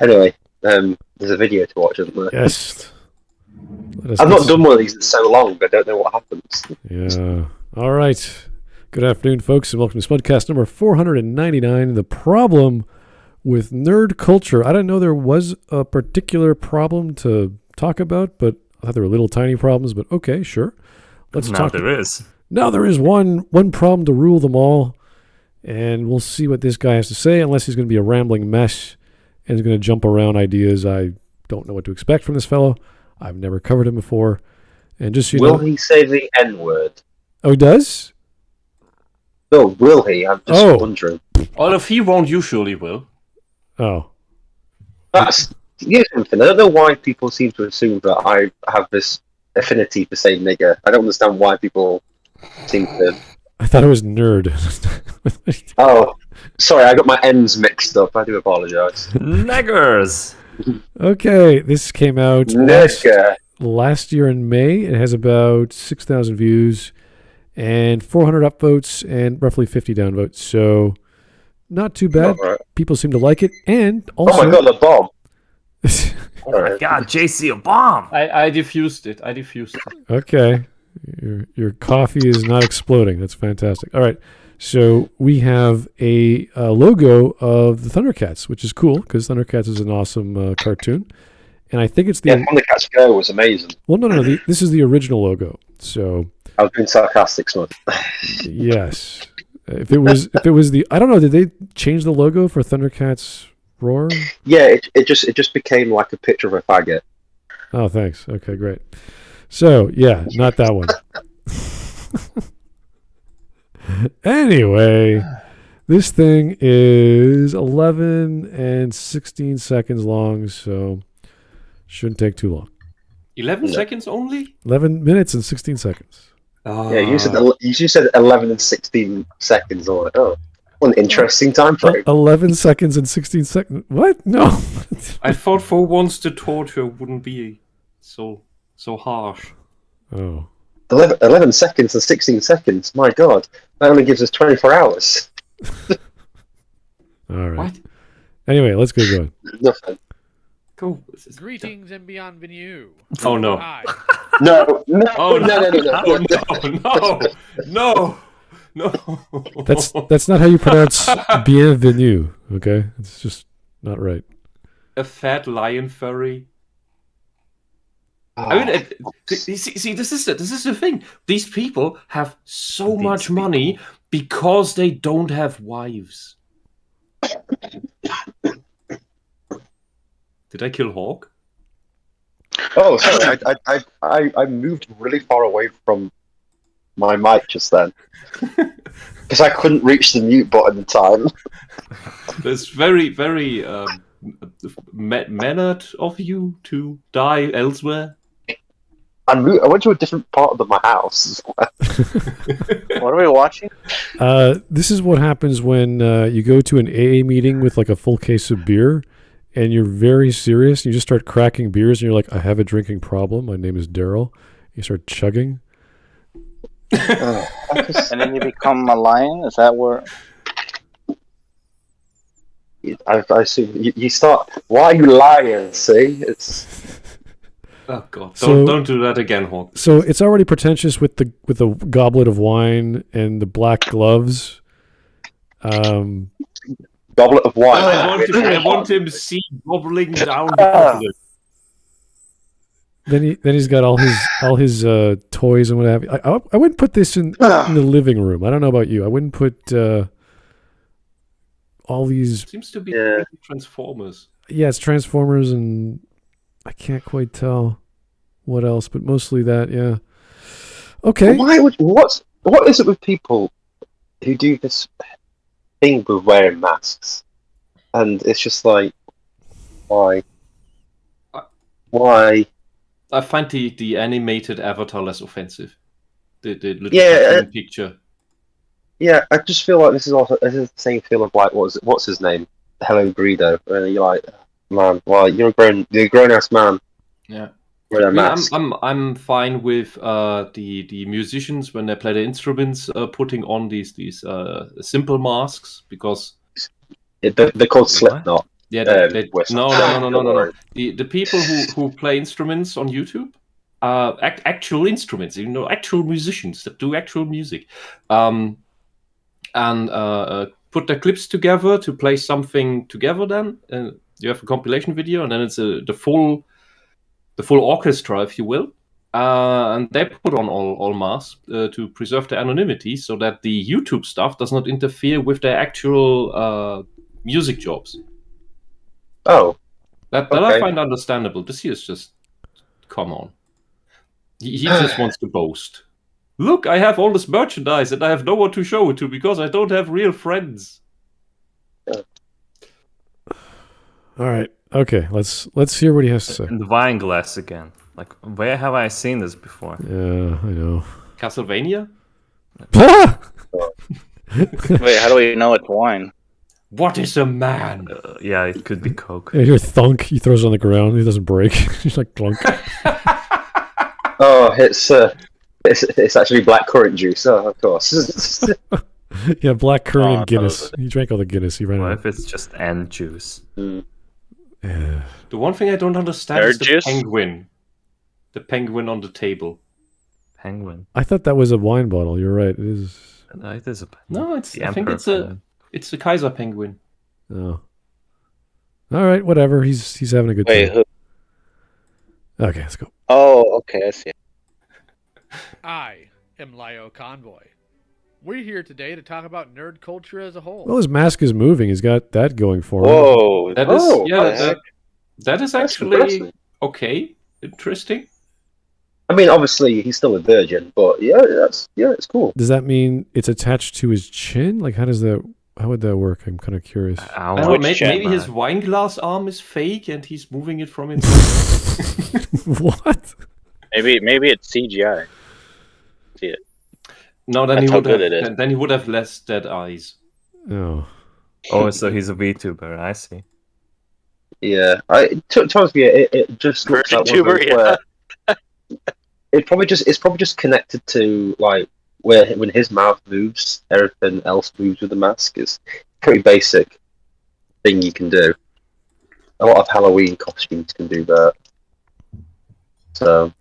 Anyway, there's a video to watch, isn't there? Yes. I've not done one of these in so long, but I don't know what happens. Yeah. All right. Good afternoon, folks, and welcome to Smudcast number 499. The problem with nerd culture. I didn't know there was a particular problem to talk about, but I thought there were little tiny problems, but okay, sure. Let's talk. There is. Now there is one problem to rule them all, and we'll see what this guy has to say, unless he's going to be a rambling mess and he's going to jump around ideas. I don't know what to expect from this fellow. I've never covered him before. And just Will he say the N-word? Oh, he does? No, will he? I'm just wondering. Well, if he won't, you surely will. Oh. That's something. I don't know why people seem to assume that I have this affinity for saying nigger. I don't understand why people seem to... I thought it was nerd. Oh, sorry, I got my N's mixed up. I do apologise. Niggers! Okay, this came out last year in May. It has about 6,000 views and 400 upvotes and roughly 50 downvotes. So, not too bad. Right. People seem to like it. And also... Oh my god, the bomb! Oh my god, JC, a bomb! I diffused it. Okay. Your coffee is not exploding. That's fantastic. All right. So we have a logo of the Thundercats, which is cool because Thundercats is an awesome cartoon. And I think it's the... Yeah, Thundercats Go was amazing. Well, no. This is the original logo. So... I was being sarcastic, Smud. Yes. If it was the... I don't know. Did they change the logo for Thundercats Roar? Yeah, it just became like a picture of a faggot. Oh, thanks. Okay, great. So, yeah, not that one. Anyway, this thing is 11 and 16 seconds long, so shouldn't take too long. 11 seconds only? 11 minutes and 16 seconds. Yeah, you said 11 and 16 seconds. Oh, what an interesting time frame. 11 seconds and 16 seconds. What? No. I thought for once the torture wouldn't be so harsh. Oh. 11 seconds and 16 seconds. My God, that only gives us 24 hours. All right. What? Anyway, let's get going. Nothing. Cool. Greetings and bienvenue. Oh no. Hi. No. Oh No. no. That's not how you pronounce bienvenue. Okay, it's just not right. A fat lion furry. I mean, see, this is the thing. These people have so much money because they don't have wives. Did I kill Hawk? Oh, sorry. I moved really far away from my mic just then because I couldn't reach the mute button in time. It's very, very mannered of you to die elsewhere. I went to a different part of my house. What are we watching? This is what happens when you go to an AA meeting with like a full case of beer and you're very serious. You just start cracking beers and you're like, I have a drinking problem. My name is Daryl. You start chugging. And then you become a lion? Is that where... I assume you start... Why are you lying, see? It's... Oh god! Don't do that again, Hawk. So it's already pretentious with the goblet of wine and the black gloves. Goblet of wine. I want him to see gobbling down the goblet. Then he's got all his toys and what have you. I wouldn't put this in the living room. I don't know about you. I wouldn't put all these. Seems to be Transformers. Yeah, it's Transformers and. I can't quite tell what else, but mostly that, yeah. Okay. What is it with people who do this thing with wearing masks? And it's just like, why? Why? I find the animated avatar less offensive. The little picture. Yeah, I just feel like this is the same feel of like what's his name? Hello Greedo. And you're like, man, well, you're a grown ass man. Yeah. I'm fine with the musicians when they play the instruments putting on these simple masks because they're called Slipknot. Yeah, Whisp. no. The people who play instruments on YouTube, actual instruments, actual musicians that do actual music, and put their clips together to play something together. Then you have a compilation video, and then it's the full orchestra, if you will. And they put on all masks to preserve their anonymity, so that the YouTube stuff does not interfere with their actual music jobs. Oh, That okay. I find understandable. This here is just, come on. He just wants to boast. Look, I have all this merchandise, and I have no one to show it to because I don't have real friends. All right. Okay. Let's hear what he has to say. And the wine glass again. Like, where have I seen this before? Yeah, I know. Castlevania? Wait, how do we know it's wine? What is a man? Yeah, it could be Coke. You hear thunk. He throws it on the ground. He doesn't break. He's like clunk. Oh, it's actually blackcurrant juice. Oh, of course. Yeah, black currant and I Guinness. thought He drank all the Guinness. He ran What out. if it's just ant juice? Yeah. The one thing I don't understand Nerd is the juice? penguin. The penguin on the table. Penguin. I thought that was a wine bottle. You're right. It is. No, it is a penguin. No, I think emperor it's penguin. a Kaiser penguin. Oh. All right. Whatever. He's having a good Wait, time. who? Okay. Let's go. Oh, okay, I see. I am LioConvoy. We're here today to talk about nerd culture as a whole. Well, his mask is moving. He's got that going for him. Whoa. That is, Oh, yeah, what the heck? that is That's actually impressive. okay. Interesting. I mean, obviously he's still a virgin, but yeah, it's cool. Does that mean it's attached to his chin? Like, how would that work? I'm kind of curious. I don't know, Which maybe gem, his wine glass arm is fake and he's moving it from inside. What? Maybe it's CGI. See it. No, then That's he how would good have. it is. Then he would have less dead eyes. Oh. Oh, so he's a VTuber. I see. Yeah, it just looks like one of VTuber, those yeah. where it's probably just connected to like when his mouth moves, everything else moves with the mask. It's pretty basic thing you can do. A lot of Halloween costumes can do that. So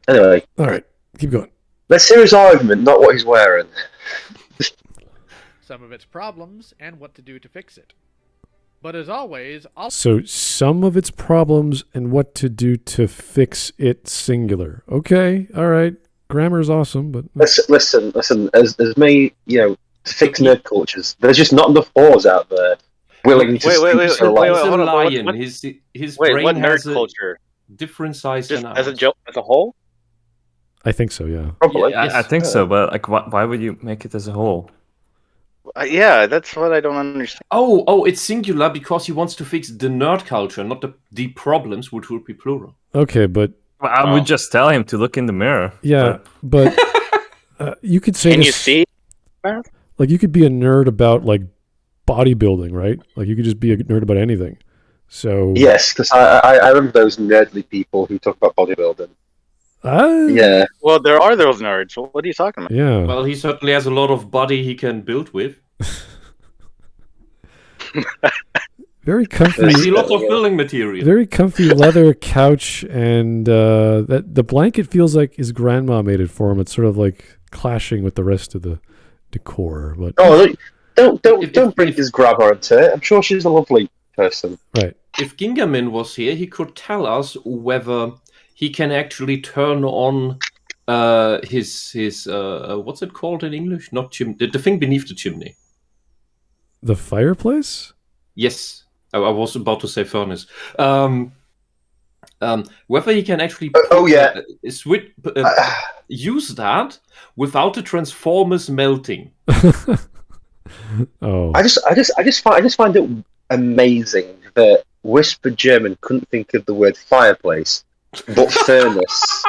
anyway, All right. Keep going. let's hear his argument, not what he's wearing. Some of its problems and what to do to fix it. But as always, I'll So some of its problems and what to do to fix it singular. Okay. All right. Grammar's awesome, but Listen. As me, to fix nerd cultures, there's just not enough whores out there willing to Wait, speak wait, for wait, He's life. a hold on, lion. what- His Wait, brain what has nerd a culture? different size Just than as a ours. joke, as a whole? I think so. Yeah. Probably. Yeah, I think so, but like, why would you make it as a whole? Yeah, that's what I don't understand. Oh, it's singular because he wants to fix the nerd culture, not the problems, which would be plural. Okay, but Well, I would just tell him to look in the mirror. yeah, but you could say Can this, you see? like you could be a nerd about like bodybuilding, right? Like you could just be a nerd about anything. So Yes, because I remember those nerdly people who talk about bodybuilding. Yeah. Well, there are those nerds. What are you talking about? Yeah. Well, he certainly has a lot of body he can build with. Very comfy. I see lots of building material. Very comfy leather couch, and that the blanket feels like his grandma made it for him. It's sort of like clashing with the rest of the decor. But Oh, don't If- bring his grandma into it. I'm sure she's a lovely person. right, If Gingamin was here, he could tell us whether he can actually turn on his what's it called in English? Not the thing beneath the chimney. the fireplace. Yes, I was about to say furnace. Whether he can actually use that without the Transformers melting. Oh, I just find it amazing that Whisper German couldn't think of the word fireplace, but furnace.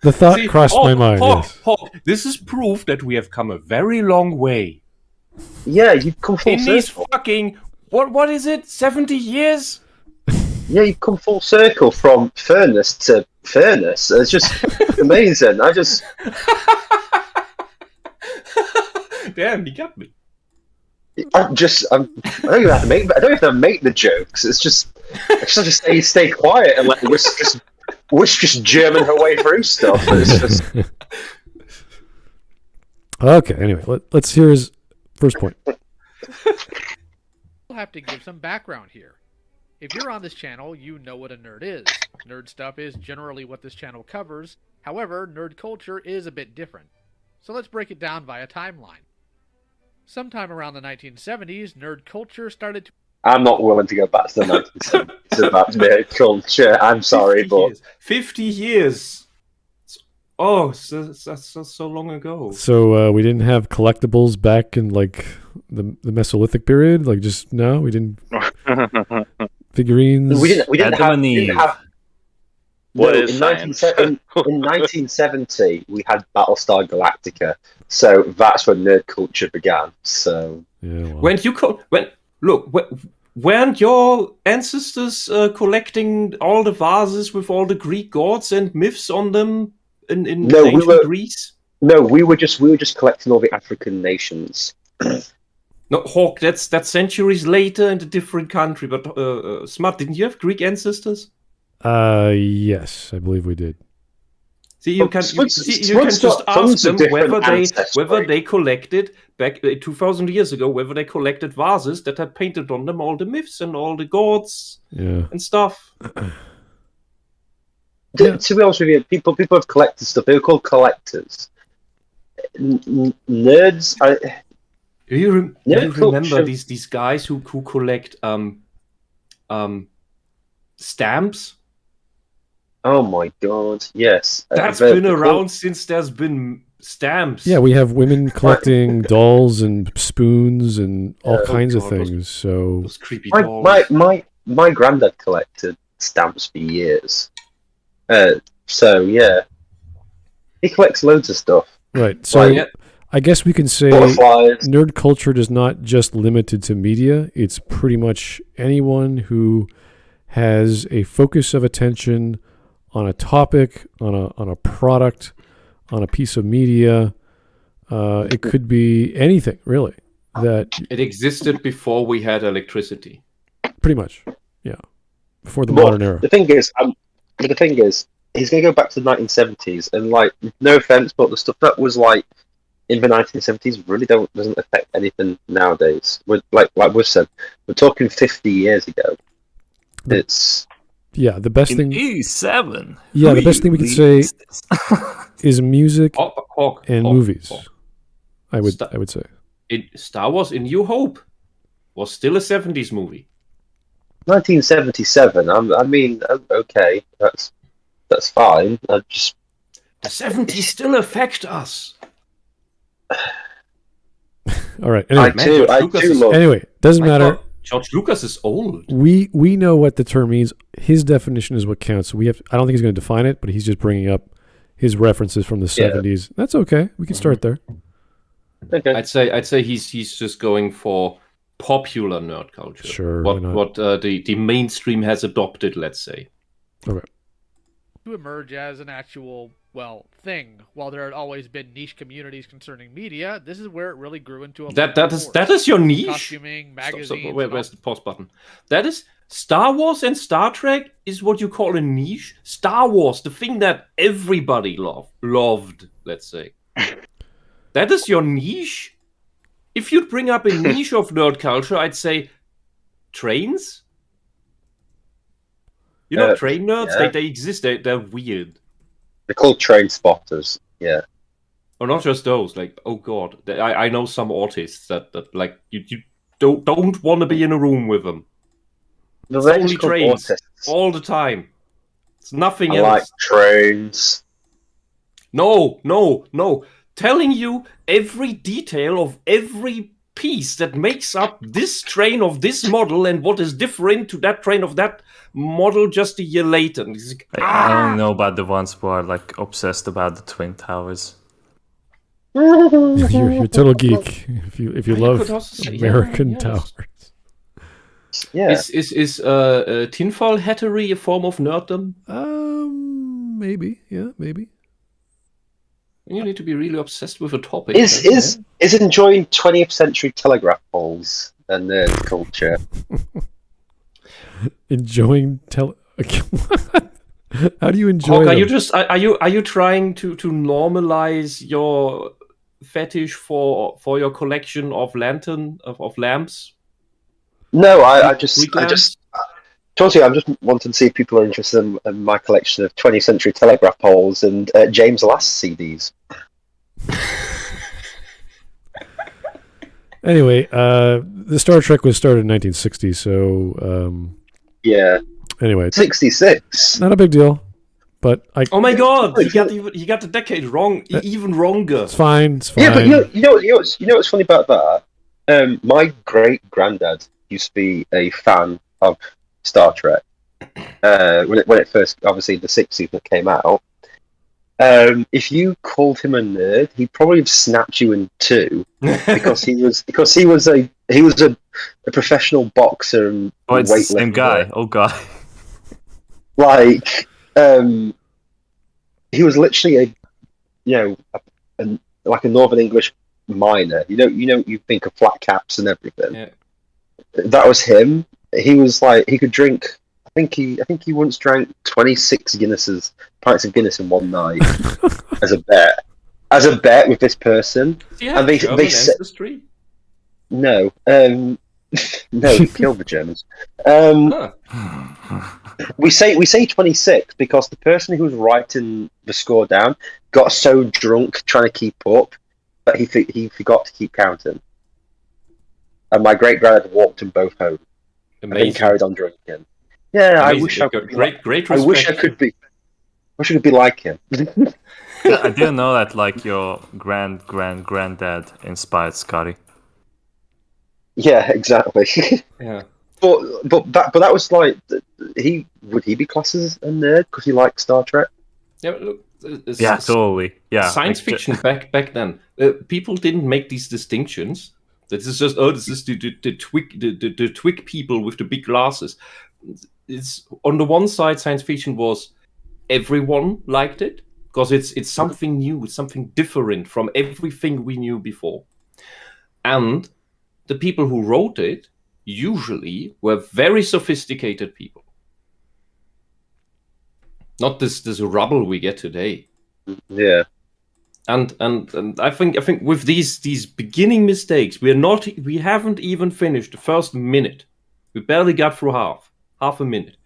the thought See, crossed my mind. Yes. This is proof that we have come a very long way. Yeah, you've come full In these circle. fucking what is it? 70 years? Yeah, you've come full circle from furnace to furnace. It's just amazing. Damn, he got me. I don't even have to make the jokes. It's just stay quiet and let Wisp just German her way through stuff. It's just Okay, anyway, let's hear his first point. We'll have to give some background here. If you're on this channel, you know what a nerd is. Nerd stuff is generally what this channel covers. However, nerd culture is a bit different. So let's break it down via timeline. Sometime around the 1970s, nerd culture started to... I'm not willing to go back to the 1970s about nerd culture. I'm sorry, 50 years. Oh, that's so long ago. So we didn't have collectibles back in like the Mesolithic period. Like just no, we didn't. Figurines. We didn't have. What No, is in science? 1970, we had Battlestar Galactica, so that's when nerd culture began. So Yeah. Well. Weren't your ancestors collecting all the vases with all the Greek gods and myths on them in ancient Greece? No, we were just collecting all the African nations. No, Hawk, that's centuries later in a different country. But Smart, didn't you have Greek ancestors? Yes, I believe we did. See, you can just ask them whether they collected back 2,000 years ago, whether they collected vases that had painted on them all the myths and all the gods and stuff. To be honest with you, people have collected stuff. They were called collectors. Nerds. Do you remember these guys who collect stamps? Oh my god! Yes, that's been around since there's been stamps. Yeah, we have women collecting dolls and spoons and all kinds of things. So those creepy dolls. My granddad collected stamps for years. So yeah, he collects loads of stuff. Right. So I guess we can say nerd culture is not just limited to media. It's pretty much anyone who has a focus of attention on a topic, on a product, on a piece of media. It could be anything, really. That it existed before we had electricity. Pretty much, yeah. Before the modern era. The thing is, he's going to go back to the 1970s, and like, no offense, but the stuff that was like in the 1970s really doesn't affect anything nowadays. Like we've said, we're talking 50 years ago. The best thing. E7. Yeah, the best thing we can say is music and movies. I would say. Star Wars: A New Hope was still a 70s movie. 1977. I mean, okay, that's fine. The 70s still affect us. All right. Anyway, I do love. Anyway, doesn't matter. George Lucas is old. We know what the term means. His definition is what counts. So I don't think he's going to define it, but he's just bringing up his references from the 70s. That's okay. We can start there. Okay. I'd say he's just going for popular nerd culture. Sure. What the mainstream has adopted, let's say. Okay. To emerge as an actual thing. While there had always been niche communities concerning media, this is where it really grew into a that is your niche. Costuming, magazines. Where's the pause button? That is Star Wars and Star Trek is what you call a niche. Star Wars, the thing that everybody loved, let's say. That is your niche. If you'd bring up a niche of nerd culture, I'd say trains. You know, train nerds. Yeah. They exist. They're weird. They're called train spotters. Yeah. Oh, not just those. Like, oh god, I know some autists that like you don't want to be in a room with them. No, it's only trains all the time. It's nothing else. I like trains. No. Telling you every detail of every piece that makes up this train of this model and what is different to that train of that model just a year later. Like, I don't know about the ones who are like obsessed about the Twin Towers. You're a total geek if you love American towers. Yeah. Is tinfoil hattery a form of nerddom? Maybe. Yeah, maybe. You need to be really obsessed with a topic. Is enjoying 20th century telegraph poles and nerd culture? Enjoying How do you enjoy Hawk, them? are you trying to normalize your fetish for your collection of lamps? No, I just Street lamps? Totally, I'm just wanting to see if people are interested in my collection of 20th century telegraph poles and James Last CDs. Anyway, the Star Trek was started in 1960, so Yeah, anyway, 66. not a big deal. But Oh my god, he got the decade wrong, even wronger. It's fine. It's fine. Yeah, but you know what's funny about that? My great granddad used to be a fan of Star Trek when it first, obviously, the 60s that came out. If you called him a nerd, he'd probably have snapped you in two because he was a professional boxer and Oh, it's the same weightlifter. guy. Oh god. Like, he was literally like a Northern English miner. You think of flat caps and everything. Yeah. That was him. He was like, he could drink. I think he once drank 26 pints of Guinness in one night as a bet with this person. Yeah, And they ancestry? No, no, he killed the Germans. We say 26 because the person who was writing the score down got so drunk trying to keep up that he forgot to keep counting. And my great granddad walked them both home. Amazing. And then carried on drinking. Yeah, Amazing. I wish I could. Great I wish I could be. Wish I could be like him. I didn't know that like your granddad inspired Scotty. Yeah, exactly. Yeah. But that was like would he be classed as a nerd because he liked Star Trek? Yeah, look. Yeah, totally. Yeah. Science like, fiction back then, people didn't make these distinctions. This is just the twig people with the big glasses. It's on the one side, science fiction was everyone liked it because it's something new, it's something different from everything we knew before, and the people who wrote it usually were very sophisticated people, not this rubble we get today. Yeah. And I think with these beginning mistakes, we haven't even finished the first minute. We barely got through half a minute.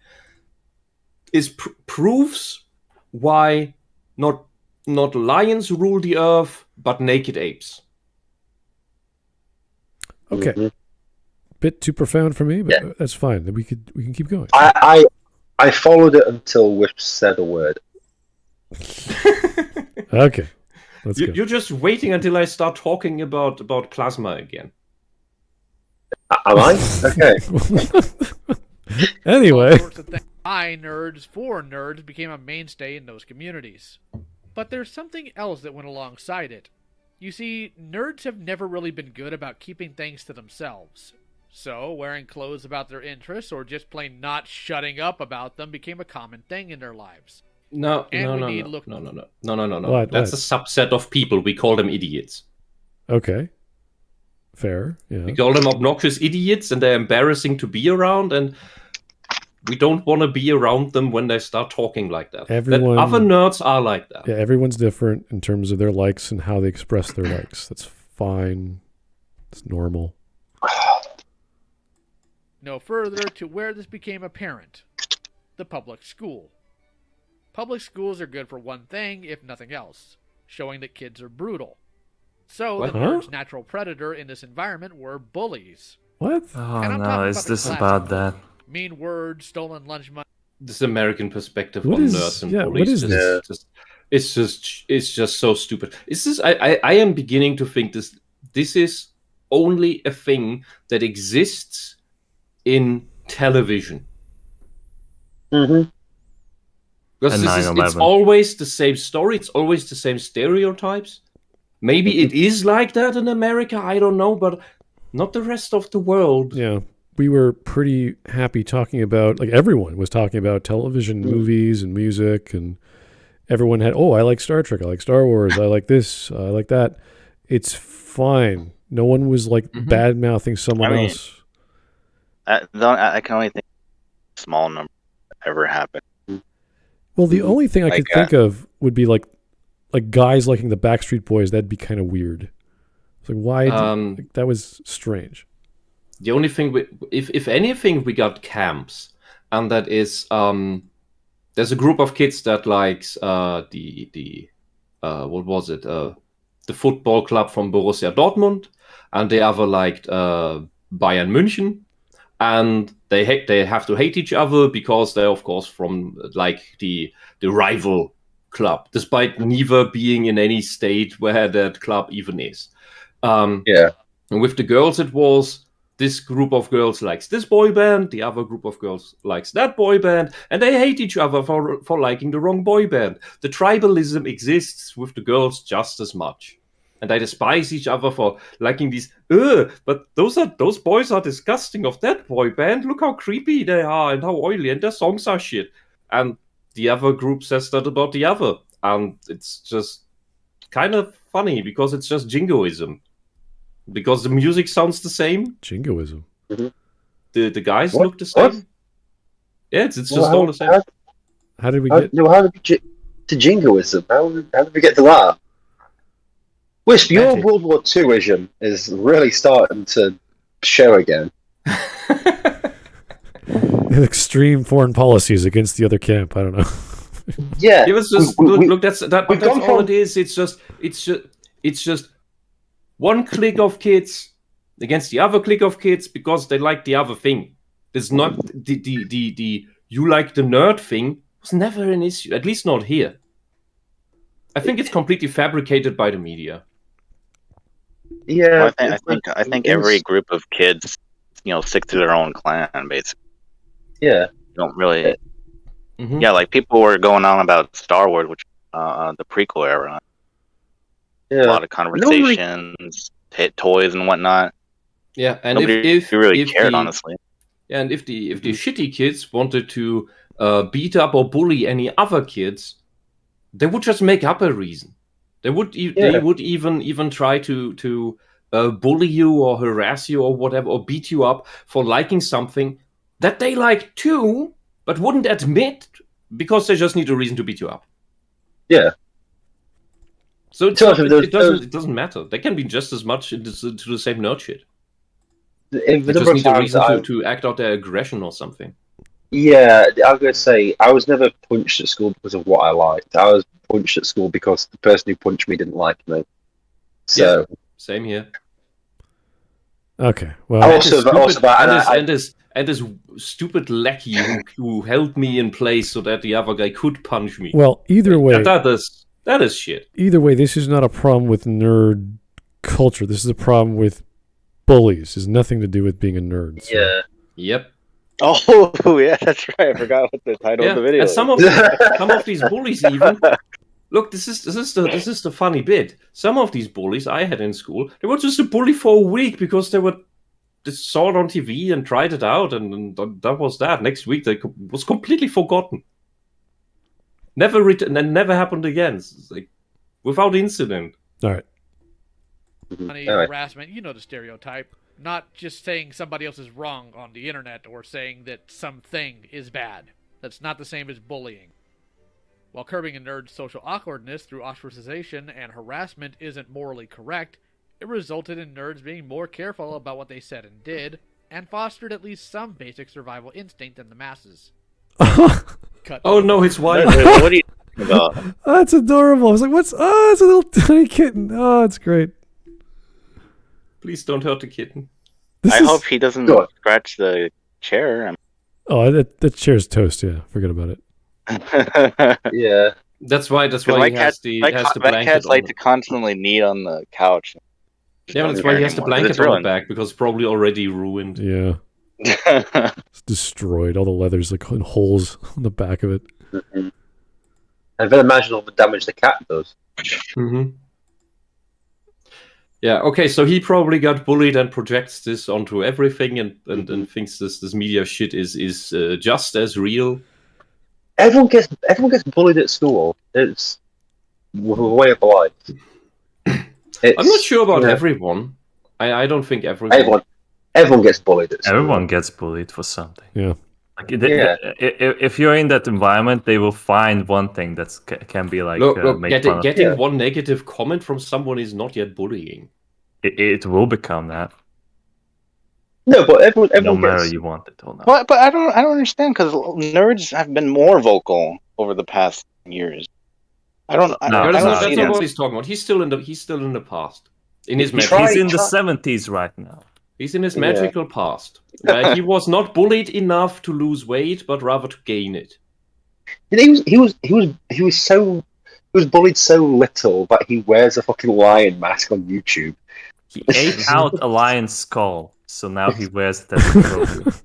Is proves why not lions rule the earth, but naked apes. Okay. Mm-hmm. Bit too profound for me, but that's fine. We can keep going. I followed it until Whisp said a word. Okay. Let's go. You're just waiting until I start talking about plasma again. Am I? Okay. Anyway. All sorts of things by nerds for nerds became a mainstay in those communities. But there's something else that went alongside it. You see, nerds have never really been good about keeping things to themselves. So, wearing clothes about their interests or just plain not shutting up about them became a common thing in their lives. No. What? That's a subset of people. We call them idiots. Okay. Fair. Yeah. We call them obnoxious idiots, and they're embarrassing to be around, and we don't want to be around them when they start talking like that. Other nerds are like that. Yeah, everyone's different in terms of their likes and how they express their likes. That's fine. It's normal. No further to where this became apparent. The public school. Public schools are good for one thing, if nothing else, showing that kids are brutal. So, What? the nerd's natural predator in this environment were bullies. What? Oh And I'm no, talking is about the this classic about that? Mean words, stolen lunch money. This American perspective What on is- nerds and yeah, bullies. what is this? It's just so stupid. I am beginning to think this is only a thing that exists in television. Mm-hmm. Because And it's 9/11. always the same story. It's always the same stereotypes. Maybe it is like that in America. I don't know, but not the rest of the world. Yeah. We were pretty happy talking about, like everyone was talking about television, movies, and music, and everyone had, I like Star Trek, I like Star Wars, I like this, I like that. It's fine. No one was like bad mouthing someone else. I can only think a small number ever happened. Well, the only thing I could think of would be like guys liking the Backstreet Boys. That'd be kind of weird. It's like, why? That was strange. The only thing, if anything, we got camps, and that is there's a group of kids that likes the what was it? The football club from Borussia Dortmund, and the other liked Bayern München, and they have to hate each other because they're of course from like the rival club, despite neither being in any state where that club even is. And with the girls, it was this group of girls likes this boy band, the other group of girls likes that boy band, and they hate each other for liking the wrong boy band. The tribalism exists with the girls just as much. And they despise each other for liking these, but those boys are disgusting of that boy band. Look how creepy they are and how oily, and their songs are shit. And the other group says that about the other. And it's just kind of funny because it's just jingoism. Because the music sounds the same. Jingoism. The guys look the same. What? Yeah, it's just all the same. How did we get... How did we get to jingoism? How did we get to that? Wisp, your World War II vision is really starting to show again. Extreme foreign policies against the other camp. I don't know. Yeah. It was just look. That's all it is. It's just one clique of kids against the other clique of kids because they like the other thing. It's not the you like the nerd thing was never an issue. At least not here. I think it's completely fabricated by the media. Yeah, well, I think every group of kids, stick to their own clan, basically. Yeah, you don't really. Yeah, like people were going on about Star Wars, which the prequel era. Yeah, a lot of conversations, toys and whatnot. Yeah, and nobody really cared, honestly. Yeah, and if the shitty kids wanted to beat up or bully any other kids, they would just make up a reason. They would even try to bully you or harass you or whatever, or beat you up for liking something that they like too, but wouldn't admit because they just need a reason to beat you up. Yeah. So it doesn't matter. They can be just as much into the same nerd shit. They just need a reason to act out their aggression or something. Yeah, I was going to say, I was never punched at school because of what I liked. I was punched at school because the person who punched me didn't like me. So yeah, same here. Okay, well, and this stupid lackey who held me in place so that the other guy could punch me. Well, either way, that is shit. Either way, this is not a problem with nerd culture. This is a problem with bullies. It has nothing to do with being a nerd. So. Yeah. Yep. Oh yeah, that's right. I forgot what the title of the video. And some of these bullies even look. This is the funny bit. Some of these bullies I had in school, they were just a bully for a week because they saw it on TV and tried it out, and that was that. Next week they was completely forgotten. Never written and never happened again. It's like without incident. All right. Funny harassment, the stereotype. Not just saying somebody else is wrong on the internet or saying that something is bad. That's not the same as bullying. While curbing a nerd's social awkwardness through ostracization and harassment isn't morally correct, it resulted in nerds being more careful about what they said and did, and fostered at least some basic survival instinct in the masses. Oh no, it's white. What are you talking about? Oh, that's adorable. I was like, what's... Oh, it's a little tiny kitten. Oh, it's great. Please don't hurt the kitten. I hope he doesn't scratch the chair. Oh, that chair's toast. Yeah, forget about it. Yeah, that's why he has the blanket. My cats like to constantly knee on the couch. Yeah, that's why he has the blanket on the back because it's probably already ruined. Yeah, it's destroyed. All the leather's like in holes on the back of it. Mm-hmm. I can imagine all the damage the cat does. Mm-hmm. Yeah, okay, so he probably got bullied and projects this onto everything and thinks this media shit is just as real. everyone gets bullied at school. It's a way of life. I'm not sure about everyone. I don't think everyone. Everyone gets bullied at school. Everyone gets bullied for something. Yeah. Like, if you're in that environment, they will find one thing that can be like getting one negative comment from someone is not yet bullying. It will become that. No, but everyone no matter gets... you want it or not. But I don't understand, because nerds have been more vocal over the past years. That's not what he's talking about. He's still in the past. In his he's in the 70s right now. He's in his magical past. He was not bullied enough to lose weight, but rather to gain it. He was bullied so little that he wears a fucking lion mask on YouTube. He ate out a lion's skull, so now he wears it as a trophy.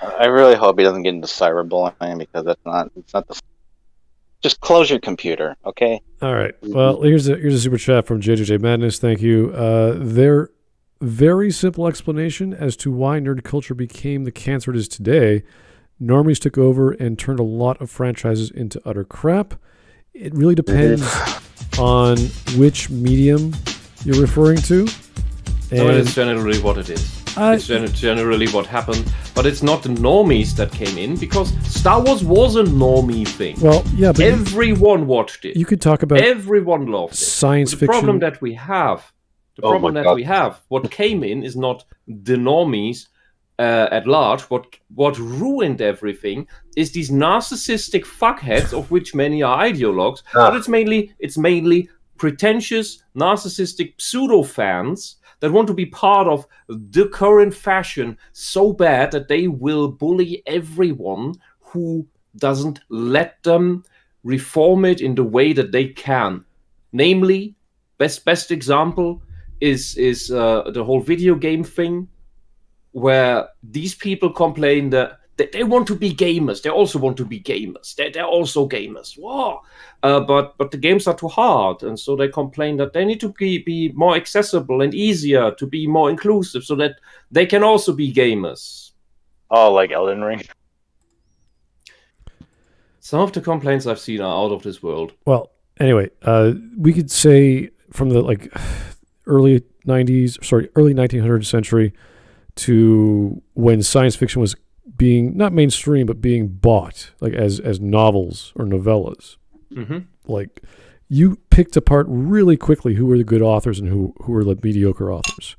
I really hope he doesn't get into cyberbullying, because it's not the. Just close your computer, okay? All right. Well, here's a super chat from JJJ Madness. Thank you. Their very simple explanation as to why nerd culture became the cancer it is today. Normies took over and turned a lot of franchises into utter crap. It really depends on which medium you're referring to. No, it's generally what it is. It's generally what happened, but it's not the normies that came in, because Star Wars was a normie thing. Well, yeah, but everyone watched it. You could talk about everyone loved it. Science fiction. The problem that we have, what came in is not the normies at large. What ruined everything is these narcissistic fuckheads, of which many are ideologues, but it's mainly pretentious, narcissistic pseudo fans that want to be part of the current fashion so bad that they will bully everyone who doesn't let them reform it in the way that they can. Namely, best example is the whole video game thing, where these people complain that they want to be gamers. They also want to be gamers. They're also gamers. Wow. But the games are too hard, and so they complain that they need to be more accessible and easier, to be more inclusive, so that they can also be gamers. Oh, like Elden Ring? Some of the complaints I've seen are out of this world. Well, anyway, we could say from the early 1900th century to when science fiction was being not mainstream but being bought as novels or novellas. Like, you picked apart really quickly who were the good authors and who were the mediocre authors.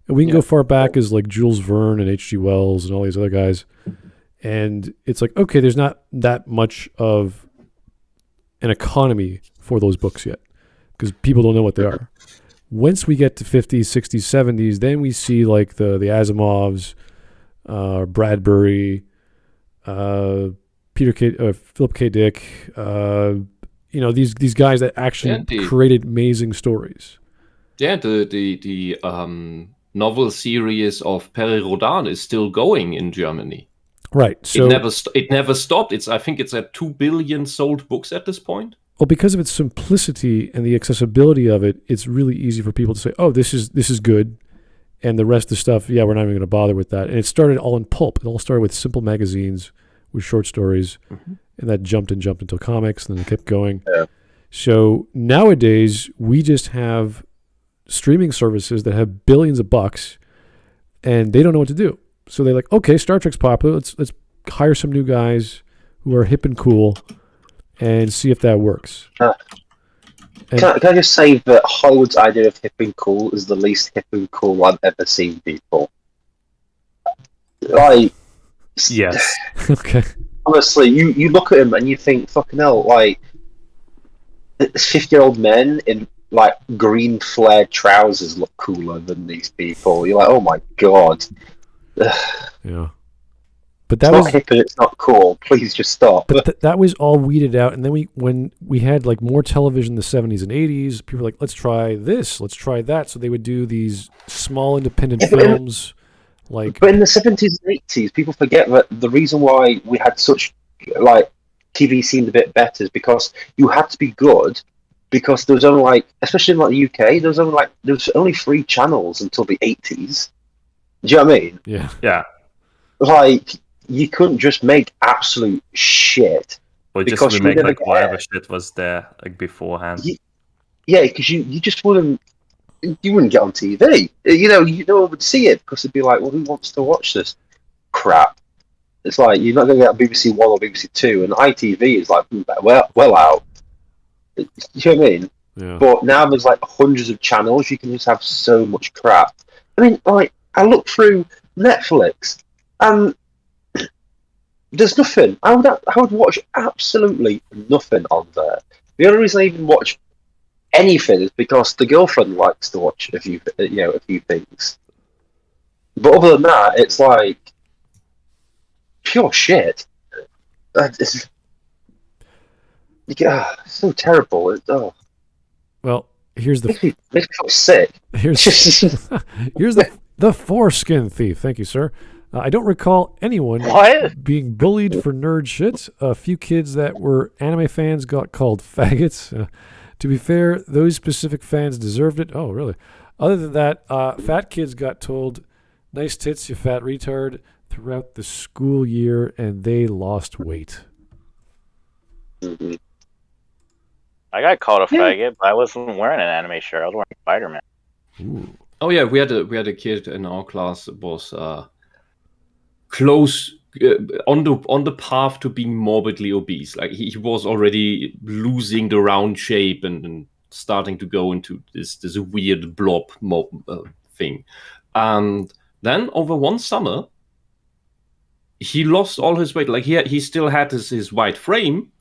And we can go far back as like Jules Verne and H.G. Wells and all these other guys. And it's like, okay, there's not that much of an economy for those books yet, because people don't know what they are. Once we get to 50s, 60s, 70s, then we see like the Asimovs, Bradbury, Philip K. Dick, these guys that actually created amazing stories. Yeah, the novel series of Perry Rodin is still going in Germany. Right. So it never stopped. I think it's at 2 billion sold books at this point. Well, because of its simplicity and the accessibility of it, it's really easy for people to say, "Oh, this is good," and the rest of the stuff, we're not even going to bother with that. And it started all in pulp. It all started with simple magazines with short stories, and that jumped until comics, and then it kept going. Yeah. So nowadays, we just have streaming services that have billions of bucks, and they don't know what to do. So they're like, okay, Star Trek's popular. Let's hire some new guys who are hip and cool, and see if that works. Can I just say that Hollywood's idea of hip and cool is the least hip and cool I've ever seen people. Like, yes. Okay. Honestly, you look at him and you think, fucking hell, like, 50-year-old men in like green flared trousers look cooler than these people. You're like, oh my god. Yeah. But that it's was not hip and it's not cool. Please just stop. But that was all weeded out, and then when we had like more television in the 70s and 80s, people were like, let's try this, let's try that. So they would do these small independent films. But in the 70s and 80s, people forget that the reason why we had such like TV seemed a bit better is because you had to be good, because there was only like, especially in like the UK, there was only 3 channels until the 80s. Do you know what I mean? Yeah. Yeah. Like, you couldn't just make absolute shit Or just Because you remake never like whatever care. shit was there like beforehand. Yeah, because you just wouldn't get on TV. No one would see it because it'd be like, well, who wants to watch this crap? It's like you're not going to get on BBC One or BBC Two, and ITV is like well out. You know what I mean? Yeah. But now there's like hundreds of channels. You can just have so much crap. I mean, like I look through Netflix, and there's nothing. I would watch absolutely nothing on there. The only reason I even watch anything is because the girlfriend likes to watch a few things. But other than that, it's like pure shit. It's so terrible. Well, here's makes me feel sick. here's the foreskin thief. Thank you, sir. I don't recall anyone What? being bullied for nerd shit. A few kids that were anime fans got called faggots. To be fair, those specific fans deserved it. Oh, really? Other than that, fat kids got told, "Nice tits, you fat retard," throughout the school year, and they lost weight. Mm-hmm. I got called a faggot, but I wasn't wearing an anime shirt. I was wearing Spider-Man. Ooh. Oh yeah, we had a kid in our class that was close on the path to being morbidly obese. Like he was already losing the round shape and starting to go into this weird blob thing. And then over one summer, he lost all his weight. Like he still had his white frame.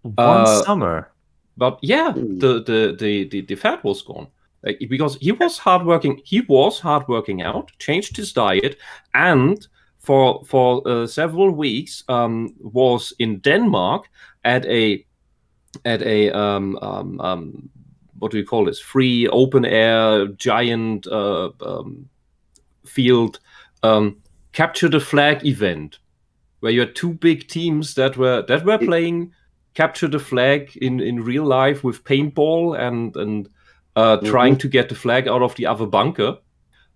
One summer. But yeah, the fat was gone. Like, because he was hardworking. He was hard working out, changed his diet, and for several weeks was in Denmark at a what do you call this? Free open air giant field capture the flag event, where you had two big teams that were playing capture the flag in real life with paintball and trying to get the flag out of the other bunker.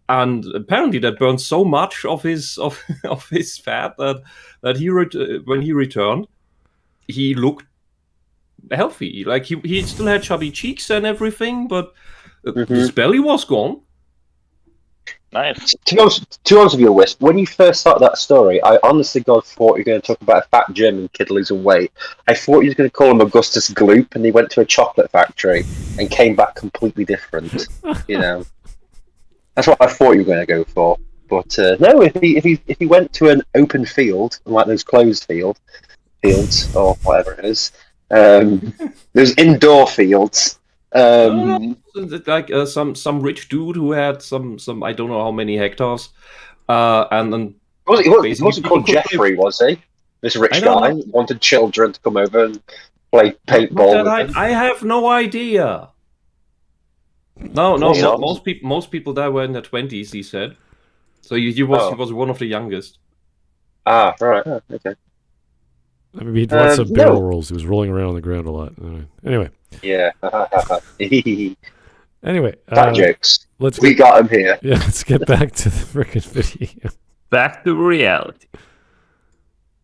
And apparently that burned so much of his fat that he when he returned, he looked healthy. Like he still had chubby cheeks and everything, but his belly was gone. Nice. To be honest with you, Wisp, when you first started that story, I honestly God thought you were going to talk about a fat German kid losing weight. I thought you were going to call him Augustus Gloop, and he went to a chocolate factory and came back completely different. That's what I thought you were going to go for. But no, if he went to an open field, like those closed fields or whatever it is, those indoor fields. Like some rich dude who had some I don't know how many hectares, and then he wasn't called Jeffrey, was he? This rich guy wanted children to come over and play paintball with him. I have no idea. No. Most people there were in their 20s. He said, so he was one of the youngest. Ah, right. Oh, okay. I mean, he had lots of barrel rolls. He was rolling around on the ground a lot. Anyway. Yeah. Anyway. Bad jokes. We got him here. Yeah, let's get back to the freaking video. Back to reality.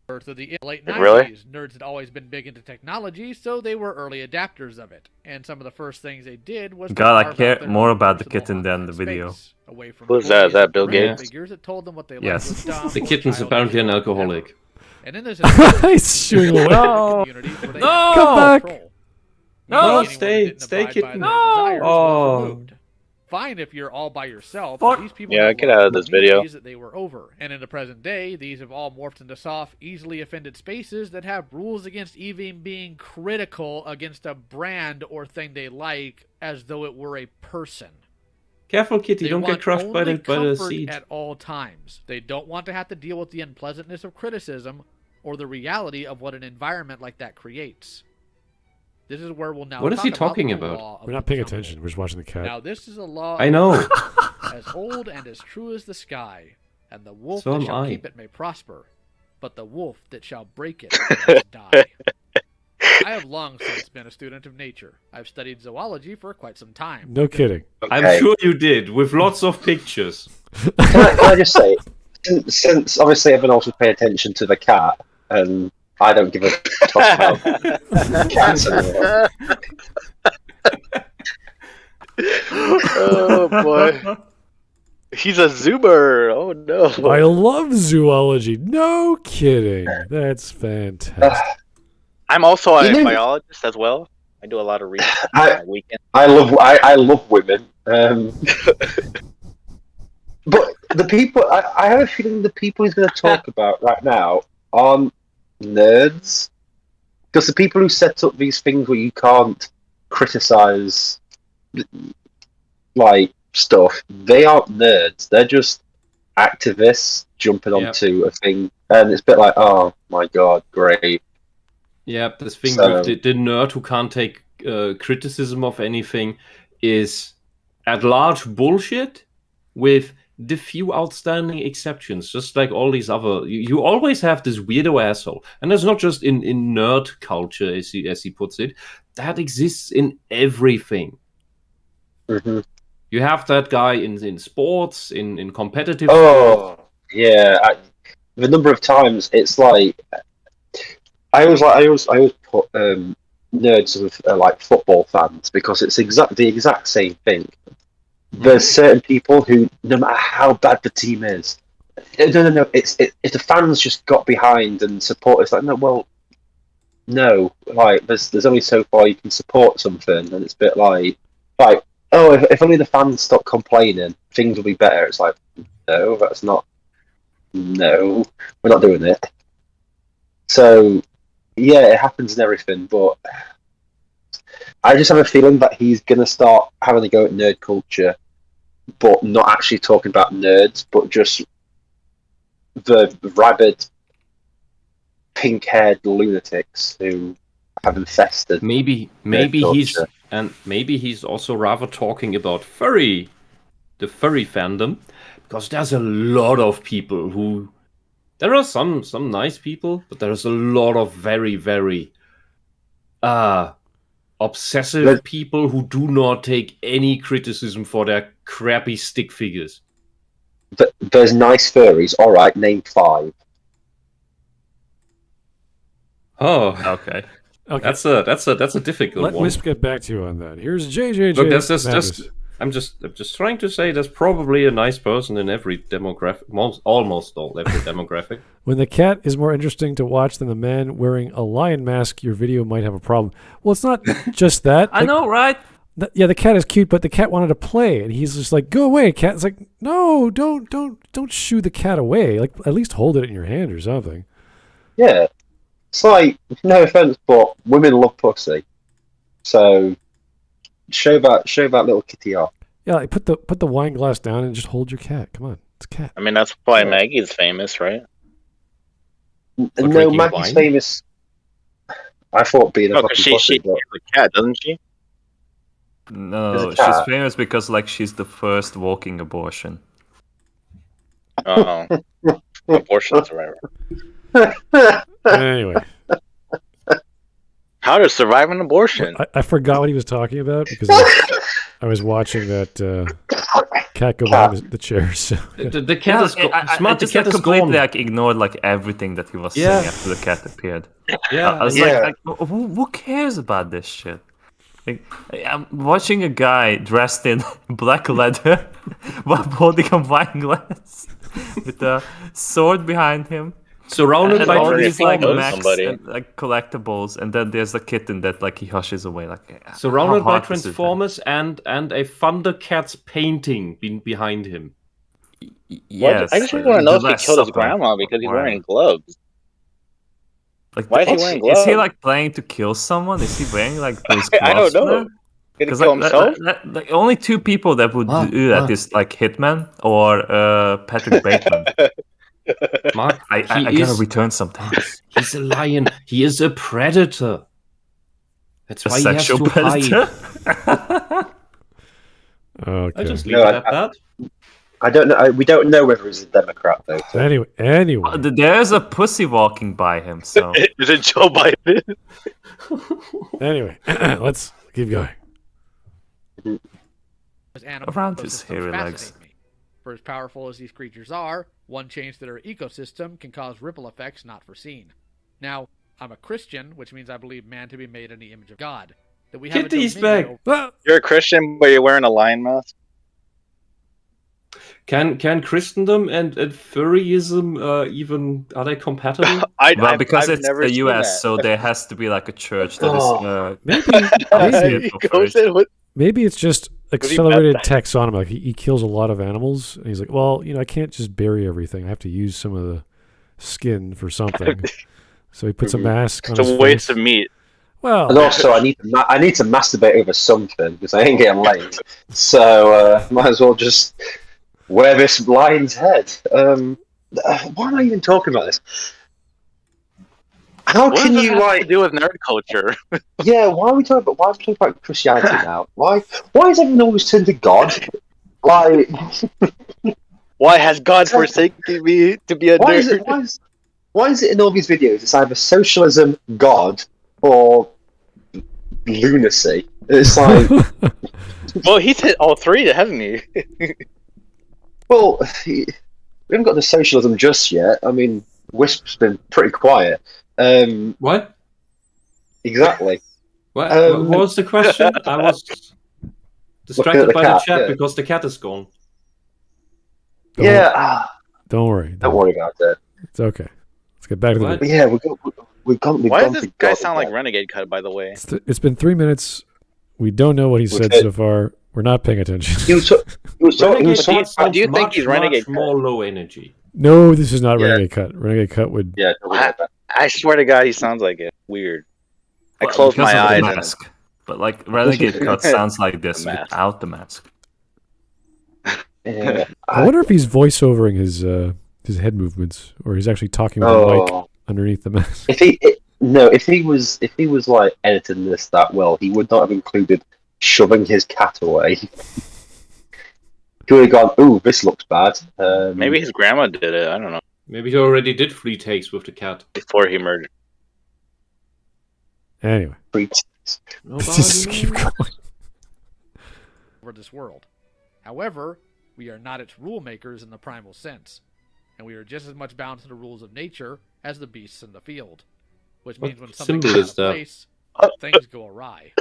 To the late 90s, Really? nerds had always been big into technology, so they were early adapters of it. And some of the first things they did was God, I care more about the kitten than the video. Away from Who's that? Is that Bill Gates? Figures that told them what they Yes. liked was dumb The or kitten's childish apparently an or alcoholic. whatever. And then there's He's shooing away. No! No! Come back! No, stay, kitten. No! Fine if you're all by yourself. But these people get out of this video. That they were over. And in the present day, these have all morphed into soft, easily offended spaces that have rules against even being critical against a brand or thing they like as though it were a person. Careful, kitty! They Don't get crushed by the comfort seed. at all times. They don't want to have to deal with the unpleasantness of criticism or the reality of what an environment like that creates. This is where we'll now. What is he talk talking the about? law of We're not the paying jungle. attention. We're just watching the cat. Now this is a law. I know. As old and as true as the sky, and the wolf So that am shall I. keep it may prosper, but the wolf that shall break it must die. I have long since been a student of nature. I've studied zoology for quite some time. No kidding. I'm sure you did, with lots of pictures. Can I just say, since obviously everyone else would pay attention to the cat, and I don't give a toss about cats anymore. Oh boy. He's a zoomer. Oh no. I love zoology. No kidding. That's fantastic. I'm also a You know- biologist as well. I do a lot of research I- on my weekend. I love women. But the people, I have a feeling the people he's going to talk about right now aren't nerds. Because the people who set up these things where you can't criticize like stuff, they aren't nerds. They're just activists jumping onto a thing, and it's a bit like, oh my god, great. Yeah, this thing So- with the nerd who can't take criticism of anything is at large bullshit with the few outstanding exceptions, just like all these other. You always have this weirdo asshole, and that's not just in nerd culture, as he puts it. That exists in everything. Mm-hmm. You have that guy in sports, in competitive. Oh yeah, the number of times it's like I always put nerds with like football fans because it's the exact same thing. There's certain people who, no matter how bad the team is, no. If the fans just got behind and support, it's like no. Like there's only so far you can support something, and it's a bit like oh, if only the fans stop complaining, things will be better. It's like no, that's not. No, we're not doing it. So yeah, it happens in everything, but I just have a feeling that he's gonna start having a go at nerd culture, but not actually talking about nerds, but just the rabid, pink-haired lunatics who have infested. Maybe he's also rather talking about the furry fandom, because there's a lot of people who. There are some nice people, but there's a lot of very, very obsessive people who do not take any criticism for their crappy stick figures. There's nice furries. All right, name 5. Oh, Okay. Okay. that's a difficult Let one. Wisp get back to you on that. Here's JJJ. Look, that's Madness. just. I'm just trying to say there's probably a nice person in every demographic, almost all every demographic. When the cat is more interesting to watch than the man wearing a lion mask, your video might have a problem. Well, it's not just that. I know, right? The cat is cute, but the cat wanted to play, and he's just like, "Go away, cat!" It's like, no, don't shoo the cat away. Like, at least hold it in your hand or something. Yeah, it's like no offense, but women love pussy, so show that little kitty off. Yeah, like put the wine glass down and just hold your cat. Come on, it's a cat. I mean, that's why Maggie's famous, right? No, drinking Maggie's wine? famous. I thought being a No, fucking because pussy, she but has a cat, doesn't she? No, Is it she's cat? famous because like she's the first walking abortion. Oh, abortions, right? Anyway, How to survive an abortion? I forgot what he was talking about because I was watching that cat go behind the chair. So The cat is smart. The just cat is completely gone. like ignored like everything that he was Yeah. saying after the cat appeared. Yeah, I was like who cares about this shit? Like, I'm watching a guy dressed in black leather while holding a wine glass with a sword behind him. surrounded And by all already these like followed mechs somebody. and like collectibles, and then there's a kitten that like he hushes away. Like surrounded how by hard is it? Transformers and a Thundercats painting behind him. Yes, I just want to know if the he Last killed his Supper. grandma because he's Whatever. wearing gloves. Like, Why is he wearing gloves? Is he like planning to kill someone? Is he wearing like those gloves? I don't know. man? Did he 'Cause, kill like, himself? the only two people that would do that is like Hitman or Patrick Bateman. Mark, I gotta return some things. he's a lion. He is a predator. That's A why he has sexual to predator. hide. okay. I just leave No, it at that. I don't know. We don't know whether he's a Democrat though. So. Anyway, There's a pussy walking by him, so Is it Joe Biden? anyway, let's keep going. Animal Around his ecosystems hairy fascinate legs. me. For as powerful as these creatures are, one change to their ecosystem can cause ripple effects not foreseen. Now, I'm a Christian, which means I believe man to be made in the image of God. That we have Get these dominion back. over- You're a Christian, but you're wearing a lion mask. Can Christendom and furryism even are they compatible? Well, because I've it's never the seen US, that. so there has to be like a church that Oh. is He goes in with Maybe it's just he accelerated mad? taxonomy. Like he kills a lot of animals, and he's like, well, I can't just bury everything. I have to use some of the skin for something. So he puts a mask on It's his a waste face. of meat. Well, And also, I need to masturbate over something because I ain't getting laid. So might as well just wear this lion's head. Why am I even talking about this? How What can does you that have to do with nerd culture? Yeah, why are we talking about Christianity now? Why is everyone always turned to God? Like, Why has God forsaken me to be a why nerd? why is it in all these videos? It's either socialism, God, or lunacy. It's like, Well, he's hit all three, hasn't he? well, we haven't got the socialism just yet. I mean, Wisp's been pretty quiet. What? Exactly. What? Um, What was the question? I was distracted the by cat, the chat yeah. because the cat is gone. Don't worry. Don't worry about it. It's okay. Let's get back to the What? video. Yeah, we've gone. Why does to this guy God sound like again. Renegade Cut, by the way? It's been 3 minutes. We don't know what he said Okay. so far. We're not paying attention. He was talking. Renegade talking sounds do you think much, he's Renegade much more low energy. No, this is not Yeah. Renegade Cut. Renegade Cut would. Yeah, don't worry about that. I swear to God, he sounds like it. Weird. I Well, close because my of the eyes and mask. But like Renegade Cut sounds like this The mask. without the mask. Yeah. I wonder if he's voiceovering his head movements, or he's actually talking with a mic Oh, underneath the mask. if he was like editing this that well, he would not have included shoving his cat away. He would have gone, "Ooh, this looks bad." maybe his grandma did it. I don't know. Maybe he already did 3 takes with the cat. Before he murdered. Anyway, Pretext. Nobody just keep knows. going. over this world. However, we are not its rule makers in the primal sense, and we are just as much bound to the rules of nature as the beasts in the field. Which What means when something symbol goes is out of that? place, things go awry.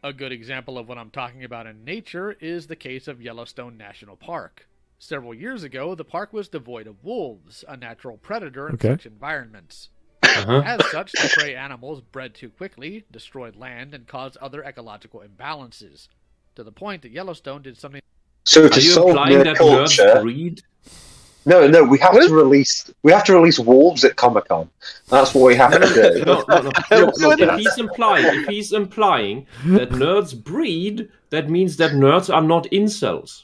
A good example of what I'm talking about in nature is the case of Yellowstone National Park. Several years ago, the park was devoid of wolves, a natural predator in Okay. such environments. Uh-huh. As such, the prey animals bred too quickly, destroyed land, and caused other ecological imbalances, to the point that Yellowstone did something. So Are to you solve implying nerd that nerds culture, breed? no, we have to release wolves at Comic-Con. That's what we have to do. No. Look, that. if he's implying that nerds breed, that means that nerds are not incels.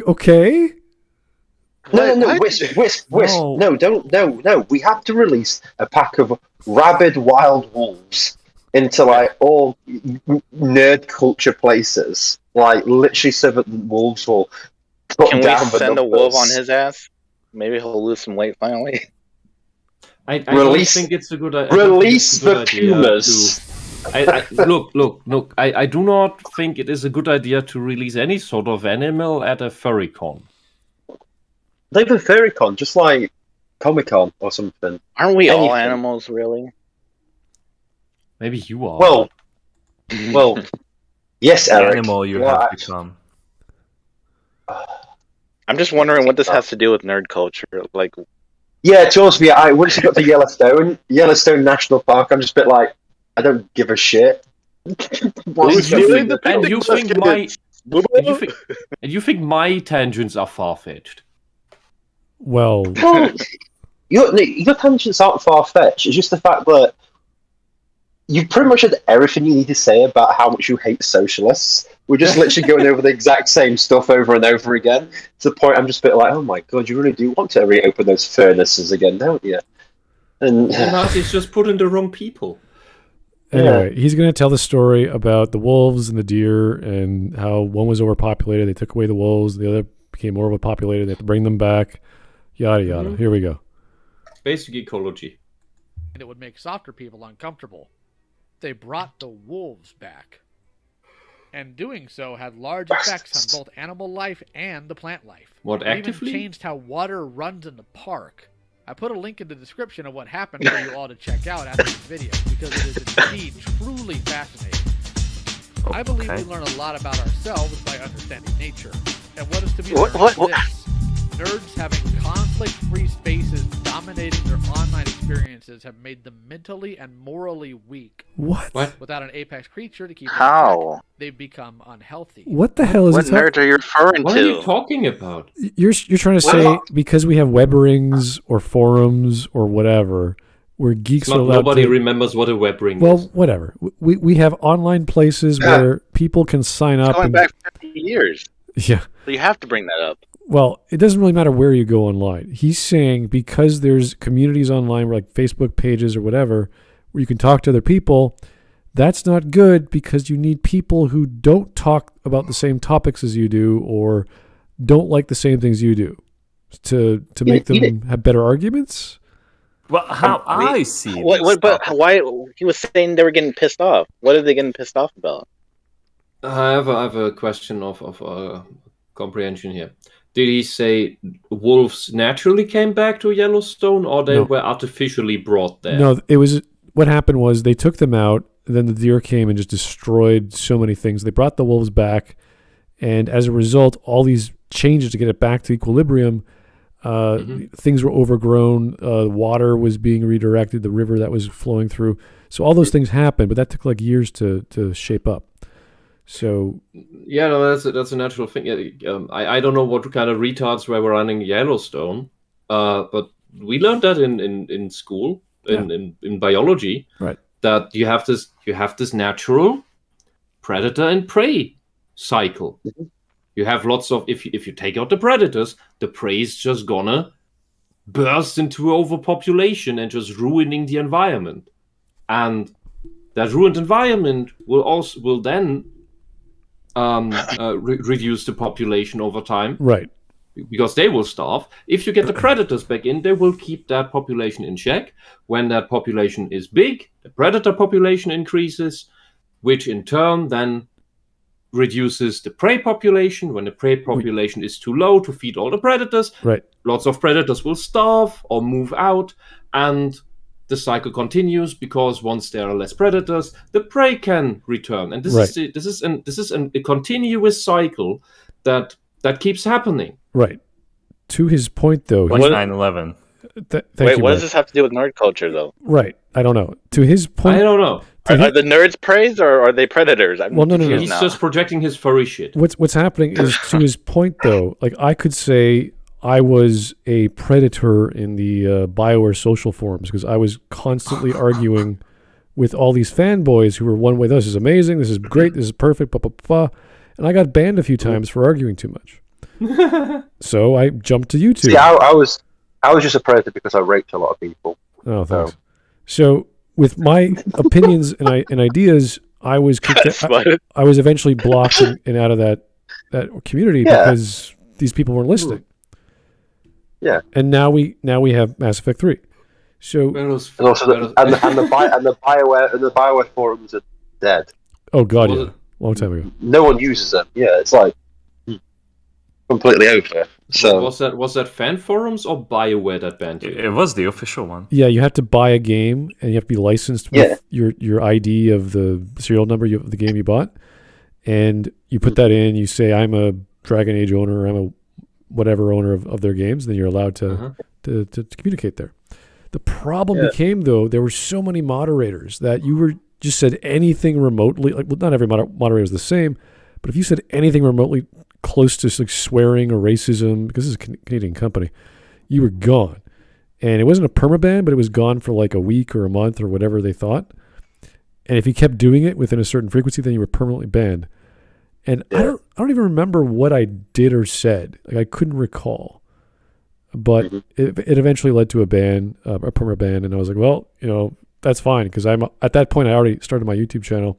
Okay. No, What? Wisp. No. No. We have to release a pack of rabid wild wolves into like all nerd culture places, like literally, so that the wolves will cut Can we down the send a wolf on numbers. his ass? Maybe he'll lose some weight finally. I don't Release- think it's a good idea. Release the pumas. Look. I do not think it is a good idea to release any sort of animal at a furry con. They have a furry con, just like Comic-Con or something. Aren't we all Anything. animals, really? Maybe you are. Well, yes, The Eric. animal you Well, have actually- become. I'm just wondering what this has to do with nerd culture. Like, Yeah, to honest with you, once you got to Yellowstone National Park, I'm just a bit like, I don't give a shit. Who's doing the and you think my Boo-boo? and you think my tangents are far fetched? Well, Well, your tangents aren't far-fetched. It's just the fact that you've pretty much had everything you need to say about how much you hate socialists. We're just literally going over the exact same stuff over and over again. To the point I'm just a bit like, oh my god, you really do want to reopen those furnaces again, don't you? And The Nazis just put in the wrong people. anyway, he's going to tell the story about the wolves and the deer and how one was overpopulated. They took away the wolves. The other became more overpopulated. They have to bring them back. Yada, yada. Mhm. Here we go. Basic ecology. That would make softer people uncomfortable. They brought the wolves back. And doing so had large effects on both animal life and the plant life. What, It even actively? changed how water runs in the park. I put a link in the description of what happened for you all to check out after this video, because it is indeed truly fascinating. I believe we learn a lot about ourselves by understanding nature. And what is to be learned from this? Nerds having conflict-free spaces dominating their online experiences have made them mentally and morally weak. What? Without an apex creature to keep them How? check, they've become unhealthy. What the hell is What this? nerds are you referring What to? are you talking about? You're trying to say because we have web rings or forums or whatever, where geeks are allowed Nobody to... remembers what a web ring Well, is. whatever. We have online places where people can sign up. Going And, back 50 years. yeah. So you have to bring that up. Well, it doesn't really matter where you go online. He's saying because there's communities online, like Facebook pages or whatever, where you can talk to other people, that's not good because you need people who don't talk about the same topics as you do or don't like the same things you do to make them have better arguments. Well, how I see What? But why? He was saying they were getting pissed off. What are they getting pissed off about? I have a question of comprehension here. Did he say wolves naturally came back to Yellowstone, or they were artificially brought there? No, it was what happened was they took them out, and then the deer came and just destroyed so many things. They brought the wolves back, and as a result, all these changes to get it back to equilibrium, things were overgrown, water was being redirected, the river that was flowing through. So all those things happened, but that took like years to shape up. So yeah, no, that's a natural thing. I don't know what kind of retards were running Yellowstone, but we learned that in school in biology, right? That you have this natural predator and prey cycle. Mm-hmm. You have lots of if you take out the predators, the prey is just gonna burst into overpopulation and just ruining the environment, and that ruined environment will then reduce the population over time, right? Because they will starve. If you get the predators back in, they will keep that population in check. When that population is big, the predator population increases, which in turn then reduces the prey population. When the prey population is too low to feed all the predators, right, lots of predators will starve or move out, and the cycle continues because once there are less predators, the prey can return, and this is a continuous cycle that keeps happening. Right. To his point, though, what's 9/11? Wait, what does this have to do with nerd culture, though? Right. I don't know. To his point, I don't know. Are the nerds praised or are they predators? No. He's just projecting his furry shit. What's happening is to his point, though. Like I could say I was a predator in the Bioware social forums because I was constantly arguing with all these fanboys who were one way. This is amazing. This is great. This is perfect. Blah, blah, blah. And I got banned a few times for arguing too much. So I jumped to YouTube. See, I was just a predator because I raped a lot of people. Oh, thanks. So with my opinions and ideas, I was kicked out. I was eventually blocked and out of that community because these people weren't listening. Yeah. And now we have Mass Effect 3. So and the Bioware forums are dead. Oh god, yeah. Long time ago. No one uses them. Yeah, it's like completely over. So was that fan forums or Bioware that banned you? It was the official one. Yeah, you have to buy a game and you have to be licensed with your ID of the serial number of the game you bought, and you put that in. You say I'm a Dragon Age owner, or I'm a whatever owner of their games. Then you're allowed to communicate there. The problem became though there were so many moderators that you were just said anything remotely. Like, well, not every moderator is the same, but if you said anything remotely close to like swearing or racism, because this is a Canadian company, you were gone. And it wasn't a permaban, but it was gone for like a week or a month or whatever they thought. And if you kept doing it within a certain frequency, then you were permanently banned. And I don't even remember what I did or said. Like I couldn't recall. But it eventually led to a ban, a permaban, and I was like, well, that's fine, because at that point I already started my YouTube channel,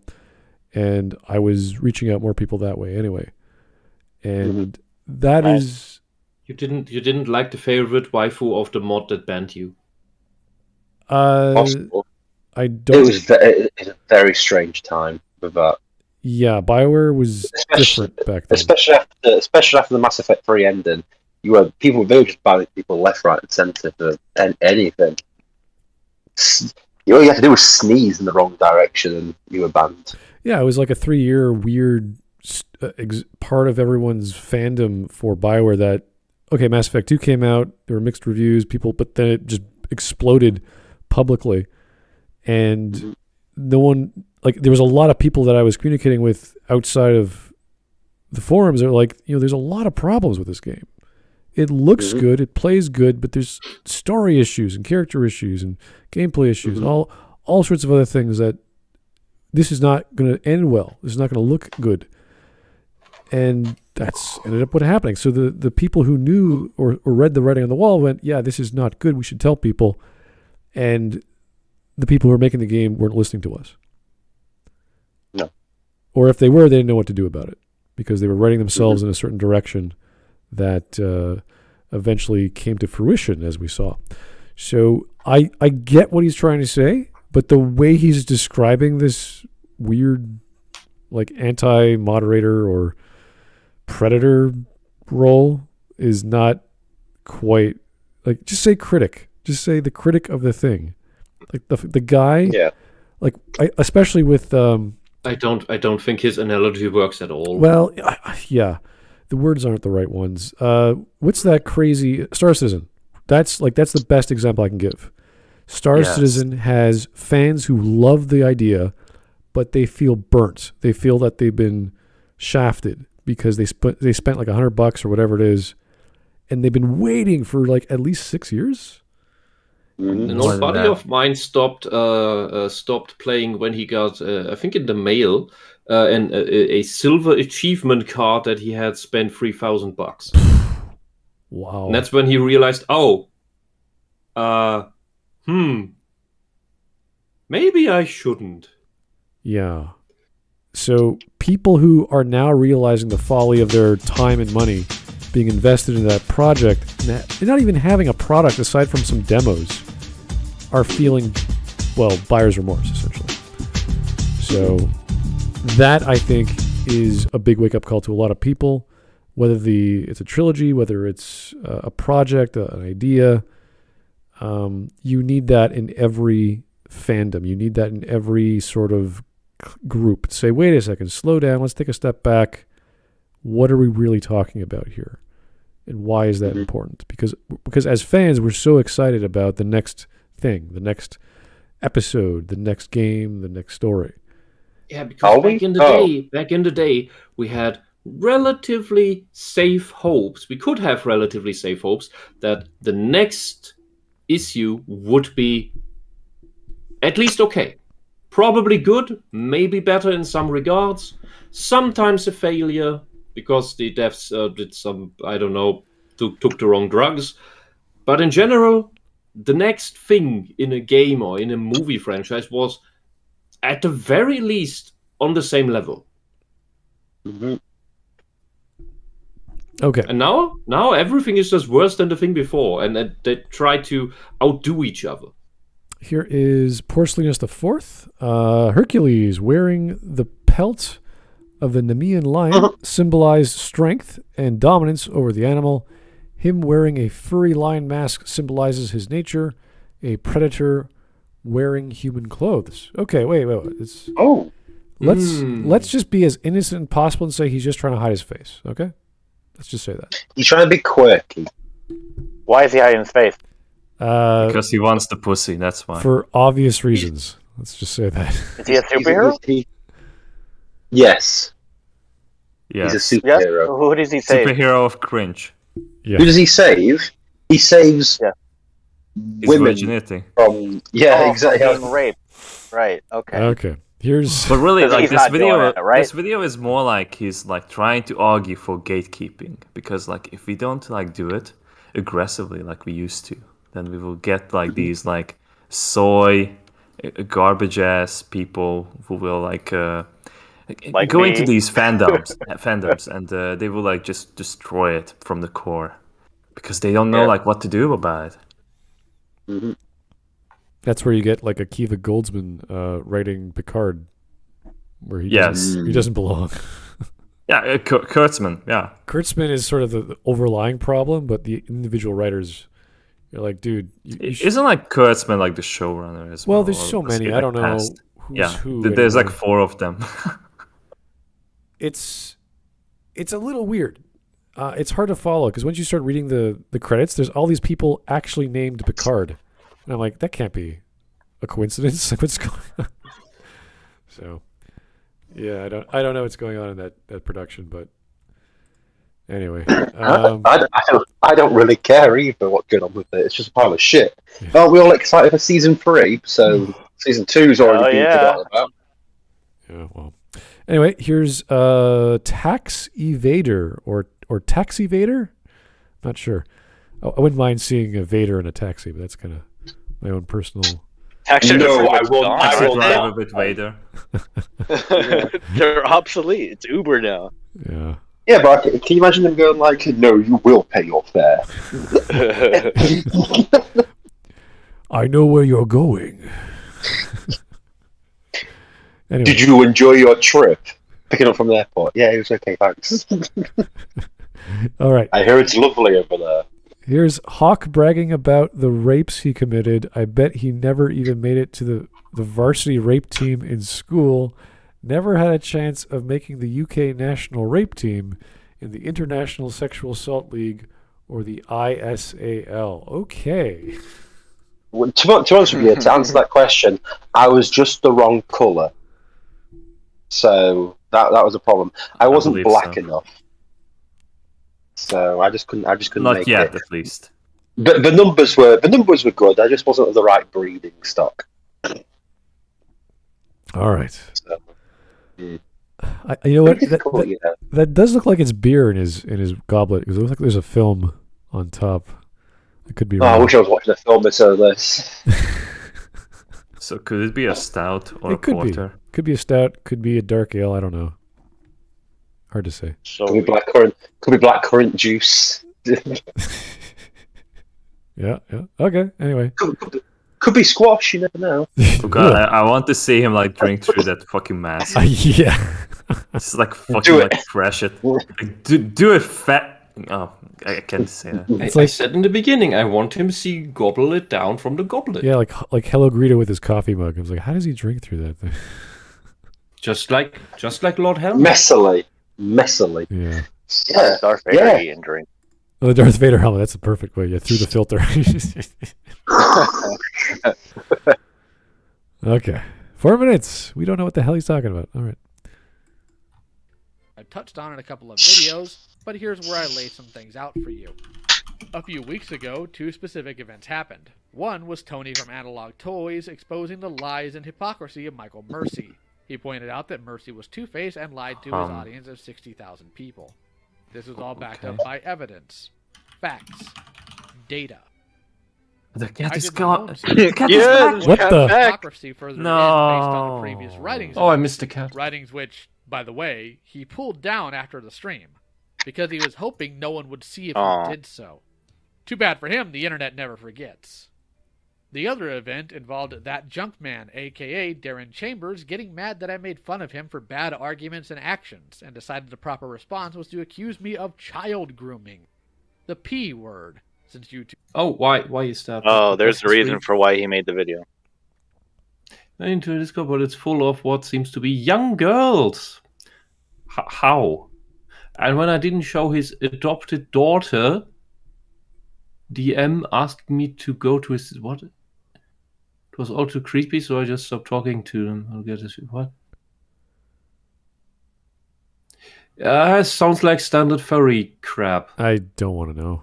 and I was reaching out more people that way anyway. And that is... You didn't like the favorite waifu of the mod that banned you? Possible. I don't... It was a very strange time with that. Yeah, Bioware was different back then. Especially after the Mass Effect 3 ending, They were just banning people left, right, and centre for anything. All you had to do was sneeze in the wrong direction, and you were banned. Yeah, it was like a 3-year weird part of everyone's fandom for Bioware that, okay, Mass Effect 2 came out, there were mixed reviews, but then it just exploded publicly. And no one, like, there was a lot of people that I was communicating with outside of the forums that were like, there's a lot of problems with this game. It looks good, it plays good, but there's story issues and character issues and gameplay issues and all sorts of other things that this is not going to end well. This is not going to look good. And that's ended up what happening. So the people who knew or read the writing on the wall went, yeah, this is not good. We should tell people. And the people who were making the game weren't listening to us. No. Or if they were, they didn't know what to do about it because they were writing themselves in a certain direction that eventually came to fruition, as we saw. So I get what he's trying to say, but the way he's describing this weird, like, anti-moderator or predator role is not quite, like, just say critic. Just say the critic of the thing. Like, the guy, like, especially with... I don't think his analogy works at all. Well, yeah. The words aren't the right ones. What's that crazy Star Citizen? That's the best example I can give. Star Citizen has fans who love the idea, but they feel burnt. They feel that they've been shafted because they spent like $100 or whatever it is, and they've been waiting for like at least 6 years. An old buddy of mine stopped playing when he got, I think, in the mail, a silver achievement card that he had spent $3,000. Wow! And that's when he realized, maybe I shouldn't. Yeah. So people who are now realizing the folly of their time and money being invested in that project, and not even having a product aside from some demos, are feeling, well, buyer's remorse, essentially. So that, I think, is a big wake-up call to a lot of people, whether it's a trilogy, whether it's a project, an idea. You need that in every fandom. You need that in every sort of group. Say, wait a second, slow down, let's take a step back. What are we really talking about here? And why is that important? Because as fans, we're so excited about the next thing, the next episode, the next game, the next story. Yeah, because back in the day, we had relatively safe hopes. We could have relatively safe hopes that the next issue would be at least okay. Probably good, maybe better in some regards. Sometimes a failure because the devs did some, I don't know, took the wrong drugs. But in general, the next thing in a game or in a movie franchise was at the very least on the same level. Okay. And now everything is just worse than the thing before, and they try to outdo each other. Here is Porcelainus IV. Hercules wearing the pelt of the Nemean lion symbolized strength and dominance over the animal. Him wearing a furry lion mask symbolizes his nature. A predator wearing human clothes. Okay, wait. Let's just be as innocent as possible and say he's just trying to hide his face. Okay, let's just say that. He's trying to be quirky. Why is he hiding his face? Because he wants the pussy, that's why. For obvious reasons. Let's just say that. Is he a superhero? Yes. Yes. He's a superhero. Yes? Who does he save? Superhero of cringe. Yeah. Who does he save? He saves His women virginity. from... exactly. Being raped. Right, okay. Okay. Here's... But really, like, He's this not video, doing it, right? this video is more like he's like trying to argue for gatekeeping, because like if we don't like do it aggressively like we used to, then we will get like these like soy garbage ass people who will like go into these fandoms and they will like just destroy it from the core because they don't know like what to do about it. Mm-hmm. That's where you get like Akiva Goldsman writing Picard, where he doesn't belong. Yeah, Kurtzman. Yeah. Kurtzman is sort of the overlying problem, but the individual writers, you're like, dude, Isn't like Kurtzman like the showrunner as well? Well, there's so Or was he, many. I like, don't know passed? who's Yeah, who. there's like anymore. 4 of them. It's a little weird. It's hard to follow because once you start reading the credits, there's all these people actually named Picard, and I'm like, that can't be a coincidence. Like, what's going on? So, yeah, I don't know what's going on in that production, but anyway, I don't really care either what's going on with it. It's just a pile of shit. Yeah. Oh, we're all excited for season 3, so season 2's already been forgotten about. yeah. Well, anyway, here's Tax Evader or Tax Evader. Not sure. I wouldn't mind seeing a Vader in a taxi, but that's kind of my own personal. Taxi No, I driver will- gone. I Taxi will driver not. with Vader. They're obsolete. It's Uber now. Yeah. Yeah, but can you imagine them going like, "No, you will pay your fare." I know where you're going. Anyway, Did you enjoy your trip? Picking up from the airport. Yeah, it was okay, thanks. all right. I hear it's lovely over there. Here's Hawk bragging about the rapes he committed. I bet he never even made it to the varsity rape team in school. Never had a chance of making the UK national rape team in the International Sexual Assault League or the ISAL. Okay. Well, to be honest with you, to answer that question, I was just the wrong colour. So that was a problem. I wasn't believe black so. enough. So I just couldn't Not make yet, it. at least. But the numbers were good. I just wasn't of the right breeding stock. All right. So, You know what? pretty difficult, you know. That does look like it's beer in his goblet. Because it looks like there's a film on top. I could be Oh, I wrong. wish I was watching a film instead of this. So could it be a stout or a It could porter? be. Could be a stout. Could be a dark ale. I don't know. Hard to say. Could be blackcurrant juice. Yeah. Okay. Anyway. Could be squash. You never know. Oh god, I want to see him like drink through that fucking mask. Yeah. Just like fucking Do it. like crash it. Like, do it fat. Oh, I can't say that. It's I like said in the beginning, I want him to gobble it down from the goblet. yeah, like Hello Greedo with his coffee mug. I was like, how does he drink through that thing? Just like Lord Helmet. Messily. Yeah. Yeah. Darth Vader Yeah. eat and drink. Oh, the Darth Vader helmet. That's the perfect way. Yeah, through the filter. Okay. 4 minutes. We don't know what the hell he's talking about. All right. I've touched on in a couple of videos, but here's where I lay some things out for you. A few weeks ago, 2 specific events happened. One was Tony from Analog Toys exposing the lies and hypocrisy of Michael Mercy. He pointed out that Mercy was two-faced and lied to his audience of 60,000 people. This was all backed up by evidence, facts, data. The cat I is did my gone. own The cat is Yeah, back. What the? hypocrisy further in based on the previous No. writings. Oh, I missed the cat. Writings which, by the way, he pulled down after the stream because he was hoping no one would see if Aw. he did so. Too bad for him, the internet never forgets. The other event involved that Junkman, aka Darren Chambers, getting mad that I made fun of him for bad arguments and actions, and decided the proper response was to accuse me of child grooming. The P word, since YouTube. Oh, why is that? Oh, there's a Because reason for why he made the video. into a Discord, but it's full of what seems to be young girls. How? And when I didn't show his adopted daughter, DM asked me to go to his what? It was all too creepy, so I just stopped talking to them. I'll get this. What? Sounds like standard furry crap. I don't want to know.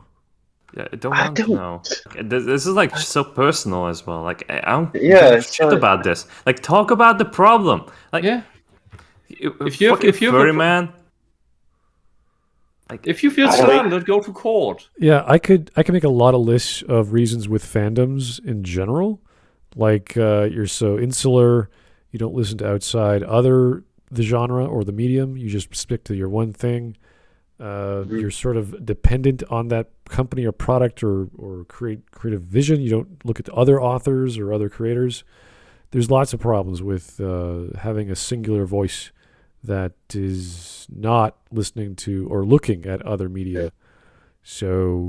Yeah, I don't want to know. This is like so personal as well. Like I don't Yeah, give a it's shit like- about this. Like talk about the problem. Like Yeah. if you have- fucking if you have a furry pro- man. If you feel slandered, go to court. Yeah, I could make a lot of lists of reasons with fandoms in general. Like you're so insular, you don't listen to outside other the genre or the medium. You just stick to your one thing. You're sort of dependent on that company or product or creative vision. You don't look at the other authors or other creators. There's lots of problems with having a singular voice that is not listening to or looking at other media. So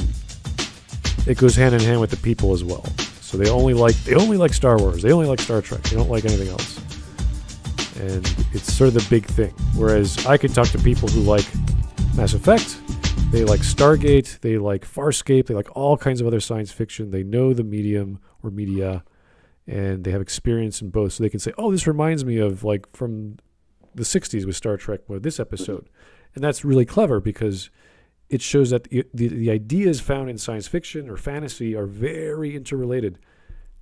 it goes hand in hand with the people as well. So they only like Star Wars. They only like Star Trek. They don't like anything else. And it's sort of the big thing. Whereas I can talk to people who like Mass Effect, they like Stargate, they like Farscape, they like all kinds of other science fiction. They know the medium or media, and they have experience in both. So they can say, oh, this reminds me of like from the 60s with Star Trek, with this episode. And that's really clever because it shows that the ideas found in science fiction or fantasy are very interrelated.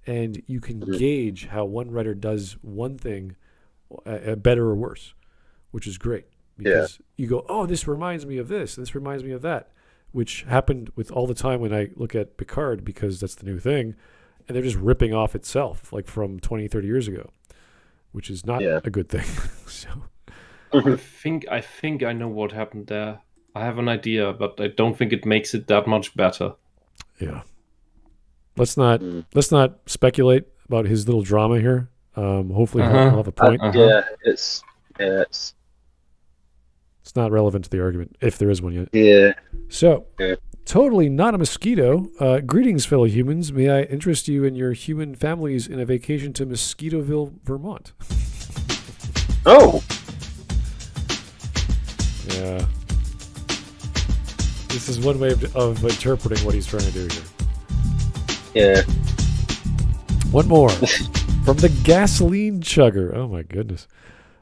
And you can gauge how one writer does one thing better or worse, which is great. Because you go, oh, this reminds me of this, and this reminds me of that, which happened with all the time when I look at Picard, because that's the new thing, and they're just ripping off itself, like from 20, 30 years ago, which is not a good thing. So, I think I know what happened there. I have an idea, but I don't think it makes it that much better. Yeah. Let's not speculate about his little drama here. Hopefully he'll have a point. It's not relevant to the argument, if there is one yet. Yeah. So, totally not a mosquito. Greetings, fellow humans. May I interest you and your human families in a vacation to Mosquitoville, Vermont? Oh! Yeah. This is one way of interpreting what he's trying to do here. Yeah. One more. From the Gasoline Chugger. Oh, my goodness.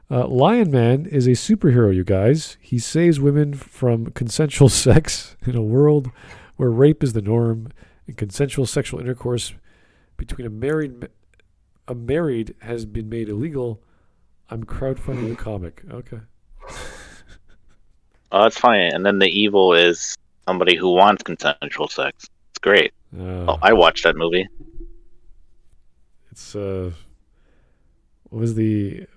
Lion Man is a superhero, you guys. He saves women from consensual sex in a world where rape is the norm and consensual sexual intercourse between a married has been made illegal. I'm crowdfunding the comic. Okay. Oh, that's funny. And then the evil is somebody who wants consensual sex. It's great. I watched that movie. It's what was the?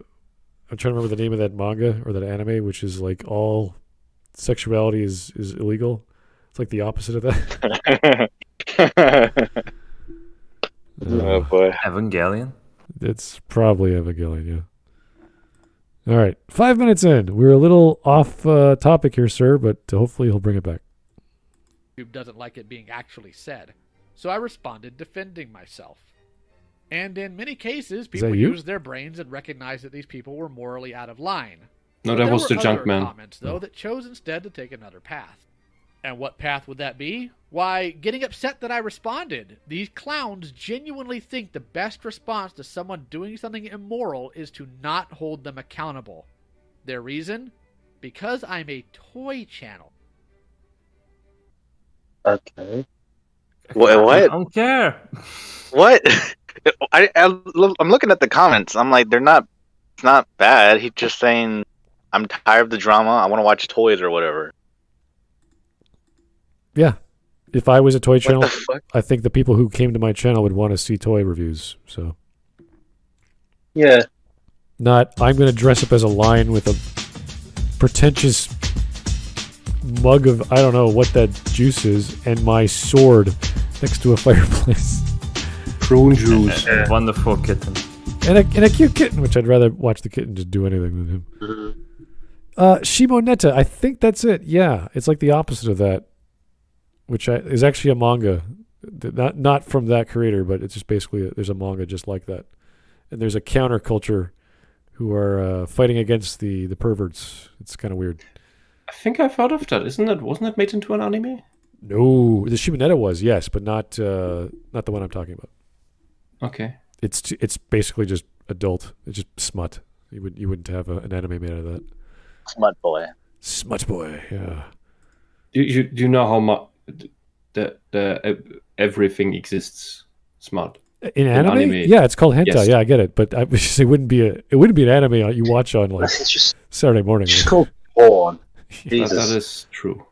I'm trying to remember the name of that manga or that anime, which is like all sexuality is illegal. It's like the opposite of that. Oh boy, Evangelion. It's probably Evangelion. Yeah. All right, 5 minutes in. We're a little off topic here, sir, but hopefully he'll bring it back. YouTube doesn't like it being actually said, so I responded defending myself. And in many cases, people use their brains and recognize that these people were morally out of line. No, that was the junk man. Comments, though, that chose instead to take another path. And what path would that be? Why, getting upset that I responded. These clowns genuinely think the best response to someone doing something immoral is to not hold them accountable. Their reason? Because I'm a toy channel. Okay. What? I don't care. What? I'm looking at the comments. I'm like, it's not bad. He's just saying, I'm tired of the drama. I want to watch toys or whatever. Yeah. If I was a toy channel, I think the people who came to my channel would want to see toy reviews. So. Yeah. Not, I'm going to dress up as a lion with a pretentious mug of, I don't know what that juice is, and my sword next to a fireplace. Prune juice. A wonderful kitten. And a cute kitten, which I'd rather watch the kitten just do anything than him. Shimoneta, I think that's it. Yeah, it's like the opposite of that, which is actually a manga. Not from that creator, but it's just basically, there's a manga just like that. And there's a counterculture who are fighting against the perverts. It's kind of weird. I think I've heard of that. Wasn't it made into an anime? No, the Shimoneta was, yes, but not the one I'm talking about. Okay. It's basically just adult. It's just smut. You wouldn't have an anime made out of that. Smut boy. Smut boy. Yeah. Do you know how much the everything exists smut in anime? Yeah, it's called hentai. Yes. Yeah, I get it, but it wouldn't be an anime you watch on like just Saturday morning. It's called porn. That is true.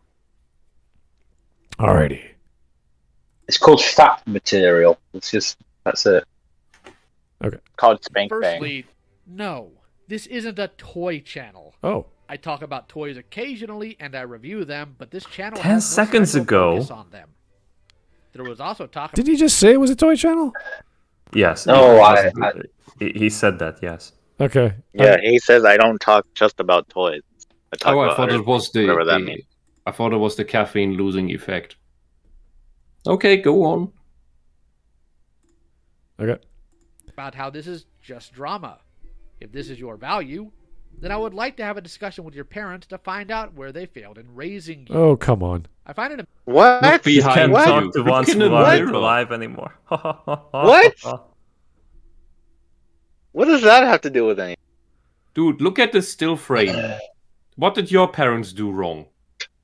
Alrighty. It's called fat material. That's it. Okay. Called Spank Bang. Firstly, no. This isn't a toy channel. Oh. I talk about toys occasionally and I review them, but this channel 10 has seconds ago on them. There was also talk. Did he just say it was a toy channel? Yes. Oh, he said that. Yes. Okay. Yeah, he says I don't talk just about toys. I talk I about thought other it was the, whatever that means. I thought it was the caffeine losing effect. Okay, go on. Okay. About how this is just drama. If this is your value, then I would like to have a discussion with your parents to find out where they failed in raising you. Oh, come on. I find it What? Look You behind can't What? talk you. to Look ones in who the aren't mirror. alive anymore. What? What does that have to do with anything? Dude, look at the still frame. What did your parents do wrong?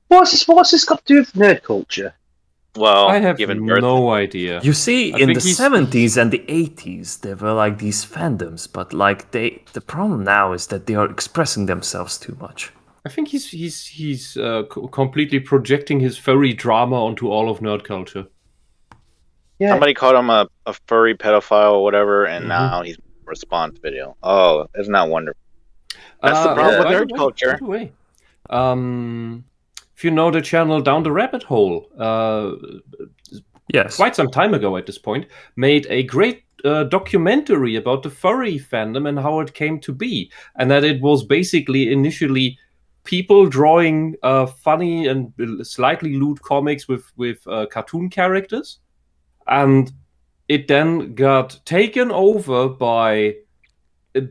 What's this got to do with nerd culture? Well, I have given birth. no idea. You see, I in think the he's- 70s and the 80s, there were like these fandoms, but like the problem now is that they are expressing themselves too much. I think he's completely projecting his furry drama onto all of nerd culture. Yeah. Somebody called him a furry pedophile or whatever, and Mhm. now he's a response video. Oh, isn't that wonderful? That's the problem with by the nerd way- culture. By the way, if you know the channel Down the Rabbit Hole, Yes. quite some time ago at this point, made a great documentary about the furry fandom and how it came to be, and that it was basically initially people drawing funny and slightly lewd comics with cartoon characters, and it then got taken over by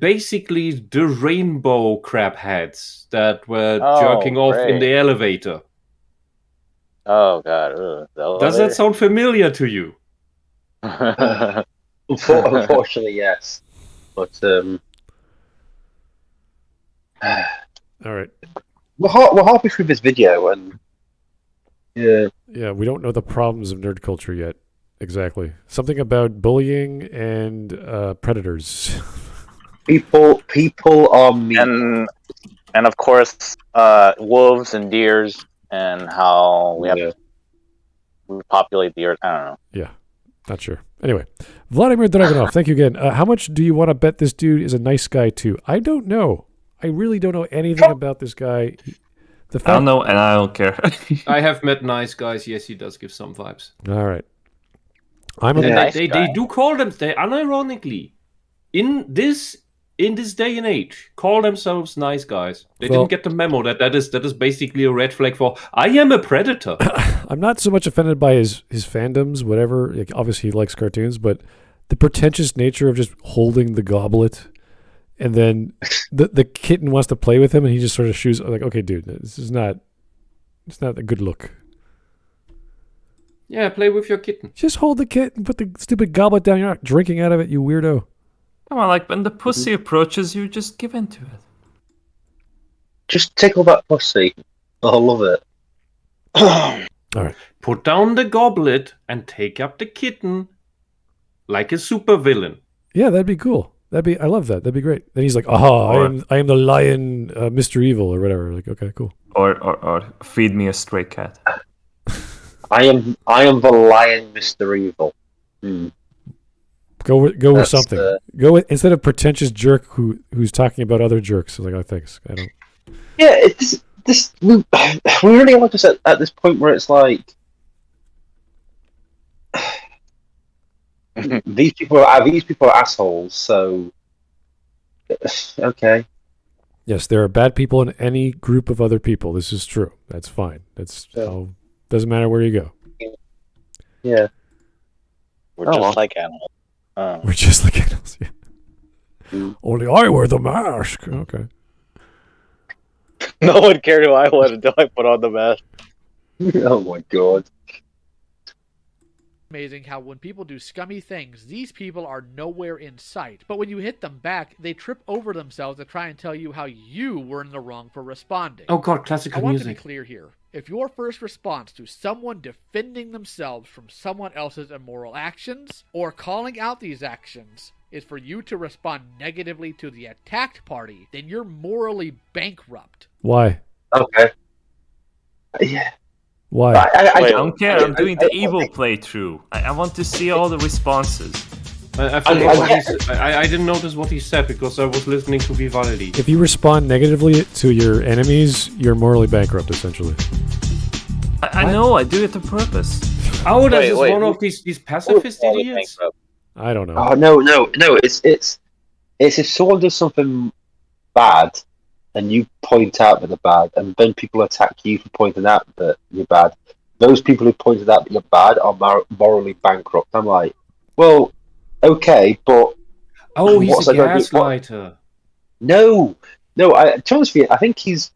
basically the rainbow crab heads that were Oh, jerking off in great. the elevator. Oh god. Ugh, the Does that sound familiar to you? elevator? Unfortunately, yes. But All right. we're halfway through this video, and yeah, Yeah, we don't know the problems of nerd culture yet. Exactly. Something about bullying and predators. people are mean. and of course, wolves and deers, and how we have Yeah. to populate the earth. I don't know. Yeah, not sure. Anyway, Vladimir Dragunov, thank you again. How much do you want to bet this dude is a nice guy too? I don't know. I really don't know anything about this guy. The I fact. don't know, and I don't care. I have met nice guys. Yes, he does give some vibes. All right. I'm a Yeah. And Nice they guy. do call them, they unironically, in this day and age, call themselves nice guys. They Well- didn't get the memo that is basically a red flag for I am a predator. I'm not so much offended by his fandoms, whatever. Like, obviously, he likes cartoons, but the pretentious nature of just holding the goblet, and then the kitten wants to play with him, and he just sort of shoos like, okay, dude, it's not a good look. Yeah, play with your kitten. Just hold the kitten, put the stupid goblet down. You're not drinking out of it, you weirdo. Come on, like when the pussy approaches you, just give in to it. Just tickle that pussy. I love it. Put down the goblet and take up the kitten like a supervillain. Yeah, that'd be cool. I love that. That'd be great. Then he's like, "Aha, I am the lion, Mr. Evil," or whatever. Like, okay, cool. Or feed me a stray cat. I am the lion, Mr. Evil. Hmm. Go with That's, something. Go with, instead of pretentious jerk who's talking about other jerks. Like, oh, thanks. I don't. Yeah, we really like us at this point where it's like these people are assholes. So okay, Yes, there are bad people in any group of other people. This is true. That's fine. That's Yeah. how. Doesn't matter where you go. yeah. We're Oh, just well. like animals. Oh. We're just like animals. Yeah. Mm. Only I wear the mask. Okay. No one cared who I was until I put on the mask. Oh my god. amazing how when people do scummy things, these people are nowhere in sight. But when you hit them back, they trip over themselves to try and tell you how you were in the wrong for responding. Oh god, I classical want to be music. clear here. If your first response to someone defending themselves from someone else's immoral actions or calling out these actions is for you to respond negatively to the attacked party, then you're morally bankrupt. Why? Okay. Yeah. Why? I Wait, don't care. I'm doing the evil playthrough. I want to see all the responses. I forgot what he said. I didn't notice what he said because I was listening to Vivaldi. If you respond negatively to your enemies, you're morally bankrupt, essentially. I know. I do it on purpose. Oh, that is Wait, one of these pacifist idiots. I don't know. Oh no! It's It's if someone does something bad, and you point out that they're bad, and then people attack you for pointing out that you're bad. Those people who pointed out that you're bad are morally bankrupt. I'm like, well, okay, but Oh, he's what's a that gonna do? gaslighter. No. To be honest with you, I think he's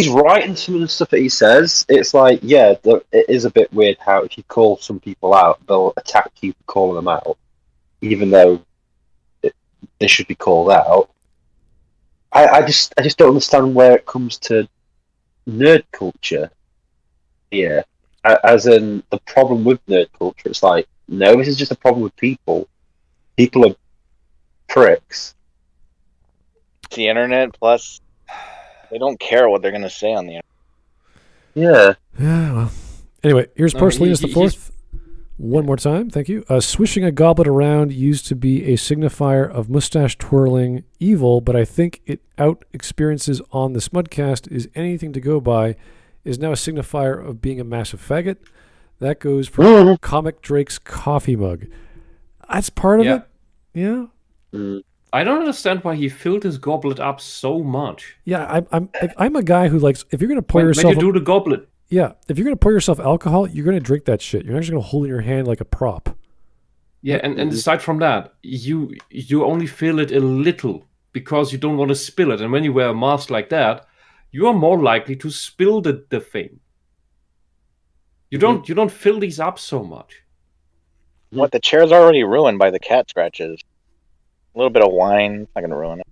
right in some of the stuff that he says. It's like, yeah, it is a bit weird how if you call some people out, they'll attack you for calling them out, even though they should be called out. I just don't understand where it comes to nerd culture here. As in the problem with nerd culture, it's like, no, this is just a problem with people. People are pricks. It's the internet, plus they don't care what they're going to say on the internet. Yeah. Yeah, well. Anyway, here's Porcelainus the Fourth. One more time, thank you. Swishing a goblet around used to be a signifier of mustache twirling evil, but I think it out experiences on the Smudcast is anything to go by, is now a signifier of being a massive faggot. That goes for Comic Drake's coffee mug. That's part of it. Yeah. I don't understand why he filled his goblet up so much. Yeah, I'm a guy who likes, if you're gonna pour When yourself you do the goblet. Yeah, if you're going to pour yourself alcohol, you're going to drink that shit. You're not just going to hold it in your hand like a prop. Yeah, and aside from that, you only fill it a little because you don't want to spill it. And when you wear a mask like that, you are more likely to spill the thing. You don't fill these up so much. What, the chair's already ruined by the cat scratches. A little bit of wine, not going to ruin it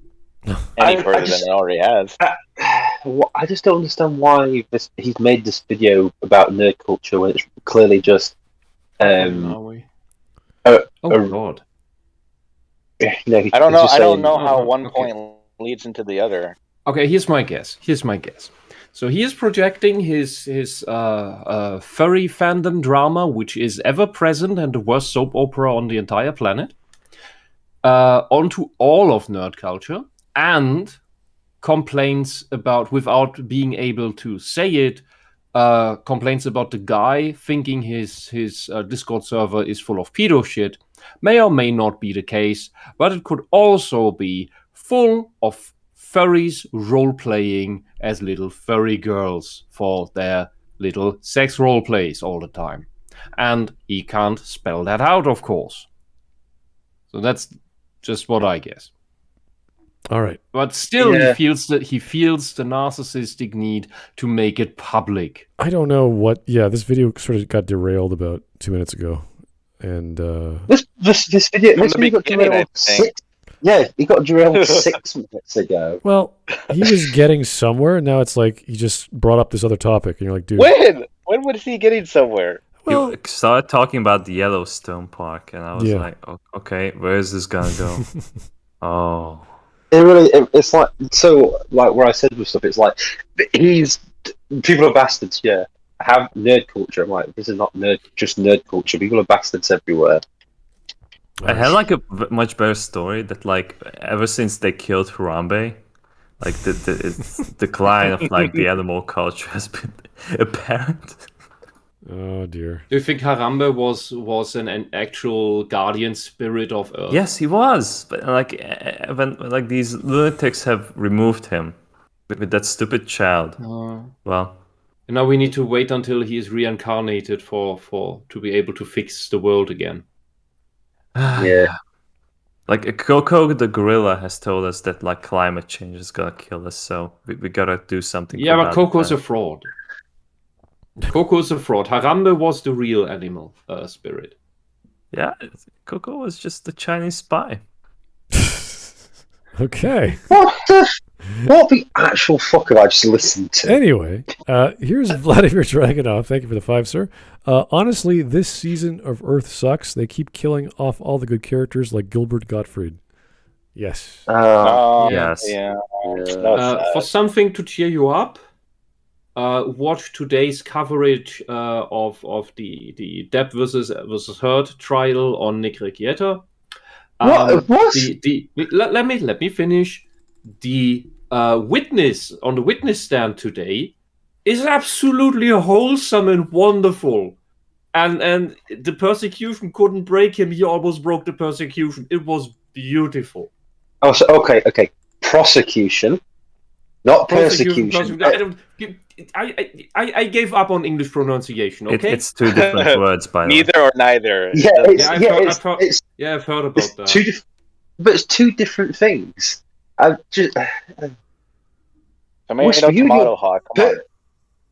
any further than it already has. I just don't understand why he's made this video about nerd culture when it's clearly just. God. I don't know. I don't know how one point leads into the other. Okay, here's my guess. So he is projecting his furry fandom drama, which is ever present and the worst soap opera on the entire planet, onto all of nerd culture, and complaints about, without being able to say it, complaints about the guy thinking his Discord server is full of pedo shit. May or may not be the case, but it could also be full of furries role-playing as little furry girls for their little sex role-plays all the time. And he can't spell that out, of course. So that's just what I guess. All right. But still, he feels the narcissistic need to make it public. I don't know what... Yeah, this video sort of got derailed about 2 minutes ago. And this video got derailed he got derailed 6 minutes ago. Well, he was getting somewhere, and now it's like he just brought up this other topic, and you're like, dude... When was he getting somewhere? Well, he started talking about the Yellowstone Park, and I was like, okay, where is this gonna go? Oh... It's like, so, like, where I said with stuff, it's like, people are bastards, yeah. I have nerd culture. I'm like, this is not just nerd culture. People are bastards everywhere. I had, like, a much better story that, like, ever since they killed Harambe, like, the decline of, like, the animal culture has been apparent. Oh dear. Do you think Harambe was an actual guardian spirit of Earth? Yes, he was. But like when like these lunatics have removed him with that stupid child. Well, and now we need to wait until he is reincarnated for to be able to fix the world again. Yeah. Like Coco the gorilla has told us that like climate change is gonna kill us, so we gotta do something. Yeah, but Coco's a fraud. Coco's a fraud. Harambe was the real animal spirit. Yeah, Coco was just the Chinese spy. Okay. What the actual fuck have I just listened to? Anyway, here's Vladimir Dragonov. Thank you for the 5, sir. Honestly, this season of Earth sucks. They keep killing off all the good characters like Gilbert Gottfried. Yes. Yes. Yeah. For something to cheer you up, watch today's coverage of the Depp versus Heard trial on Nick Rekieta. What? Let me finish. The witness on the witness stand today is absolutely wholesome and wonderful, and the persecution couldn't break him. He almost broke the persecution. It was beautiful. Oh, so, okay. Prosecution, not persecution. I gave up on English pronunciation. Okay, It's two different words, by the way. Neither or neither. Yeah, I've heard about it's that. but it's two different things. Tomato, tomato, hawk. Come on.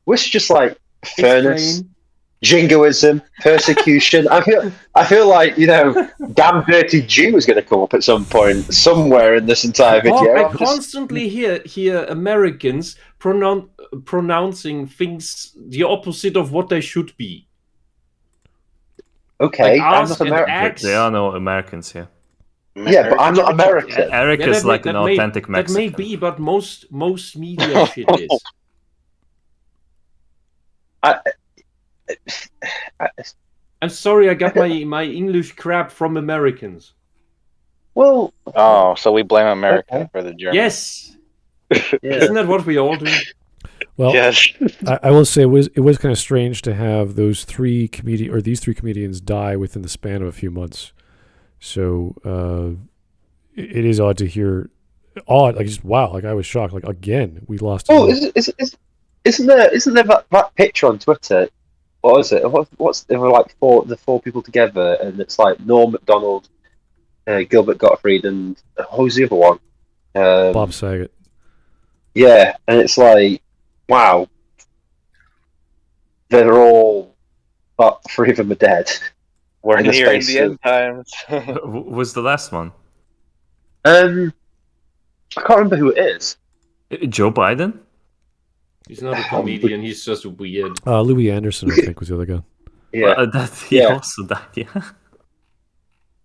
What's just like fairness, Explain. jingoism, persecution. I feel like damn dirty Jew is going to come up at some point somewhere in this entire video. I constantly hear Americans pronouncing things the opposite of what they should be. Okay, Like I'm us not and American. X. There are no Americans here. Yeah, but I'm not American. Eric is like an authentic Mexican. That may be, but most media shit is. I'm sorry, I got my English crap from Americans. Well, Oh, so we blame America for the Germans. Yes, yeah. isn't that what we all do? Well, Yes. I will say it was kind of strange to have these three comedians die within the span of a few months. So it is odd to hear. Like just wow, like I was shocked. Like again, we lost. Oh, isn't there that picture on Twitter? What is it? There were like the four people together, and it's like Norm Macdonald, Gilbert Gottfried, and who's the other one? Bob Saget. Yeah, and it's like, wow, they're all, but three of them are dead. We're in the nearing space the of- end times. Was the last one? I can't remember who it is. Joe Biden? He's not a comedian. He's just weird. Louis Anderson, I think, was the other guy. Yeah, He Yeah. also died, yeah.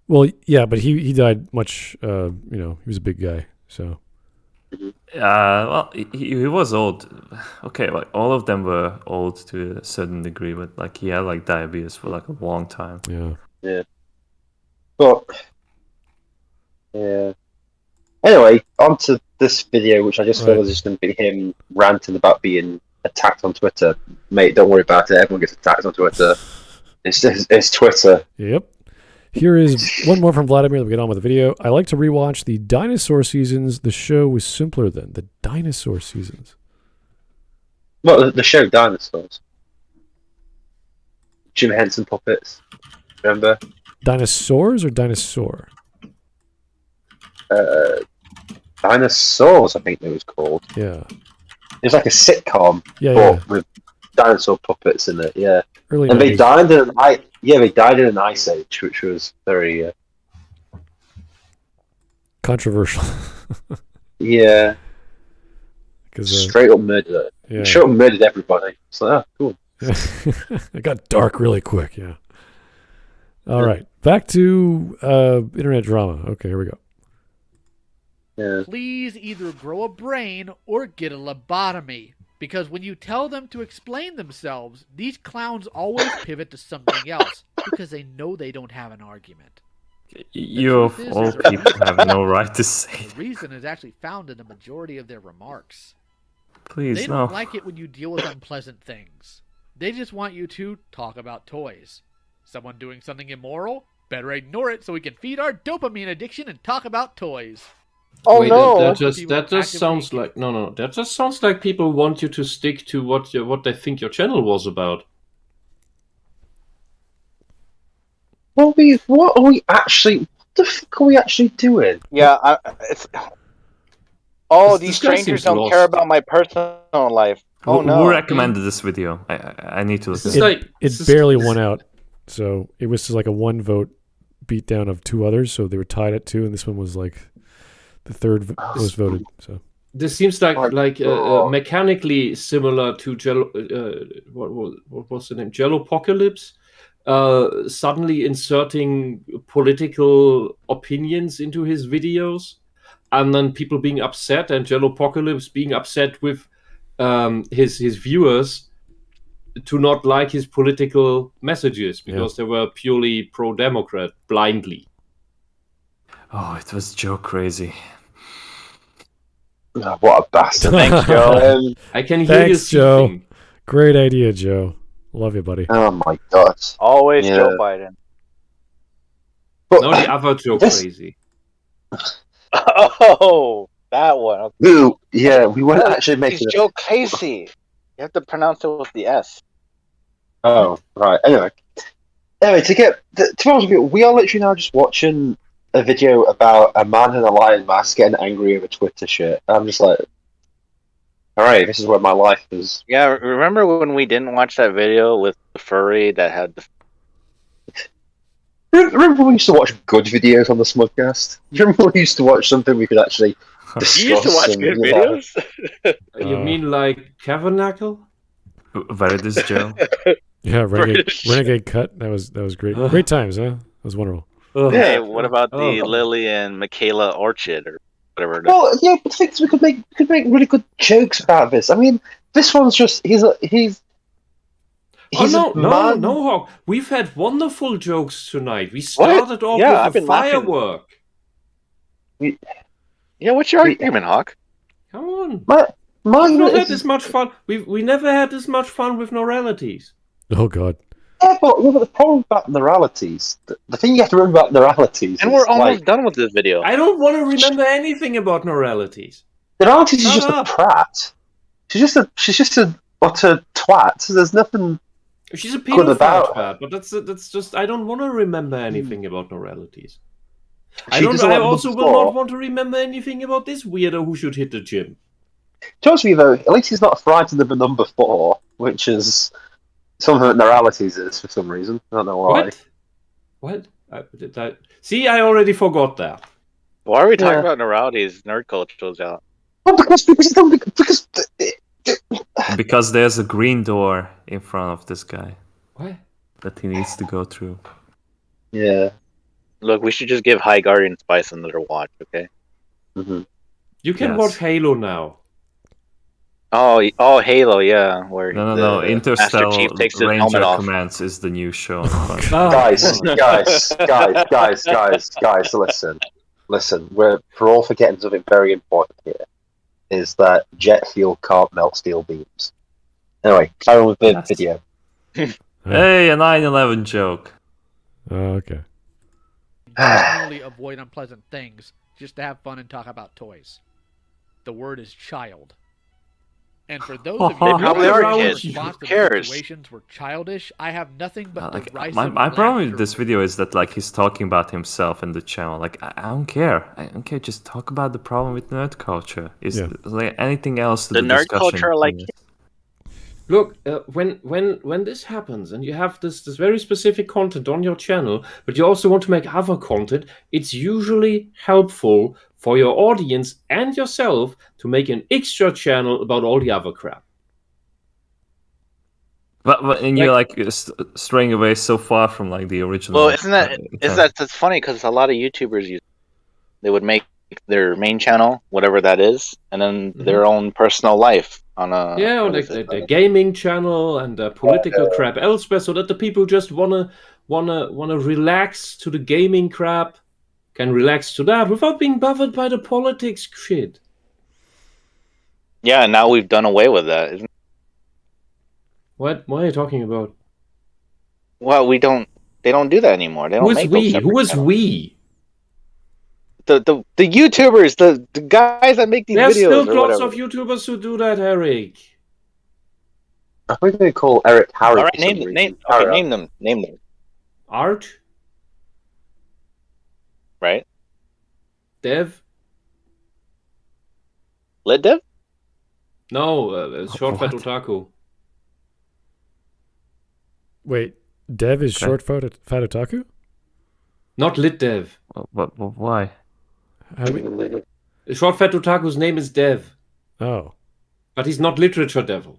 Well, yeah, but he died much. He was a big guy, so. Well, he was old. Okay, like all of them were old to a certain degree, but like he had like diabetes for like a long time. Yeah. but yeah. Anyway, on to this video, which I just feel is just going to be him ranting about being attacked on Twitter. Mate, don't worry about it. Everyone gets attacked on Twitter. It's Twitter. Yep. Here is one more from Vladimir. Then we get on with the video. I like to rewatch the dinosaur seasons. The show was simpler then. The dinosaur seasons. Well, the show Dinosaurs. Jim Henson puppets. Remember? Dinosaurs or dinosaur? Dinosaurs, I think it was called. Yeah. It was like a sitcom, Yeah. with dinosaur puppets in it. Yeah, Early and they 90s. died in an ice age, which was very Controversial. yeah. Because Straight up murdered it. yeah. Straight up murdered everybody. So cool. It got dark really quick. Yeah. All right. Back to internet drama. Okay, here we go. Yeah. Please either grow a brain or get a lobotomy. Because when you tell them to explain themselves, these clowns always pivot to something else because they know they don't have an argument. You of truth is, all is there- people have no right to say. The reason is actually found in the majority of their remarks. Please, They no. don't like it when you deal with unpleasant things. They just want you to talk about toys. Someone doing something immoral? Better ignore it so we can feed our dopamine addiction and talk about toys. Oh Wait, no! that just People sounds actively- like no. That just sounds like people want you to stick to what they think your channel was about. What are we actually? What the fuck are we actually doing? Yeah, it's. These This guy strangers seems don't care lost. about my personal life. Oh Who no! recommended this video? I need to look This at is it. like It barely won out. So it was just like a one vote beatdown of two others. So they were tied at 2, and this one was like the third most voted. So This seems like God. mechanically similar to what was the name? Jellopocalypse. Suddenly inserting political opinions into his videos, and then people being upset, and Jellopocalypse being upset with his viewers to not like his political messages because they were purely pro-democrat blindly. Oh, it was Joe crazy. Oh, what a bastard! Thanks, Joe. I can hear Thanks, you Joe. seething. great idea, Joe. Love you, buddy. Oh my god! Always Yeah. Joe Biden. But No, the other Joe this- crazy. Oh, that one. Ooh, yeah, we weren't actually making He's it. Joe Casey. You have to pronounce it with the S. Oh, right. Anyway, to be honest with you, we are literally now just watching a video about a man in a lion mask getting angry over Twitter shit. I'm just like, alright, this is where my life is. Yeah, remember when we didn't watch that video with the furry that had the... Remember when we used to watch good videos on the Smudcast? Remember when we used to watch something we could actually discuss? You used to watch and, good you know, videos? You mean like Tabernacle? Veridis Joe. Yeah, Renegade Cut. That was great. Great times, huh? That was wonderful. Hey, what about the Oh. Lily and Michaela Orchid or whatever? Well, yeah, but the thing is, we could make really good jokes about this. I mean, this one's just he's Oh a man. no, Hawk. We've had wonderful jokes tonight. We started off Yeah, I've with a been laughing. firework. Yeah, what's your argument, Hawk? Come on. Mine We've not had is, this much fun. We never had this much fun with Noralities. Oh God. yeah, but the problem about neuralities, the thing you have to remember about neuralities, And is, we're almost like, done with this video. I don't want to remember anything about Noralities. neuralities is Shut just up. a prat. She's just a utter twat. So there's nothing. She's a Good about pedophile, but that's just. I don't want to remember anything about Noralities. I She don't. doesn't I want also the will floor. not want to remember anything about this weirdo who should hit the gym. To be honest with you, though, at least he's not frightened of the number 4, which is something that neuralities is for some reason. I don't know why. What? See, I already forgot that. Why are we talking Yeah. about neuralities? Nerd culture's out. Well, because Because there's a green door in front of this guy What? that he needs to go through. yeah. Look, we should just give High Guardian Spice another watch, okay? Mm-hmm. You can Yes. watch Halo now. Oh, Halo, yeah. Where No, the Interstellar Master Chief takes his Ranger helmet off. Commands is the new show. on Fox. Guys, listen. We're all forgetting something very important here. Is that jet fuel can't melt steel beams. Anyway, carry on with the Yes. video. Hey, a 9/11 joke. Oh, okay. Generally avoid unpleasant things just to have fun and talk about toys. The word is child. And for those of you They who probably are are in kids. response Who to cares? situations were childish, I have nothing but Like, derisive my problem with laughter this video is that like he's talking about himself and the channel. Like I don't care. I don't care. Just talk about the problem with nerd culture. Is Yeah. like anything else to The the nerd discussion? culture, like- Look, when this happens and you have this very specific content on your channel, but you also want to make other content, it's usually helpful for your audience and yourself to make an extra channel about all the other crap. But and you're like straying away so far from like the original. Well, that's funny because a lot of YouTubers they would make their main channel, whatever that is, and then their own personal life on a Or what is like it? the gaming channel and political crap elsewhere, so that the people just wanna relax to the gaming crap, can relax to that without being bothered by the politics shit. Yeah, now we've done away with that. What are you talking about? Well, they don't do that anymore. They don't Who is make those we? separate Who is channels. we? The YouTubers, the guys that make these There's videos still or lots whatever. of YouTubers who do that, Eric. I think they call Eric Harry. All right, for some reason. name them. Art, Right? Dev. Lit Dev? No, Short Fat What? Otaku. Wait, Dev is Okay. short fat otaku? Not Lit Dev. Why? How do we... Short Fat Otaku's name is Dev, Oh, but he's not LiteratureDevil.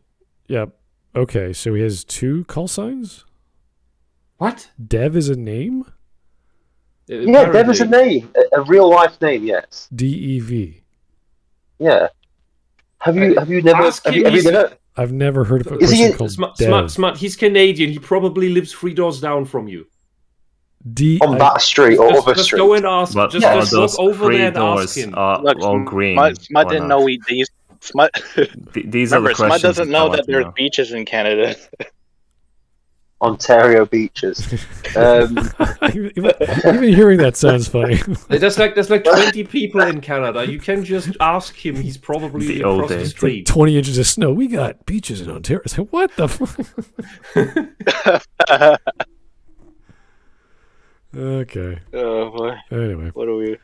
yeah. Okay, so he has 2 call signs? What? Dev is a name? Yeah, Dev is a name, a real life name. Yes. DEV. Yeah. Have you never? Ask Have him, you he's- never? I've never heard of a Is he person in- called Dev. Smart. He's Canadian. He probably lives 3 doors down from you. On that street or other Just street? go and ask. But Just all walk those over 3 there and ask doors him. are Look, all green. Smut or didn't not? know Smut. These are Remember, the Smut questions doesn't that know I want that to there's know. beaches in Canada. Ontario beaches. Even hearing that sounds funny. There's like 20 people in Canada. You can just ask him. He's probably The old across the days. street. 20 inches of snow. We got beaches in Ontario. It's like, what the fuck? Okay. Oh boy. Anyway, What are we?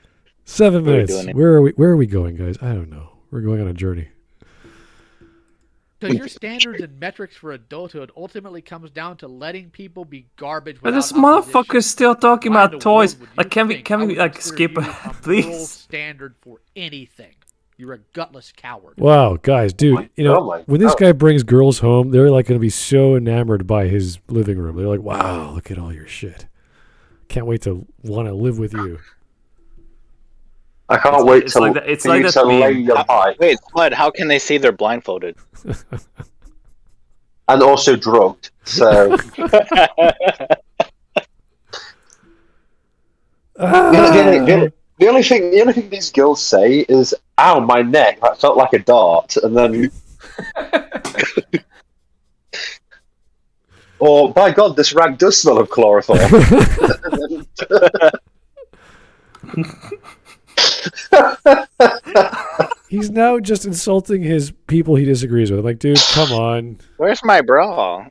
7 What are we minutes. doing here? Where are we going, guys? I don't know. We're going on a journey. So your standards and metrics for adulthood ultimately comes down to letting people be garbage. But without this motherfucker's still talking Why in about the world toys. would you Like, can we think I would like consider skip, you a moral please? standard for anything? You're a gutless coward. Wow, guys, dude, you Oh know, my when this God. guy brings girls home, they're like going to be so enamored by his living room. They're like, wow, look at all your shit. Can't wait to want to live with you. I can't It's wait like- it's till like that- it's for like you that to lay meme. your pipe Wait, Spud, how can they say they're blindfolded? and also drugged. So the only thing these girls say is, "Ow, my neck! That felt like a dart," and then, or by God, this rag does smell of chloroform. He's now just insulting his people he disagrees with. I'm like, dude, come on. Where's my bra?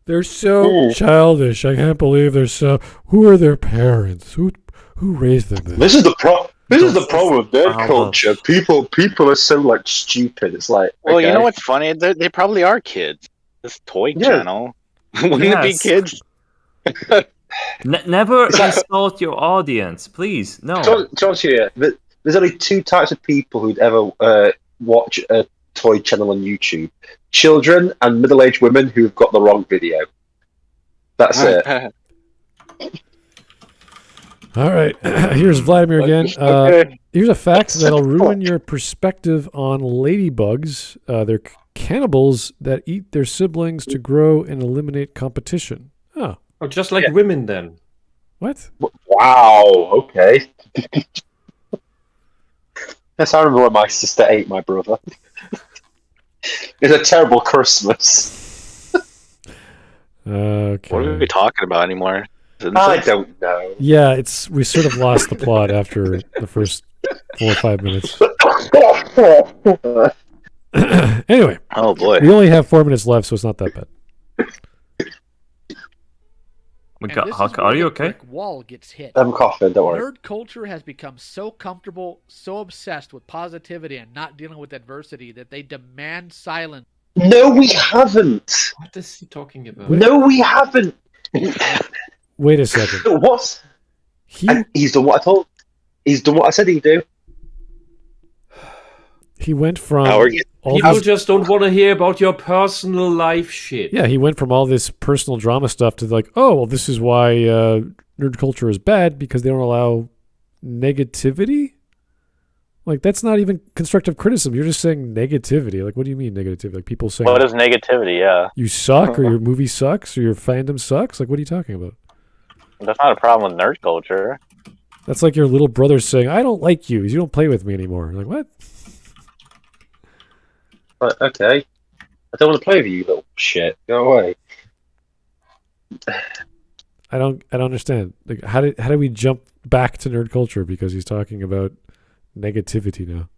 They're so Ooh. childish. I can't believe they're so. Who are their parents? Who raised them? This is the problem with nerd Wow. culture. People are so like stupid. It's like, Well, you okay. know what's funny? They probably are kids. This toy Yeah. channel. Wouldn't it be Yes. kids? Never insult your audience, please. No. John's here. There's only two types of people who'd ever watch a toy channel on YouTube: children and middle-aged women who've got the wrong video. That's it. All right, here's Vladimir again. Okay. Here's a fact that'll ruin your perspective on ladybugs. They're cannibals that eat their siblings to grow and eliminate competition. Oh, Oh, just like women then. what? Wow. Okay. Yes, I remember when my sister ate my brother. It's a terrible Christmas. Okay. What are we talking about anymore? I don't know. Yeah, we sort of lost the plot after the first 4 or 5 minutes. Anyway, Oh boy. we only have 4 minutes left, so it's not that bad. And this is Are where you the okay? brick wall gets hit. I'm coughing, don't worry. Nerd culture has become so comfortable, so obsessed with positivity and not dealing with adversity that they demand silence. No, we haven't. What is he talking about? No, we haven't. Wait a second. What? He's done what I told. He's done what I said he'd do. He went from Now we're getting- all People this, just don't want to hear about your personal life shit. yeah, he went from all this personal drama stuff to like, oh, well, this is why nerd culture is bad because they don't allow negativity. Like, that's not even constructive criticism. You're just saying negativity. Like, what do you mean negativity? Like, people saying What is negativity? Yeah, you suck or your movie sucks or your fandom sucks? Like, what are you talking about? that's not a problem with nerd culture. That's like your little brother saying, I don't like you. You don't play with me anymore. Like, what? But, okay. I don't want to play with you, you little shit. Go away. I don't understand. Like, how did we jump back to nerd culture because he's talking about negativity now?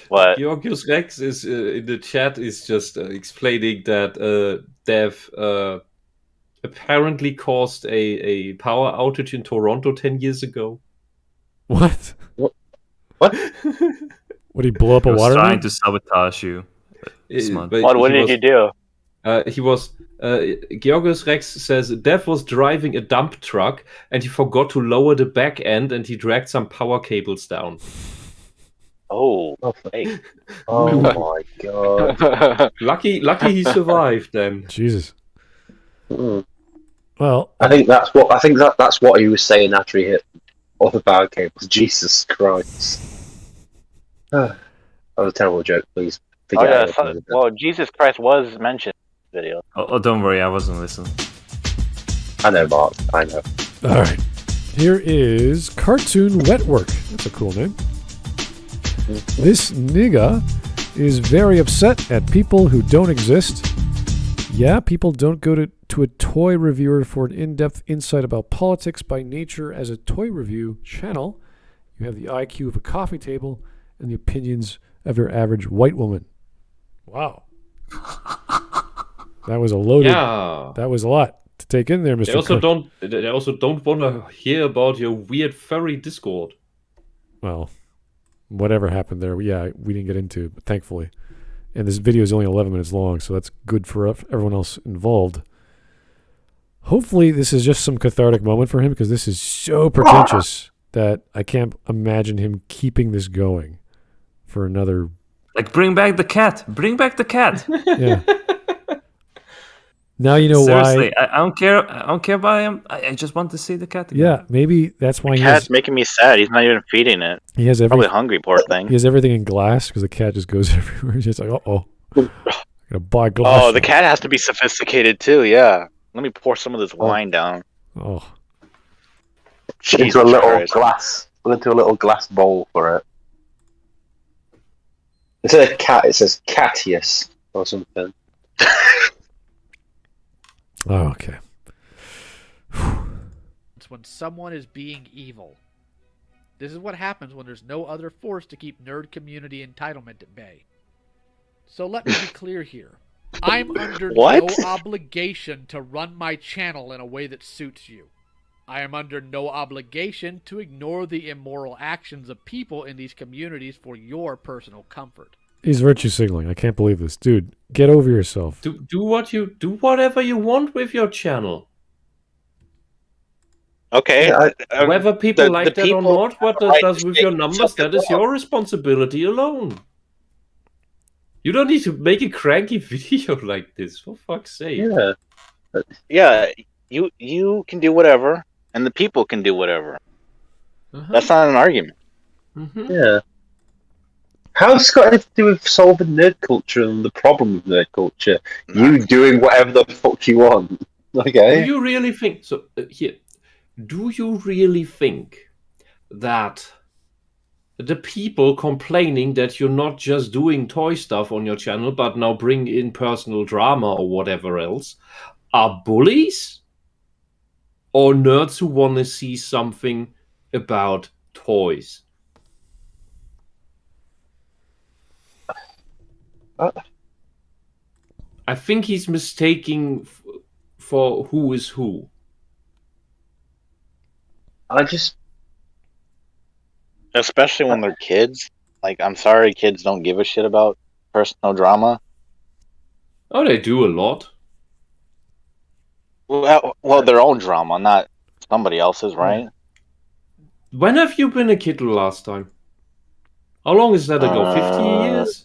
What? Georgios Rex is in the chat is just explaining that Dev apparently caused a power outage in Toronto 10 years ago. What? What? Would he blow up He a was water trying main? to sabotage you. Smart. But What he did was- you do? He was Georgios Rex says Dev was driving a dump truck and he forgot to lower the back end and he dragged some power cables down. Oh, Oh, hey. oh my god. Lucky he survived then. Jesus. Mm. Well, I think that's what he was saying after he hit all the power cables. Jesus Christ. That was a terrible joke, please. Oh Forget yeah. it. Well, Jesus Christ was mentioned in the video. Oh, don't worry, I wasn't listening. I know, Mark. I know. all right. Here is Cartoon Wetwork. That's a cool name. This nigga is very upset at people who don't exist. Yeah, people don't go to a toy reviewer for an in-depth insight about politics. By nature, as a toy review channel, you have the IQ of a coffee table and the opinions of your average white woman. Wow. That was a loaded... Yeah. That was a lot to take in there, Mr. They also don't want to hear about your weird furry Discord. Well, whatever happened there, yeah, we didn't get into, but thankfully. And this video is only 11 minutes long, so that's good for everyone else involved. Hopefully, this is just some cathartic moment for him, because this is so pretentious that I can't imagine him keeping this going for another... Like, bring back the cat. Bring back the cat. Yeah. Now you know Seriously, why. I don't care. I don't care about him. I just want to see the cat again. Yeah, maybe that's why The cat's making me sad. He's not even feeding it. he has Probably hungry, poor thing. He has everything in glass because the cat just goes everywhere. He's just like, I gotta buy glass. Oh, the cat has to be sophisticated too. Yeah. Let me pour some of this wine down. Oh, Into a little glass. Into a little glass bowl for it. Instead of cat, it says Catius or something. oh, okay. It's when someone is being evil. This is what happens when there's no other force to keep nerd community entitlement at bay. So let me be clear here. I'm under no obligation to run my channel in a way that suits you. I am under no obligation to ignore the immoral actions of people in these communities for your personal comfort. He's virtue signaling. I can't believe this. Dude, get over yourself. Do whatever you want with your channel. Okay. Whether people like that or people not, what have that a right does to with your say numbers, something that is wrong. your responsibility alone. You don't need to make a cranky video like this, for fuck's sake. Yeah. Yeah, you can do whatever, and the people can do whatever. Uh-huh. That's not an argument. Mhm. Yeah. How's it got anything to do with solving nerd culture and the problem with nerd culture? You doing whatever the fuck you want. Okay. Do you really think so? Do you really think that the people complaining that you're not just doing toy stuff on your channel, but now bring in personal drama or whatever else, are bullies or nerds who want to see something about toys? I think he's mistaking for who is who. Especially when they're kids. Like, I'm sorry kids don't give a shit about personal drama. Oh, they do a lot. Well, their own drama, not somebody else's, right? When have you been a kid last time? How long is that ago? 50 years?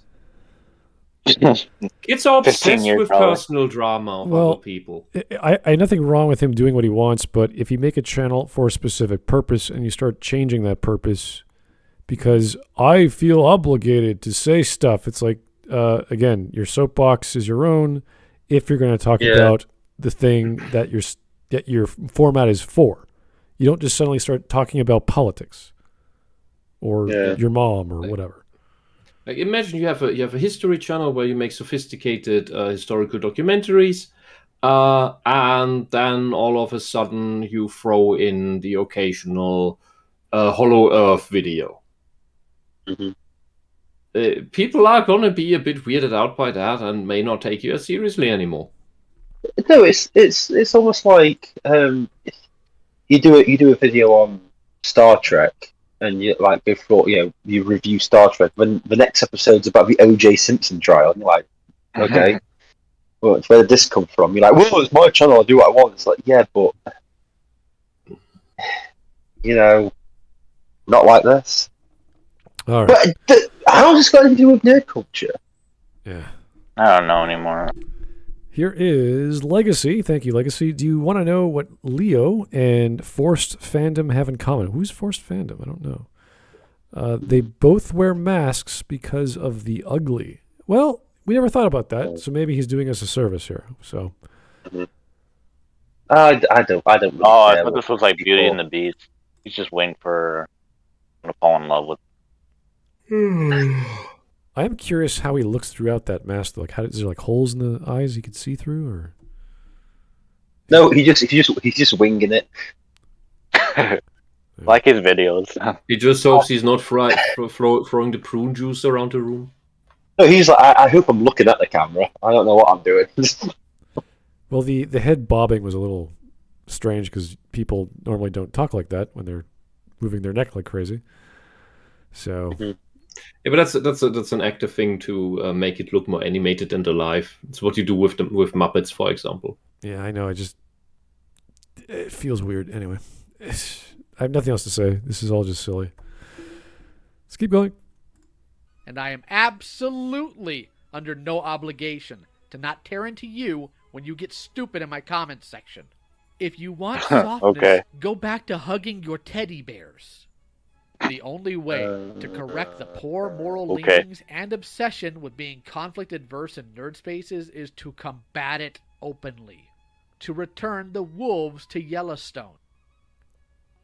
Kids are 15 obsessed years with probably. personal drama of Well, other people. I have nothing wrong with him doing what he wants, but if you make a channel for a specific purpose and you start changing that purpose because I feel obligated to say stuff, it's like, again, your soapbox is your own if you're going to talk about the thing that your format is for. You don't just suddenly start talking about politics or your mom or whatever. Like, imagine you have a history channel where you make sophisticated historical documentaries, and then all of a sudden you throw in the occasional Hollow Earth video. Mm-hmm. People are gonna be a bit weirded out by that and may not take you as seriously anymore. No, it's almost like you do a video on Star Trek. And you like before you review Star Trek. When the next episode's about the O.J. Simpson trial, and you're like, okay, well, where did this come from? You're like, well, it's my channel. I do what I want. It's like, yeah, but not like this. All right. But how's this got anything to do with nerd culture? Yeah. I don't know anymore. Here is Legacy. Thank you, Legacy. Do you want to know what Leo and Forced Fandom have in common? Who's Forced Fandom? I don't know. They both wear masks because of the ugly. Well, we never thought about that, so maybe he's doing us a service here. So, I don't. Really I care thought this was like Beauty and the Beast. He's just waiting for to fall in love with. I am curious how he looks throughout that mask. Like, is there like holes in the eyes he could see through, or? No, he's just winging it. Like his videos. He just hopes he's not throwing the prune juice around the room. No, he's like, I hope I'm looking at the camera. I don't know what I'm doing. Well, the head bobbing was a little strange because people normally don't talk like that when they're moving their neck like crazy. So. Yeah, but that's an active thing to make it look more animated and alive. It's what you do with Muppets, for example. Yeah, I know. It feels weird. Anyway, I have nothing else to say. This is all just silly. Let's keep going. And I am absolutely under no obligation to not tear into you when you get stupid in my comments section. If you want softness, Okay. go back to hugging your teddy bears. The only way to correct the poor moral leanings and obsession with being conflict adverse in nerd spaces is to combat it openly. To return the wolves to Yellowstone.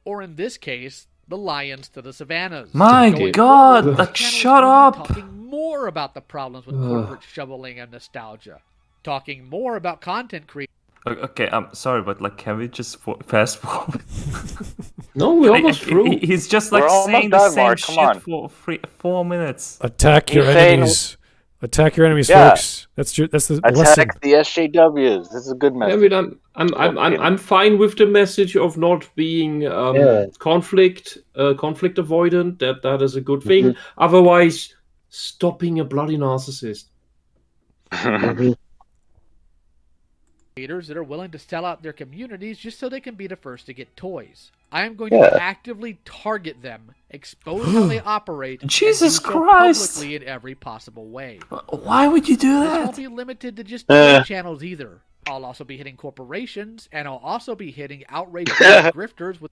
Or in this case, the lions to the savannas. My Going God, forward, like, this channel is shut going to be up. Talking more about the problems with corporate shoveling and nostalgia. Talking more about content creation. Okay, I'm sorry, but like, can we just fast forward? No, we're almost through. He's just like We're almost saying the done, same Mark, come shit on. for 4 minutes. Attack your He's saying- enemies. Attack your enemies, Yeah. folks. That's the lesson. Attack the SJWs. This is a good I message. mean, I'm fine with the message of not being conflict avoidant. That is a good thing. Otherwise, stop being a bloody narcissist. Creators that are willing to sell out their communities just so they can be the first to get toys. I am going to actively target them, expose how they operate, Jesus and do so Christ! publicly in every possible way. Why would you do This won't that? be limited to just toy channels either. I'll also be hitting corporations, and I'll also be hitting outraged grifters with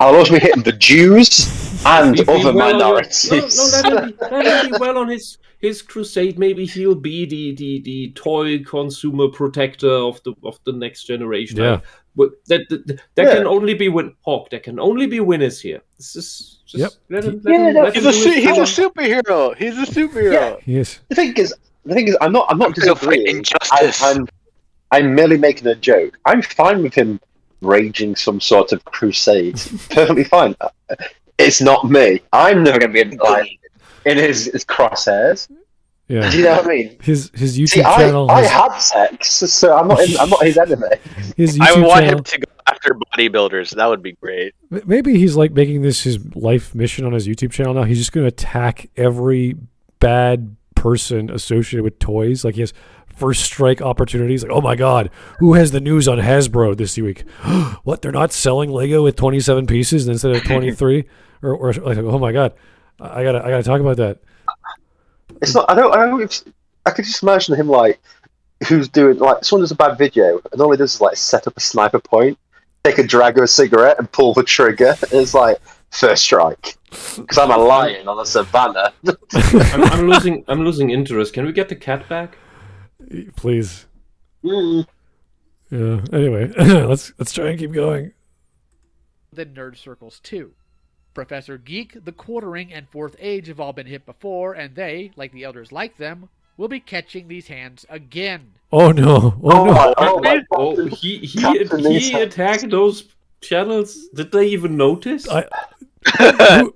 I'll also be hitting the Jews and Be other well on your- minorities. let him be well on his crusade. Maybe he'll be the toy consumer protector of the next generation. Yeah. But that can only be Hawk. There can only be winners here. This is just let him. Let him He's a do his thing. superhero. He's a superhero. Yes. The thing is, I'm not He'll fight disagreeing. injustice. I'm merely making a joke. I'm fine with him raging some sort of crusade. Perfectly fine. It's not me. I'm never going to be like in his crosshairs. Yeah. Do you know what I mean? His YouTube See, channel. I had sex, so I'm not his enemy. His I YouTube want channel. him to go after bodybuilders. That would be great. Maybe he's like making this his life mission on his YouTube channel now. He's just going to attack every bad person associated with toys. Like he has first strike opportunities. Like, oh my God, who has the news on Hasbro this week? What? They're not selling Lego with 27 pieces instead of 23? or like, oh my God, I gotta talk about that. It's not. I could just imagine him like who's doing like someone does a bad video and all he does is like set up a sniper point, take a drag of a cigarette and pull the trigger. It's like first strike because I'm a lion on a savannah. I'm losing interest. Can we get the cat back? Please. Yeah. Anyway, let's try and keep going. the nerd circles too. Professor Geek, the Quartering, and Fourth Age have all been hit before, and they, like the others like them, will be catching these hands again. Oh no! Oh no! Oh, he attacked those channels. Did they even notice?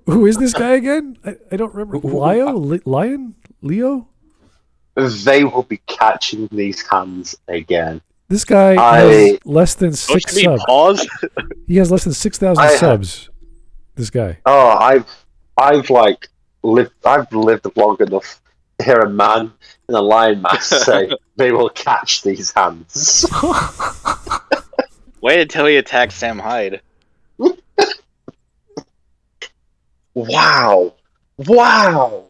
Who is this guy again? I don't remember. Leo? They will be catching these hands again. This guy has less than 6 subs. Pause? He has less than 6,000 subs. This guy. Oh, I've lived long enough to hear a man in a lion mask say they will catch these hands. Wait until he attacks Sam Hyde. Wow! Wow!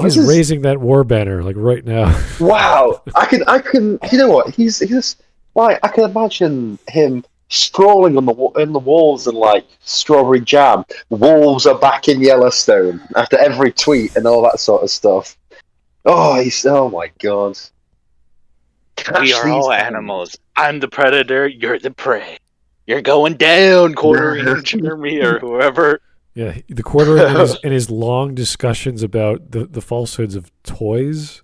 He's raising that war banner like right now. Wow! I can. You know what? He's like I can imagine him scrolling in the walls and like strawberry jam. Wolves are back in Yellowstone after every tweet and all that sort of stuff. Oh my god! We are all animals. I'm the predator. You're the prey. You're going down, Quartering, Jeremy, or whoever. Yeah, the quarter and his long discussions about the falsehoods of toys.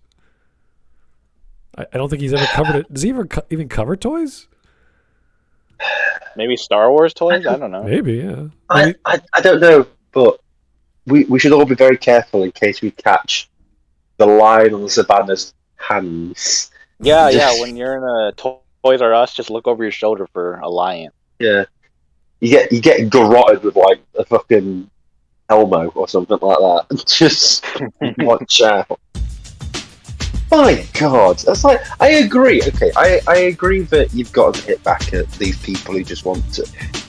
I don't think he's ever covered it. Does he ever even cover toys? Maybe Star Wars toys? I don't know. Maybe, yeah. I don't know, but we should all be very careful in case we catch the lion on the savannah's hands. Yeah, yeah. When you're in a Toys R Us, just look over your shoulder for a lion. Yeah, you get garroted with like a fucking Elmo or something like that. Just watch out. My God, that's like I agree. Okay, I agree that you've got to hit back at these people who just want to,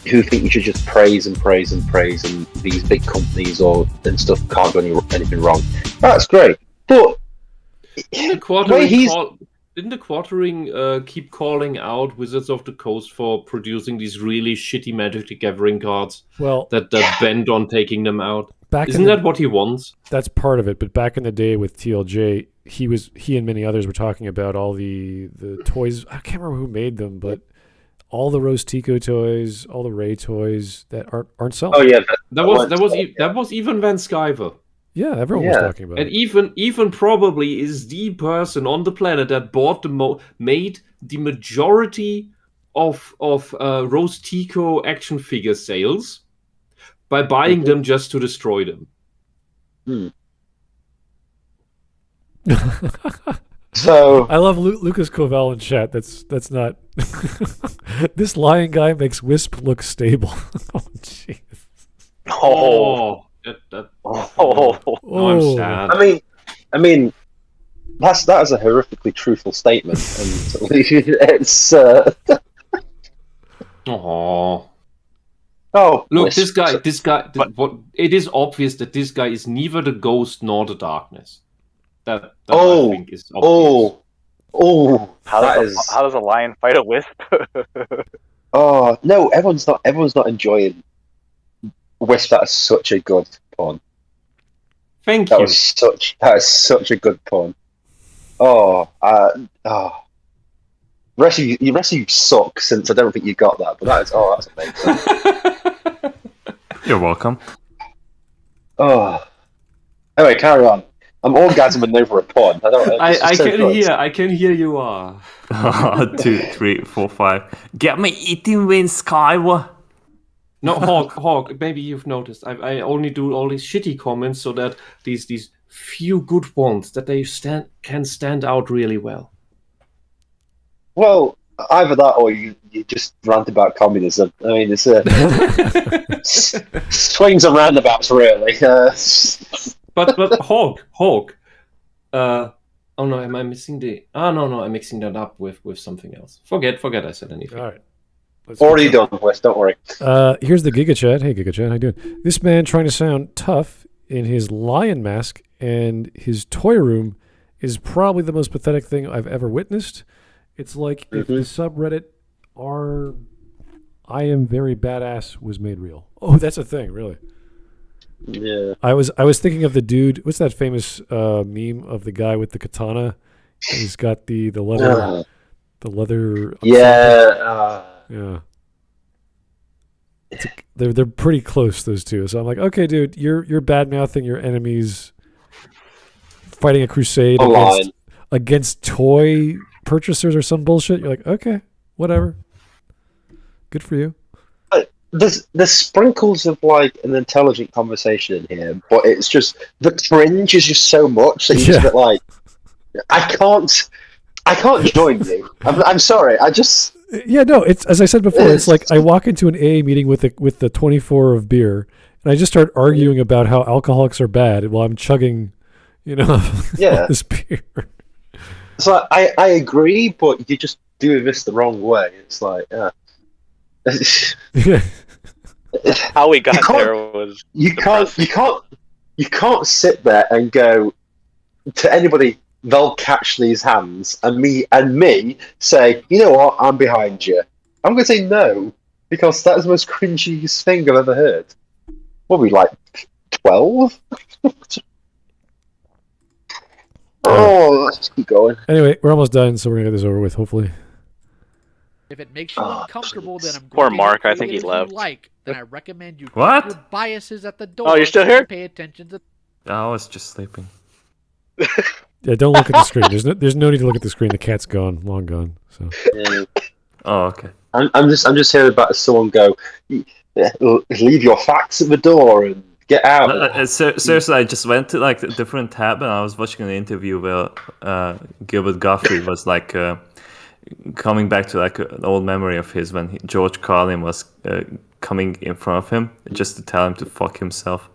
who think you should just praise and praise and praise, and these big companies and stuff can't do anything wrong. That's great, but Didn't the Quartering keep calling out Wizards of the Coast for producing these really shitty Magic the Gathering cards? Well, that bend on taking them out. Isn't that what he wants? That's part of it. But back in the day with TLJ, he and many others were talking about all the toys. I can't remember who made them, but all the Rose Tico toys, all the Ray toys that aren't selling. Oh yeah, that was even Van Skyver. Yeah, everyone was talking about and it. even probably is the person on the planet that bought made the majority of Rose Tico action figure sales by buying them just to destroy them. So I love Lucas Covell in chat. That's not. This lion guy makes Wisp look stable. Oh jeez. I'm sad. I mean, that is a horrifically truthful statement, and it's. Oh, look, this guy. It is obvious that this guy is neither the ghost nor the darkness. That I think is obvious. How does a lion fight a wisp? Oh no, everyone's not enjoying Wisp. That is such a good pun. Thank you. That is such a good pun. The rest of you suck, since I don't think you got that. But that's amazing. You're welcome. Anyway, carry on. I'm orgasming over a pun. I can hear you are. 2, 3, 4, 5. Get me eating Win Skyward. No, Hawk. Maybe you've noticed. I only do all these shitty comments so that these few good ones that they can stand out really well. Well, either that or you just rant about communism. I mean, it's swings and roundabouts, really. But Hawk. Oh no, am I missing the? No, I'm mixing that up with something else. Forget I said anything. All right. Already done, Wes. Don't worry. Here's the Giga Chat. Hey, Giga Chat, how you doing? This man trying to sound tough in his lion mask and his toy room is probably the most pathetic thing I've ever witnessed. It's like if the subreddit I am very badass was made real. Oh, that's a thing, really. Yeah. I was thinking of the dude. What's that famous meme of the guy with the katana? He's got the leather. The leather. Yeah. Yeah. They're pretty close, those two. So I'm like, okay, dude, you're bad mouthing your enemies, fighting a crusade against toy purchasers or some bullshit. You're like, okay, whatever. Good for you. There's sprinkles of like an intelligent conversation in here, but it's just the cringe is just so much that you just get like, I can't join you. I'm sorry. No. It's as I said before. It's like I walk into an AA meeting with the 24 of beer, and I just start arguing about how alcoholics are bad while I'm chugging, this beer. So I agree, but you just do this the wrong way. It's like, how we got there was you can't sit there and go to anybody, they'll catch these hands, and me say, you know what, I'm behind you. I'm going to say no, because that is the most cringiest thing I've ever heard. What are we, like 12? Let's keep going. Anyway, we're almost done, so we're going to get this over with, hopefully. If it makes you uncomfortable, then I'm going poor to Mark, play I think it he if you left. like. then I recommend you keep What? your biases at the door. Oh, you're still here? And pay attention to. I was just sleeping. Yeah, don't look at the screen. There's no need to look at the screen. The cat's gone, long gone. So Yeah. Oh, okay. I'm just hearing about someone go, leave your facts at the door and get out. Seriously, I just went to like a different tab and I was watching an interview where Gilbert Gottfried was like coming back to like an old memory of his when George Carlin was coming in front of him just to tell him to fuck himself.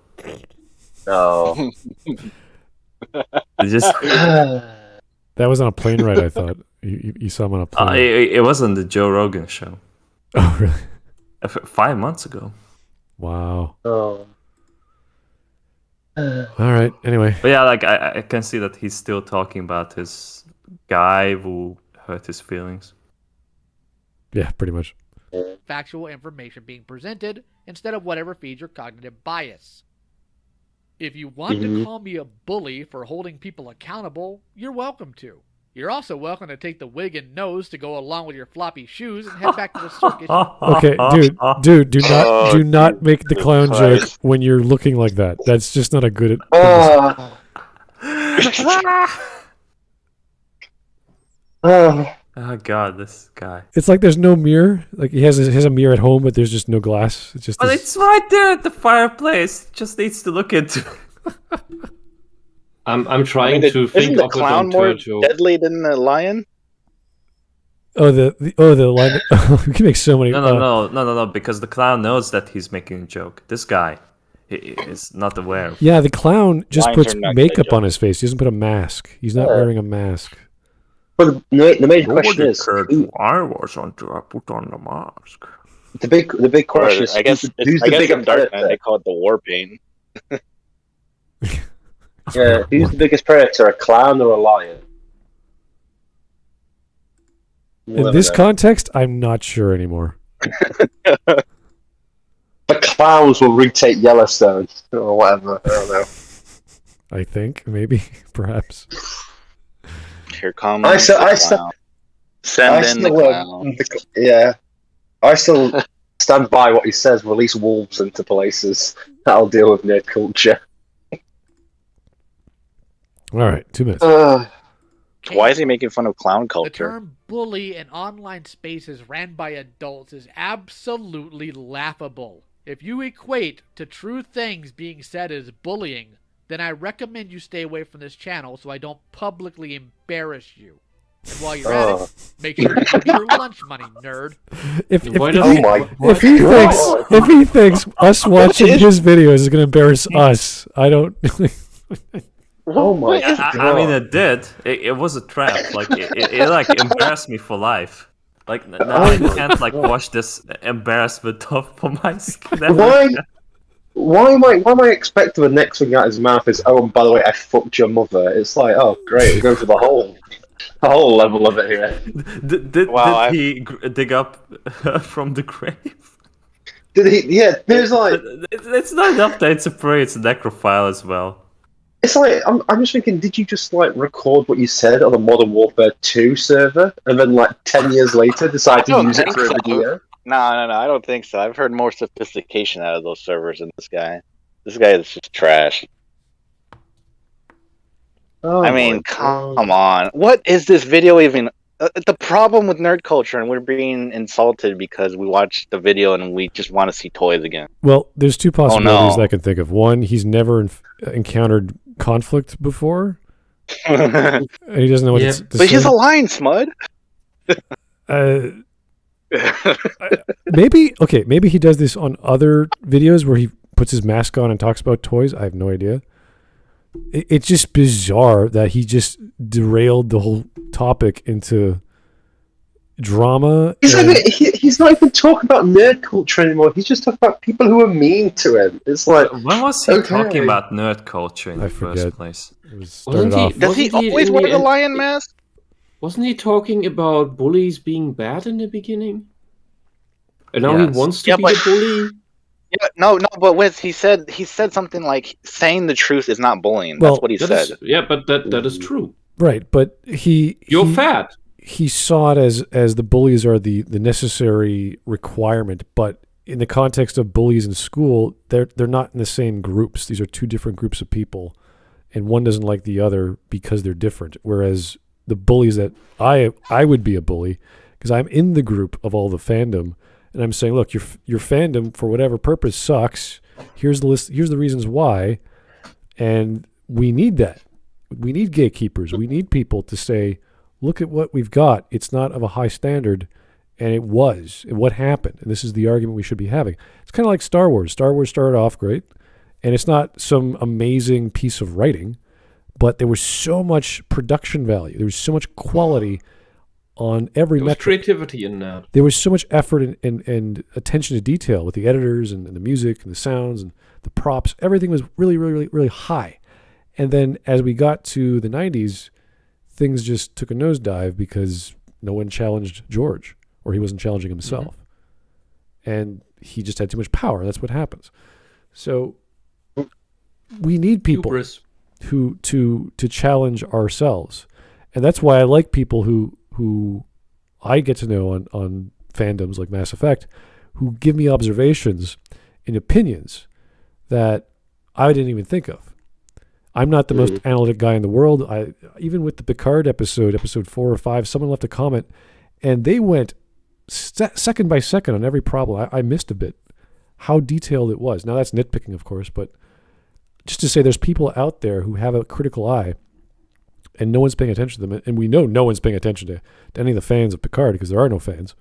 No. Just that was on a plane ride. I thought you saw him on a plane. it was on the Joe Rogan show. Oh, really? 5 months ago. Wow. Oh. All right. Anyway, But yeah, like I can see that he's still talking about his guy who hurt his feelings. yeah, pretty much. Factual information being presented instead of whatever feeds your cognitive bias. If you want to call me a bully for holding people accountable, you're welcome to. You're also welcome to take the wig and nose to go along with your floppy shoes and head back to the circus. Okay, dude, do not make the clown joke when you're looking like that. That's just not a good. Oh god, this guy. It's like there's no mirror. Like he has a mirror at home, but there's just no glass. It's just. But this- it's right there at the fireplace. Just needs to look into it. I'm trying to Isn't think the of clown a more third joke. deadly than the lion? the line. We can make so many. No, because the clown knows that he's making a joke. This guy is not aware. Yeah, the clown just Lions puts are not makeup good on his face. He doesn't put a mask. He's not wearing a mask. But the main question is, I was until I put on the mask. the big question is, I guess who's the bigger in Darknet predator? they call it the war paint. Yeah, who's the biggest predator, a clown or a lion? In this context, I'm not sure anymore. The clowns will retake Yellowstone or whatever. I don't know. I think maybe, perhaps. Here comes I still- Send in the clown. Yeah, I still stand by what he says. Release wolves into places. That'll deal with nerd culture. All right, 2 minutes. Why is he making fun of clown The culture? term bully in online spaces ran by adults is absolutely laughable. If you equate to true things being said as bullying, then I recommend you stay away from this channel so I don't publicly embarrass you. And while you're at it, make sure to give me your lunch money, nerd. If my he thinks us watching his videos is going to embarrass us, I don't. Oh my I mean, it did. It was a trap. Like it like embarrassed me for life. Like now I can't like watch this embarrassment off for my skin. Why am I expecting the next thing out of his mouth is, oh, and by the way, I fucked your mother? It's like, oh, great, we go to the whole level of it here. Did he dig up from the grave? Did he? Yeah, there's like, It's not enough that it's a furry, it's a necrophile as well. it's like, I'm just thinking, did you just like record what you said on the Modern Warfare 2 server, and then like 10 years later decide to use it for a video? No, I don't think so. I've heard more sophistication out of those servers than this guy. This guy is just trash. Oh I mean, my God. come on. What is this video even? The problem with nerd culture, and we're being insulted because we watched the video and we just want to see toys again. Well, there's two possibilities no. I can think of. One, he's never encountered conflict before, and he doesn't know what Yeah. it's. But he's a lion, Smud. Maybe he does this on other videos where he puts his mask on and talks about toys. I have no idea. It's just bizarre that he just derailed the whole topic into drama. He's not even talking about nerd culture anymore. He's just talking about people who are mean to him. It's like, When was he okay. talking about nerd culture in I the first forget. place? It was started Wasn't he- off. Does he Wasn't he always in wear the the end- lion mask? Wasn't he talking about bullies being bad in the beginning? And now Yes. he wants to Yeah, be but- a bully? Yeah, no, but Wiz, he said something like saying the truth is not bullying. Well, That's what he That said. is, yeah, but that is true. Right, but You're fat. he saw it as the bullies are the necessary requirement, but in the context of bullies in school, they're not in the same groups. These are two different groups of people, and one doesn't like the other because they're different. Whereas the bullies that I would be a bully because I'm in the group of all the fandom, and I'm saying, look, your fandom for whatever purpose sucks. Here's the list. Here's the reasons why, and we need that. We need gatekeepers. We need people to say, look at what we've got. It's not of a high standard. And it was. And what happened? And this is the argument we should be having. It's kind of like Star Wars. Star Wars started off great. And it's not some amazing piece of writing. But there was so much production value. There was so much quality on every metric. Creativity in that. There was so much effort and attention to detail with the editors and the music and the sounds and the props. Everything was really, really, really, really high. And then as we got to the 90s, things just took a nosedive because no one challenged George. Or he wasn't challenging himself. Mm-hmm. And he just had too much power. That's what happens. So we need people who to challenge ourselves. And that's why I like people who I get to know on fandoms like Mass Effect, who give me observations and opinions that I didn't even think of. I'm not the most analytic guy in the world. Even with the Picard episode 4 or 5, someone left a comment and they went second by second on every problem. I missed a bit how detailed it was. Now that's nitpicking, of course, but just to say there's people out there who have a critical eye and no one's paying attention to them. And we know no one's paying attention to any of the fans of Picard because there are no fans.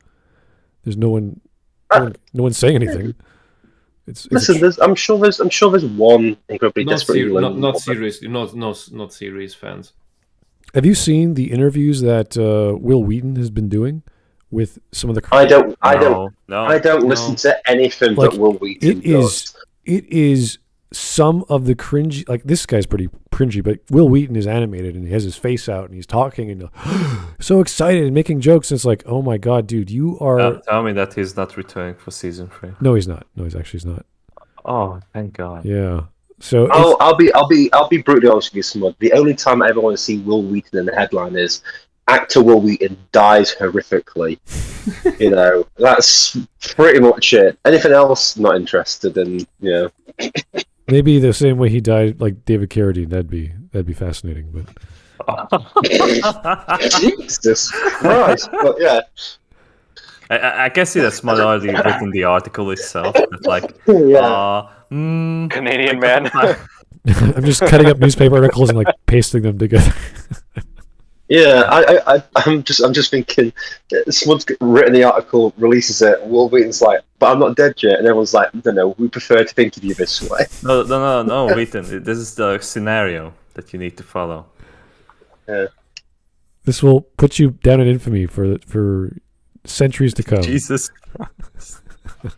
There's no one saying anything. Listen, I'm sure there's one incredibly desperate. Not serious fans. Have you seen the interviews that Will Wheaton has been doing with some of the? I don't listen to anything but Will Wheaton. It is some of the cringy. Like this guy's pretty cringy, but Will Wheaton is animated and he has his face out and he's talking and so excited and making jokes. And it's like, oh my god, dude, you are. Tell me that he's not returning for season 3. No, he's not. No, he's not. Oh, thank God. Yeah. So I'll be brutally honest with you, Smud. The only time I ever want to see Will Wheaton in the headline is actor Will Wheaton dies horrifically. You know, that's pretty much it. Anything else, not interested in. You know. Maybe the same way he died, like David Carradine. That'd be fascinating. But Jesus Christ! But yeah. I can see that Smud already written the article itself. It's like, Canadian man. I'm just cutting up newspaper articles and like pasting them together. Yeah, I'm just thinking. Someone's written the article, releases it. Will Wheaton's like, but I'm not dead yet, and everyone's like, no, we prefer to think of you this way. No, Wheaton. This is the scenario that you need to follow. Yeah. This will put you down in infamy for centuries to come. Jesus.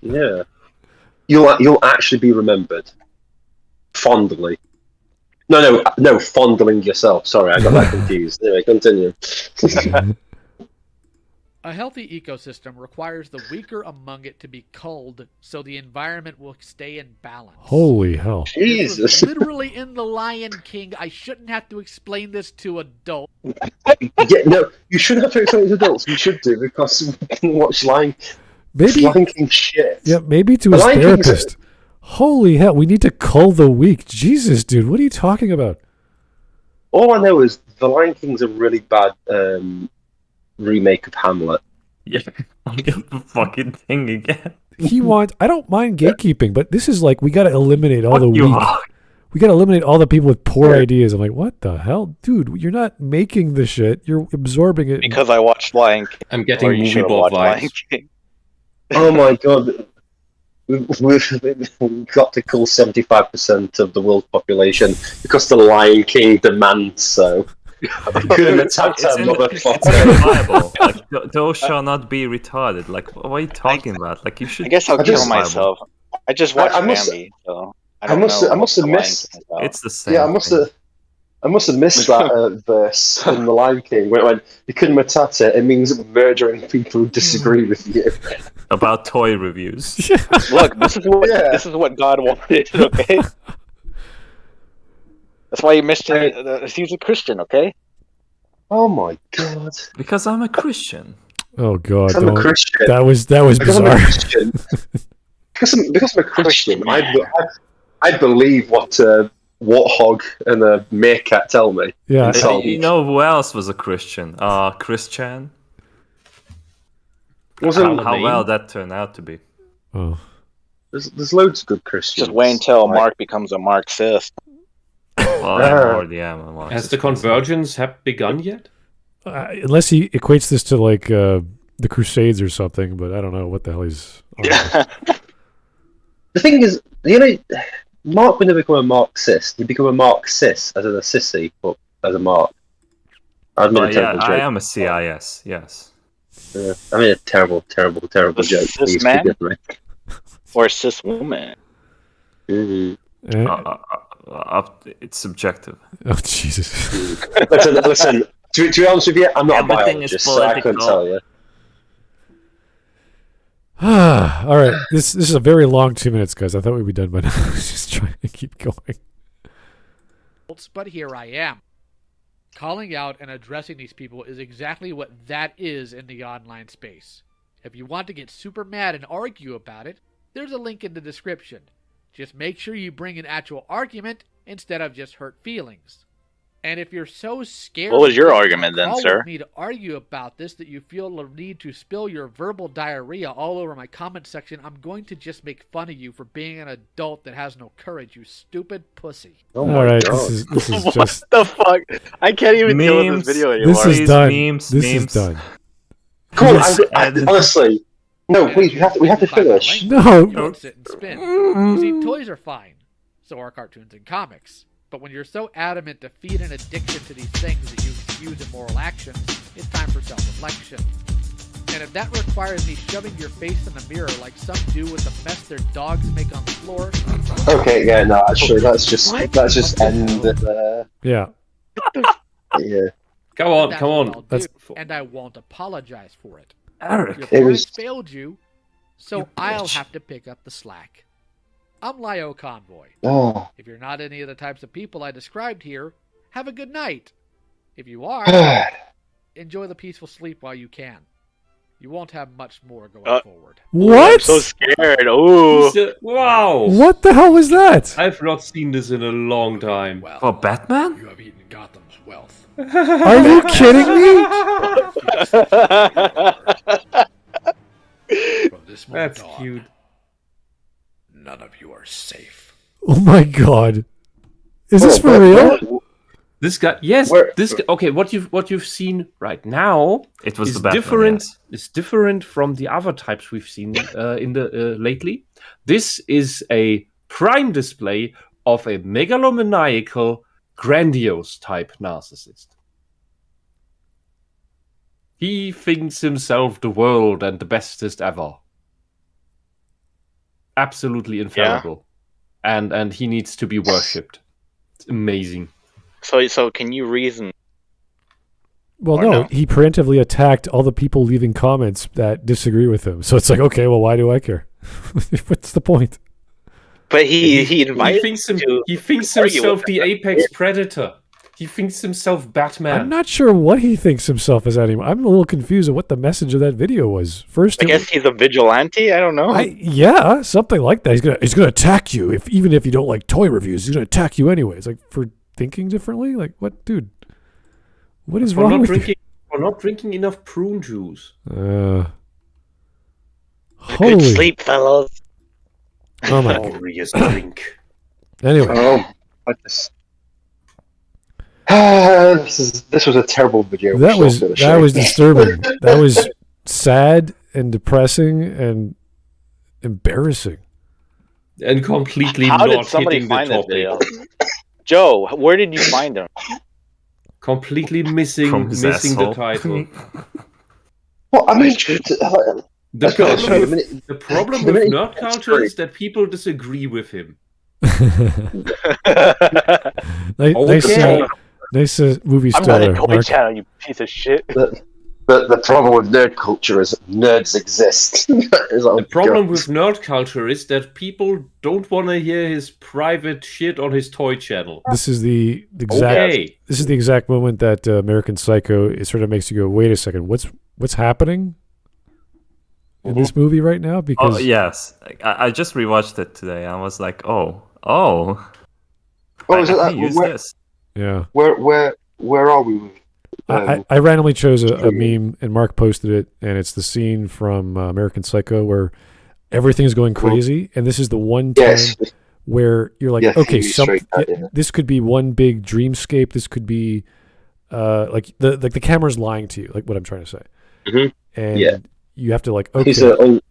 Yeah, you'll actually be remembered fondly. No, fondling yourself. Sorry, I got that confused. Anyway, continue. A healthy ecosystem requires the weaker among it to be culled so the environment will stay in balance. Holy hell. Jesus. This was literally in The Lion King. I shouldn't have to explain this to adults. Yeah, no, you shouldn't have to explain it to adults. We should do, because we can watch Lion King shit. Yeah, maybe to his therapist. Holy hell, we need to cull the weak. Jesus, dude, what are you talking about? All I know is The Lion King's a really bad remake of Hamlet. Yeah, I'll get the fucking thing again. I don't mind gatekeeping, but this is like, we gotta eliminate all the weak. We gotta eliminate all the people with poor ideas. I'm like, what the hell? Dude, you're not making the shit, you're absorbing it. Because I watched Lion King. I'm getting movie ball vibes. Oh my god. We've got to kill 75% of the world's population because the Lion King demands so. Couldn't attack that motherfucker. Like, those shall not be retarded. Like, what are you talking about? Like, you should. I guess I'll kill myself. I just watched Bambi, so I must have missed. It's the same. Yeah, I must have missed that verse in The Lion King when it went, Hakuna Matata, it means murdering people who disagree with you. About toy reviews. Look, this is what God wanted, okay? That's why he missed it. He's a Christian, okay? Oh my god. Because I'm a Christian. Oh god. I'm a Christian. That was bizarre. because I'm a Christian, I believe what a warthog and a meerkat tell me. Yeah, So- You know who else was a Christian? Christian. Wasn't How well that turned out to be. oh. there's loads of good Christians. Just wait until Like, Mark becomes a Marxist. Well, I already am a Marxist. Has the convergence have begun yet? Unless he equates this to like the Crusades or something, but I don't know what the hell he's. The thing is, Mark would never become a Marxist. He'd become a Marxist as in a sissy, but as a Mark. I made a terrible I joke. am a CIS, yes. I made a terrible A joke. cis Please man? forgive me. Or a cis woman. Mhm. It's subjective. Oh Jesus! Listen. To be honest with you, I'm not Everything a is biologist, so I couldn't political. tell you. All right, this is a very long 2 minutes, guys. I thought we'd be done by now. I was just trying to keep going. But here I am. Calling out and addressing these people is exactly what that is in the online space. If you want to get super mad and argue about it, there's a link in the description. Just make sure you bring an actual argument instead of just hurt feelings. And if you're so scared What was your to argument then, call sir? with me to argue about this that you feel the need to spill your verbal diarrhea all over my comment section, I'm going to just make fun of you for being an adult that has no courage, you stupid pussy. Oh All my right, god. this is What just the fuck? I can't even deal with Memes. this video anymore. this is Please, done. memes, This memes. is done. Come on, And- honestly. No, please, we have to By my finish. language, No. You don't sit and spin. You see, toys are fine. So are cartoons and comics. But when you're so adamant to feed an addiction to these things that you excuse immoral actions, it's time for self-reflection. And if that requires me shoving your face in the mirror like some do with the mess their dogs make on the floor, Okay, yeah, no, actually, let's just end it there. Yeah. Yeah. Come on, that's come what on. I'll That's- do, and I won't apologize for it. Eric. Your It parents was- failed you, so You I'll bitch. have to pick up the slack. I'm LioConvoy. Oh. If you're not any of the types of people I described here, have a good night. If you are, enjoy the peaceful sleep while you can. You won't have much more going forward. I'm What? so scared. Ooh. Wow! What the hell was that? I've not seen this in a long time. Well, For Batman? you have eaten Gotham's wealth. Are you kidding me? From this moment That's on, cute. none of you are safe. Oh my god. Is this for real? This guy, yes, Where- this guy, okay. What you've seen right now It was is the Batman, different. yes. Is different from the other types we've seen in the lately. This is a prime display of a megalomaniacal, grandiose type narcissist. He thinks himself the world and the bestest ever. Absolutely infallible, and he needs to be worshipped. It's amazing. So can you reason? Well, Or no, no? he preemptively attacked all the people leaving comments that disagree with him. So it's like, okay, well, why do I care? What's the point? But he invited thinks you to he thinks argue himself with the apex predator. He thinks himself Batman. I'm not sure what he thinks himself as anymore. I'm a little confused on what the message of that video was. First, I guess he's a vigilante. I don't know. yeah, something like that. He's gonna attack you even if you don't like toy reviews. He's gonna attack you anyways. Like for thinking differently. Like what, dude? What is for wrong not with drinking for not drinking enough prune juice. you? Good Holy! sleep, fellas. Oh my. Glorious drink. Anyway, Oh, I just. This was a terrible video. that was So disturbing. That was sad and depressing and embarrassing. And completely How not did somebody hitting the find this topic. video? Joe, where did you find him? Completely missing From his the asshole. title. Well, I mean, The I've got to show you a problem, minute. the problem the with minute- nerd culture is that people disagree with him. Nice movie I'm not stellar. a toy Mark. channel, you piece of shit. The problem with nerd culture is that nerds exist. The problem with nerd culture is that people don't want to hear his private shit on his toy channel. This is the exact. Okay. This is the exact moment that American Psycho it sort of makes you go, "Wait a second, what's happening?" in this movie right now? Because Oh yes, I just rewatched it today. I was like, oh, Oh, is it I that? can use Where, this. yeah, where are we? With, I randomly chose a True. meme and Mark posted it, and it's the scene from American Psycho where everything's going crazy, and this is the one time yes. where you're like, Yeah, okay, you straight that, yeah. this could be one big dreamscape. This could be like the camera's lying to you, like what I'm trying to say. Mhm. And Yeah. you have to like, okay, He's an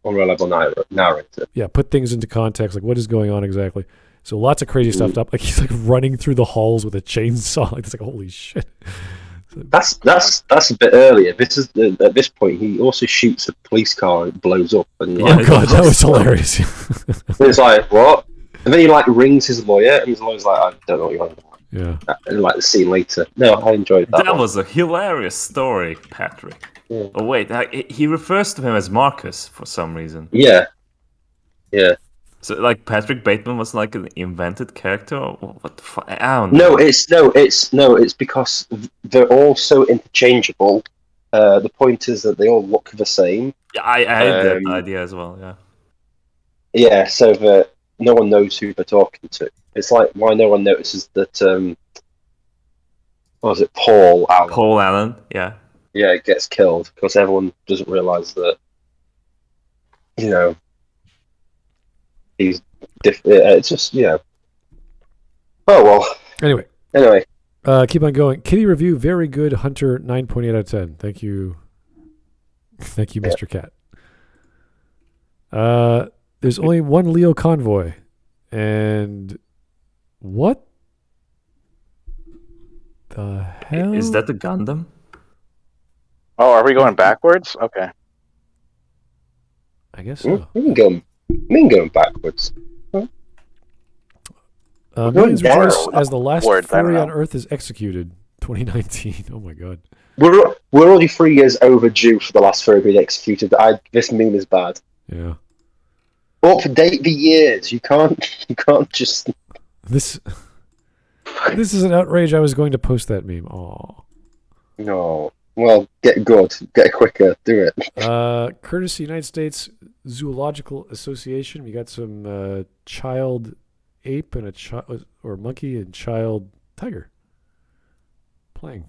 unreliable narrator. yeah, put things into context, like what is going on exactly. So lots of crazy stuff up. Like he's like running through the halls with a chainsaw. Like, it's like, holy shit. That's a bit earlier. This is at this point he also shoots a police car and it blows up. And Oh god, that was hilarious. it's like what? And then he like rings his lawyer, and his lawyer's like, I don't know what you want. Yeah. And like the scene later. No, I enjoyed that. That one. was a hilarious story, Patrick. Yeah. Oh wait, he refers to him as Marcus for some reason. Yeah. Yeah. So like Patrick Bateman was like an invented character. Or what the fuck? I don't know. It's because they're all so interchangeable. The point is that they all look the same. Yeah, I had that idea as well. Yeah. Yeah, so that no one knows who they're talking to. It's like why no one notices that. What was it, Paul Allen? Paul Allen. Yeah. Yeah, gets killed because everyone doesn't realise that. You know. He's it's just Oh well. Anyway, keep on going. Kitty review, very good. Hunter, 9.8 out of 10. Thank you, Mr. Cat. There's only one LioConvoy, and what the hell Is that the Gundam? Oh, are we going backwards? Okay. I guess so. We can go backwards. Millions down. rejoice as the last Words, I don't furry know. on Earth is executed. 2019. Oh my god. We're already 3 years overdue for the last furry being executed. This meme is bad. Yeah. Update the years. You can't just. This is an outrage. I was going to post that meme. Aw. No. Well, get good. Get quicker. Do it. Courtesy United States Zoological Association. We got some child ape and a child or monkey and child tiger playing.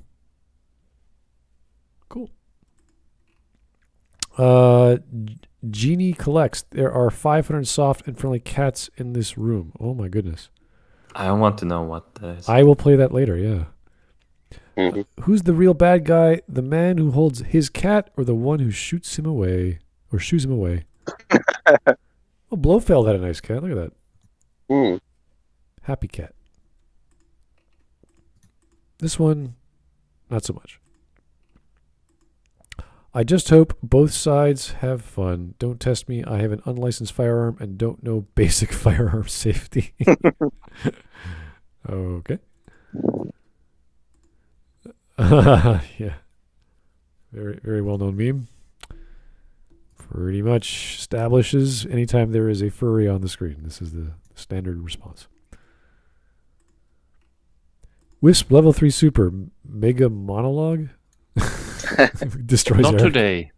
Cool. Genie collects. There are 500 soft and friendly cats in this room. Oh my goodness. I want to know what that is. I will play that later. Yeah. Mhm. Who's the real bad guy? The man who holds his cat, or the one who shoots him away, or shoos him away? Oh, Blofeld had a nice cat. Look at that. Mm. Happy cat. This one, not so much. I just hope both sides have fun. Don't test me. I have an unlicensed firearm and don't know basic firearm safety. Okay. Yeah. Very, very well-known meme. Pretty much establishes anytime there is a furry on the screen. This is the standard response. Wisp level 3 super mega monologue destroys Not Eric. today.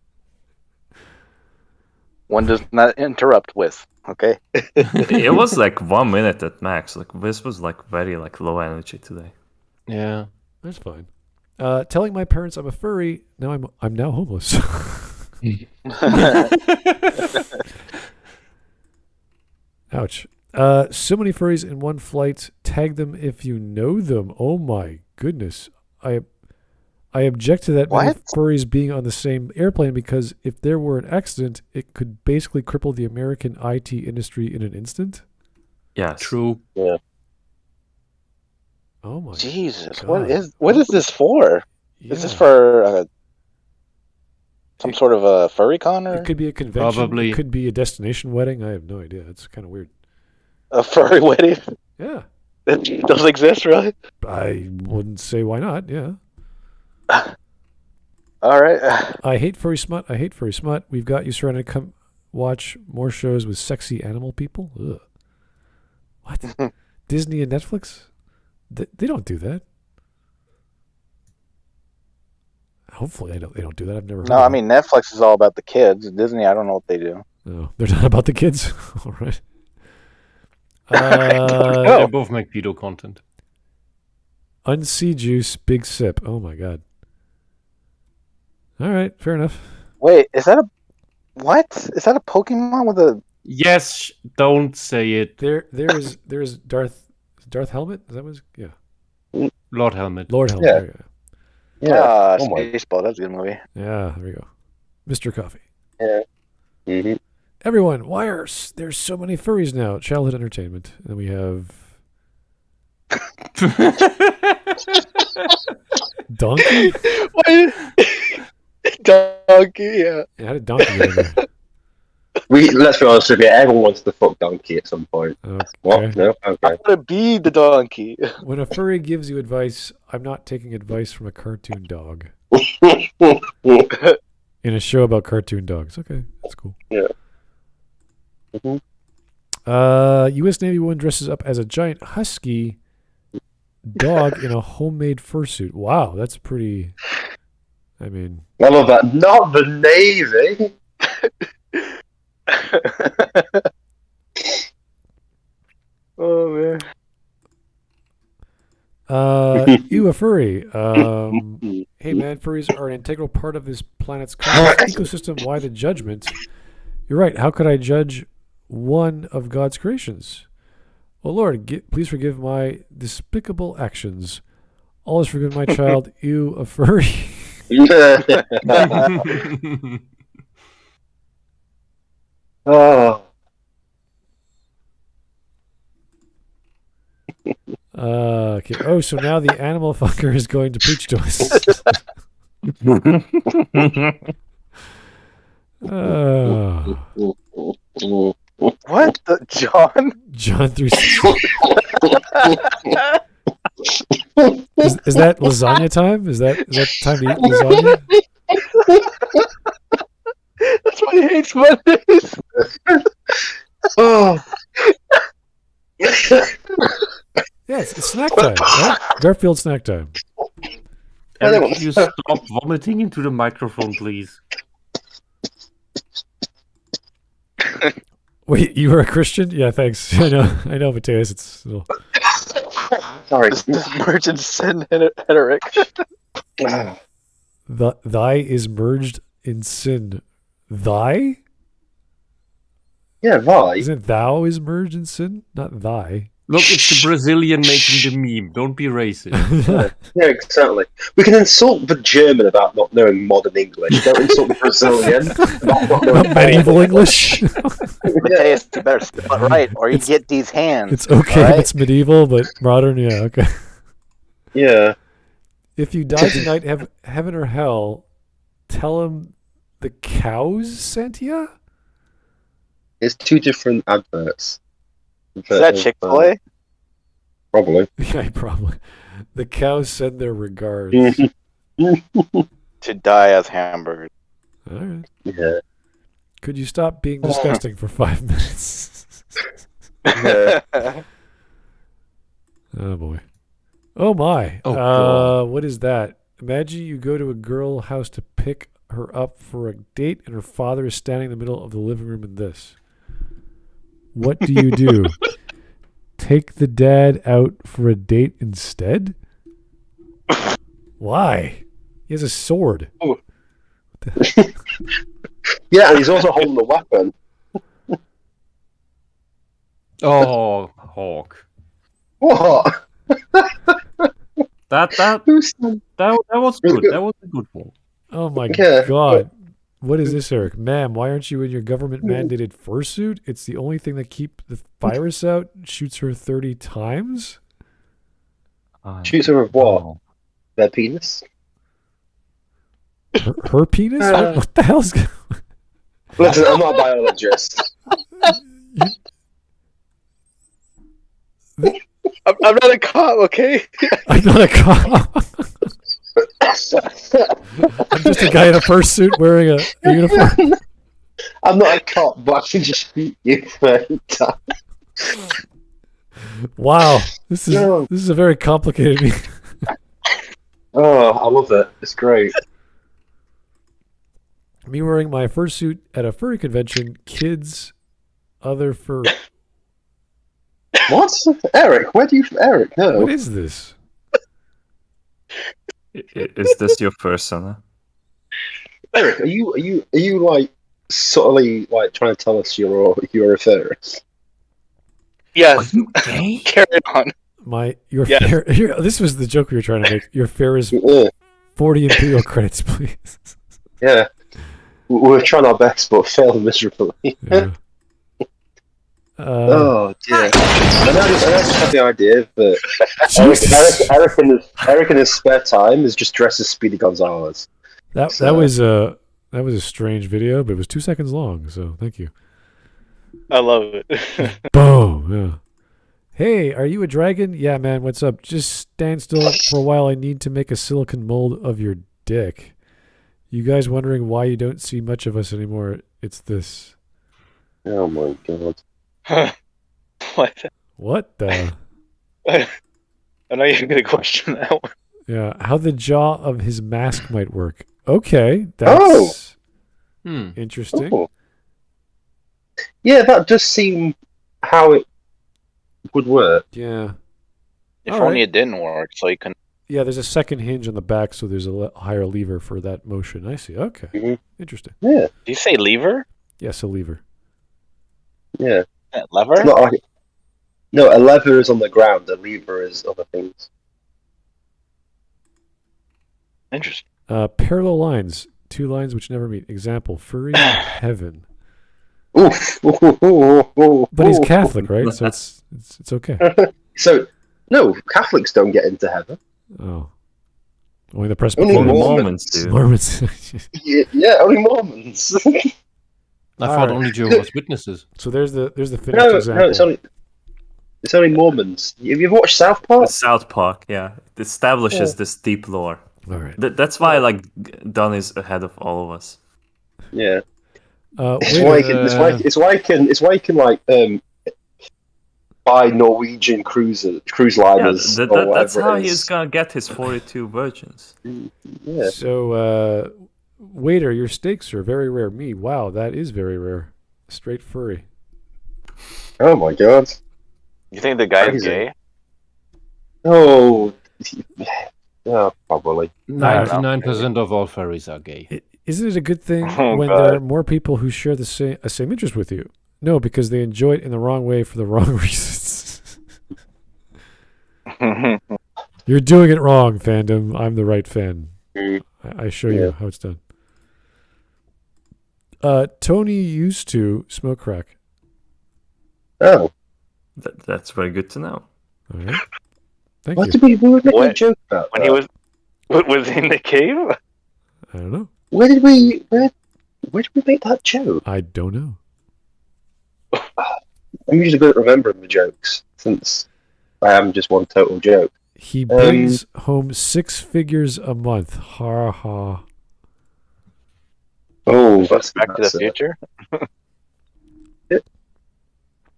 One does not interrupt with. Okay. It was like 1 minute at max. Like this was like very like low energy today. Yeah. That's fine. Telling my parents I'm a furry. Now I'm now homeless. Ouch. So many furries in one flight. Tag them if you know them. Oh my goodness. I object to that many What? furries being on the same airplane because if there were an accident, it could basically cripple the American IT industry in an instant. Yes. True. Oh my Jesus, God. what is this for? Yeah. Is this for some sort of a furry con or It could be a convention. Probably. It could be a destination wedding. I have no idea. It's kind of weird. a furry wedding? Yeah. It does exist, really? I wouldn't say why not. Yeah. All right. I hate furry smut. I hate furry smut. We've got you surrounded. Come watch more shows with sexy animal people. Ugh. What? Disney and Netflix? They don't do that. Hopefully they don't do that. I've never heard No, of I it. mean Netflix is all about the kids. Disney, I don't know what they do. No, they're not about the kids. All right. They both make pedo content. Unsea Juice, Big Sip. Oh my god. All right, fair enough. Wait, is that a what? Is that a Pokemon with a? Yes, don't say it. There's Darth Helmet. Is that what? Yeah. Lord Helmet. Lord Helmet. Yeah. There you go. Yeah. Oh my. Spaceball. That's a good movie. Yeah, there we go. Mr. Coffee. Yeah. Mm-hmm. Everyone, there's so many furries now. Childhood entertainment. And then we have Donkey? What? Donkey, yeah. Yeah, how did Donkey get in there? Let's be honest with you. Everyone wants to fuck Donkey at some point. What? Okay. No. I Okay. want to be the donkey. When a furry gives you advice, I'm not taking advice from a cartoon dog. In a show about cartoon dogs. Okay, that's cool. Yeah. Mm-hmm. U.S. Navy woman dresses up as a giant husky dog in a homemade fursuit. Wow, that's pretty. I mean, I love that. Not the Navy. Oh man. You a furry. Hey man, furries are an integral part of this planet's complex ecosystem. Why the judgment? You're right. How could I judge one of God's creations? Oh Lord, please forgive my despicable actions. Always forgive my child. You a furry. Oh. Okay. Oh, so now the animal fucker is going to preach to us. What the John? John 3. Is that lasagna time? Is that time to eat lasagna? That's why he hates Mondays. Oh. Yeah, it's snack time, right? Garfield snack time. Eric, can you stop vomiting into the microphone, please? Wait, you were a Christian? Yeah, thanks. I know, Mateus. It's little... Sorry. This merge in sin, Eric. Thy is merged in sin. Thy? Yeah, why? Isn't thou is merged in sin? Not thy. Look, it's the Brazilian making the meme. Don't be racist. Yeah, exactly. We can insult the German about not knowing modern English. Don't insult the Brazilian about not knowing Medieval English? Mateus, you better spell it right, or you get these hands. It's okay if it's medieval, but modern, yeah, okay. Yeah. If you die tonight, have heaven or hell, tell him the cows sent ya? It's two different adverts. Is that Chick-fil-A? Probably. Yeah, probably. The cows send their regards. To die as hamburgers. All right. Yeah. Could you stop being disgusting for 5 minutes? Yeah. Oh, boy. Oh, my. Oh, God. What is that? Imagine you go to a girl house to pick her up for a date, and her father is standing in the middle of the living room in this. What do you do? Take the dad out for a date instead? Why? He has a sword. Oh. Yeah, and he's also holding a weapon. Oh, Hawk. What? That was good. That was a good one. Oh my Yeah. God. What is this, Eric? Ma'am, why aren't you in your government-mandated fursuit? It's the only thing that keeps the virus out. Shoots her 30 times? Shoots her with what? Their penis? Her penis? What the hell's going on? Listen, I'm not a biologist. I'm not a cop, okay? I'm not a cop. I'm just a guy in a fursuit wearing a uniform. I'm not a cop, but I can just shoot you for time. Wow. This is a very complicated meeting. Oh, I love it. It's great. Me wearing my fursuit at a furry convention. Kids, other fur. What? Eric? Where do you... Eric, no. What is this? Is this your persona? Eric, are you like subtly like trying to tell us you're a furry? Yes. Gay? Carry on. Your Yes. fare. This was the joke we were trying to make. Your fare is Yeah. 40 Imperial credits, please. Yeah. We're trying our best, but failed miserably. Yeah. Oh dear. I just had the idea that Jesus. Eric in his spare time is just dressed as Speedy Gonzalez. That was a strange video, but it was 2 seconds long. So thank you. I love it. Boom. Yeah. Hey, are you a dragon? Yeah, man. What's up? Just stand still for a while. I need to make a silicon mold of your dick. You guys wondering why you don't see much of us anymore? It's this. Oh my god. What? What the? I know you're gonna question that one. Yeah. How the jaw of his mask might work. Okay. That's interesting. Oh. Yeah, that does seem how it would work. Yeah. If All only right. it didn't work, so you can. Yeah, there's a second hinge on the back, so there's a higher lever for that motion. I see. Okay. Mhm. Interesting. Yeah, Do you say lever? Yes, a lever. yeah. Lever? It's not like no, a lever is on the ground. A lever is other things. Interesting. Parallel lines. 2 lines which never meet. Example, furry heaven. Oof. But he's Catholic, right? So it's okay. So no, Catholics don't get into heaven. Oh. Only the Only Presbyterians. Mormons do. Mormons. Yeah, only Mormons. I thought only Jehovah's Witnesses. So there's the finished no, example. it's only Mormons. Have you ever watched South Park? South Park, yeah. It establishes this deep lore. All right. That's why Dunn is ahead of all of us. Yeah. It's wait, why you can like buy Norwegian cruise liners. Yeah, or that's whatever how it he's is. gonna get his 42 virgins. Yeah. So, waiter, your steaks are very rare. Me, wow, that is very rare. Straight furry. Oh my god. You think the guy's Crazy. gay? Oh. Yeah, probably. 99% of all furries are gay. Isn't it a good thing Oh, when God. there are more people who share the same interest with you? No, because they enjoy it in the wrong way for the wrong reasons. You're doing it wrong, fandom. I'm the right fan. I show you Yeah. how it's done. Tony used to smoke crack. Oh. That's very good to know. All right. Thank What you. did we were making a What? joke about? When he was in the cave? I don't know. Where did we make that joke? I don't know. I'm usually good at remembering the jokes, since I am just one total joke. He brings home 6 figures a month. Ha ha. Oh, that's Back to the Future?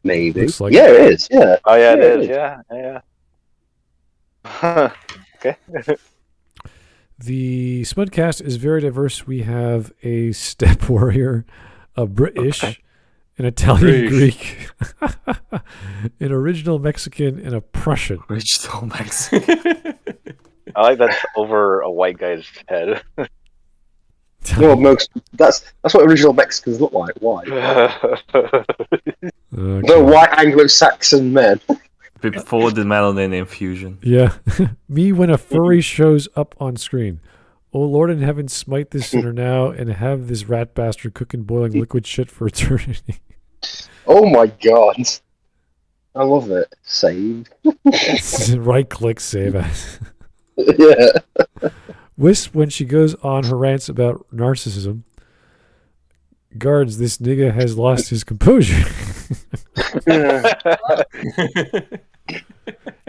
Maybe. Looks like yeah, it is. Yeah. Oh yeah, it Yeah, is. Yeah. Okay. The Smudcast is very diverse. We have a step warrior, a British, an Italian Greek, an original Mexican, and a Prussian. Original Mexican. I like that's over a white guy's head. No, that's what original Mexicans look like. Why? Okay. The white Anglo-Saxon men. Before the melanin infusion. Yeah. Me when a furry shows up on screen. Oh Lord in heaven, smite this sinner now and have this rat bastard cooking boiling liquid shit for eternity. Oh my god. I love it. Save. Right click, save as. Yeah. Wisp when she goes on her rants about narcissism. Guards, this nigga has lost his composure.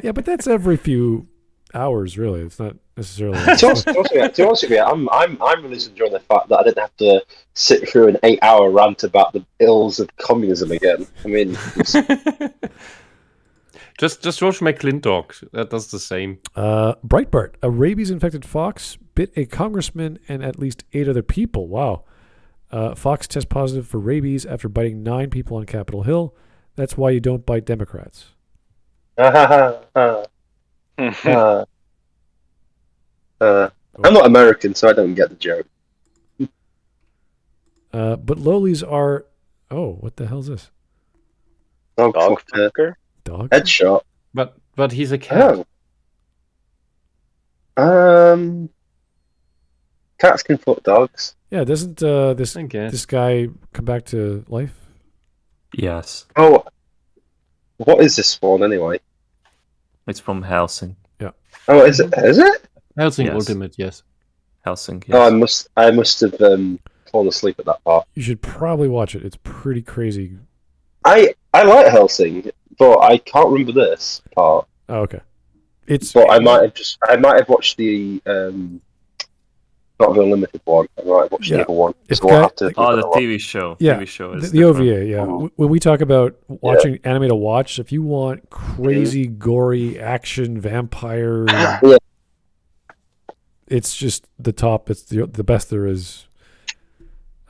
Yeah, but that's every few hours, really. It's not necessarily. To be honest with you, I'm really enjoying the fact that I didn't have to sit through an 8-hour rant about the ills of communism again. I mean, Just watch McClintock. That does the same. Breitbart, a rabies-infected fox bit a congressman and at least 8 other people. Wow. Fox tests positive for rabies after biting 9 people on Capitol Hill. That's why you don't bite Democrats. I'm not American, so I don't get the joke. But lowlies are... Oh, what the hell is this? Dog Dog fucker. fucker? Dog? Oh. Headshot. But he's a cat. Oh. Cats can fuck dogs. Yeah, doesn't this I guess. this guy come back to life? Yes, Oh, what is this spawn anyway? it's from Helsing. Oh, is it? Is it? Helsing Yes. Ultimate, yes. Helsing. Oh, Yes. I must have fallen asleep at that part. You should probably watch it. It's pretty crazy. I like Helsing, but I can't remember this part. Oh, okay. It's But I might have watched the not the unlimited one. I might have watched Yeah. the other one. If So I'll guy- have to give Oh, it the a watch. TV show. Yeah, TV show the, is the different. OVA. Yeah, when we talk about watching anime to watch, if you want crazy, gory action vampire, Yeah. it's just the top. It's the best there is.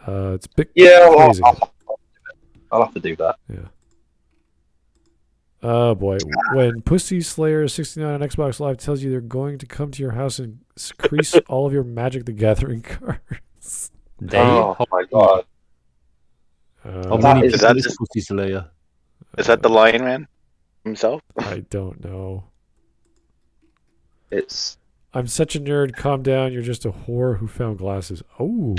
It's big. Yeah, crazy. I'll have to do that. Oh boy, when Pussy Slayer 69 on Xbox Live tells you they're going to come to your house and crease all of your Magic the Gathering cards. Oh my god. How Uh, many is- people is- is Pussy Slayer? Is that the Lion Man himself? I don't know. It's I'm such a nerd. Calm down. You're just a whore who found glasses. Oh,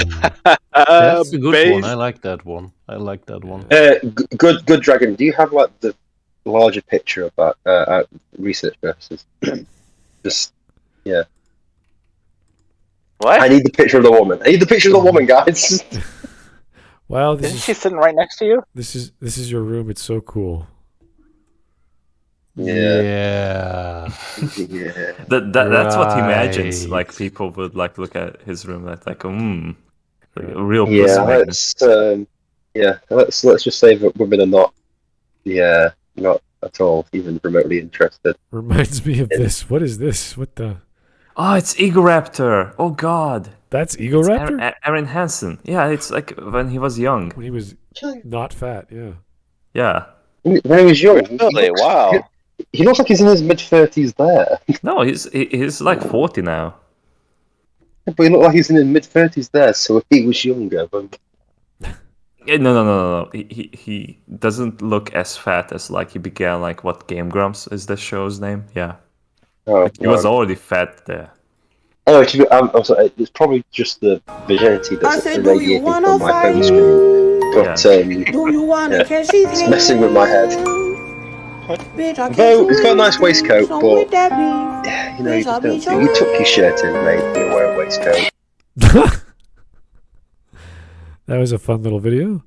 That's a good base- one. I like that one. good dragon. Do you have like the larger picture of that research purposes? Just What? I need the picture of the woman. I need the picture of the woman, guys. wow. This Isn't she is sitting right next to you? this is your room. It's so cool. Yeah. Yeah. That's what he imagines. Right. Like people would like look at his room like a real pussy Yeah, magnet. let's just say that women are not not at all even remotely interested. Reminds me of this. What is this? What the? Oh, it's Egoraptor. Oh God. That's Egoraptor? Aaron Hansen. Yeah, it's like when he was young. When he was not fat, yeah. Yeah. When he was young, Really? Wow. he looks like he's in his mid-30s there. No, he's like 40 now. But he looked like he's in his mid-30s there, so he was younger. But No. He doesn't look as fat as like he began. Like what Game Grumps is the show's name? Yeah, he was already fat there. Anyway, I'm sorry, it's probably just the virginity that's irradiating from my phone screen. But Do you wanna catch these it's messing with my head. Bitch, I Though he's got a nice waistcoat, so but with that beef. you know, you tuck your shirt in, mate. You wear a waistcoat. That was a fun little video.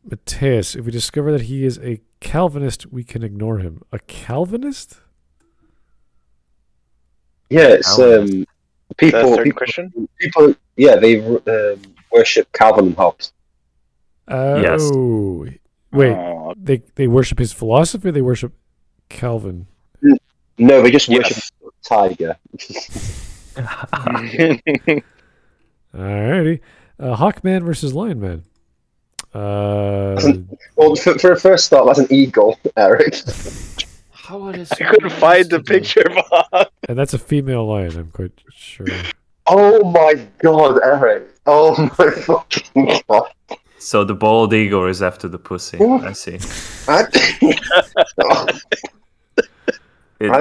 Mateus, if we discover that he is a Calvinist, we can ignore him. A Calvinist? Yeah, it's Is that a people. certain Christian? People, yeah, they worship Calvin and Hobbes. Oh. Wait, Oh, they worship his philosophy or they worship Calvin? No, they just yes. worship Tiger. Alrighty. Hawkman versus Lionman. Well, for a first start, that's an eagle, Eric. How it is I couldn't find the picture of Hawk. And that's a female lion, I'm quite sure. Oh my god, Eric. Oh my fucking god. So the bald eagle is after the pussy. I see. I'm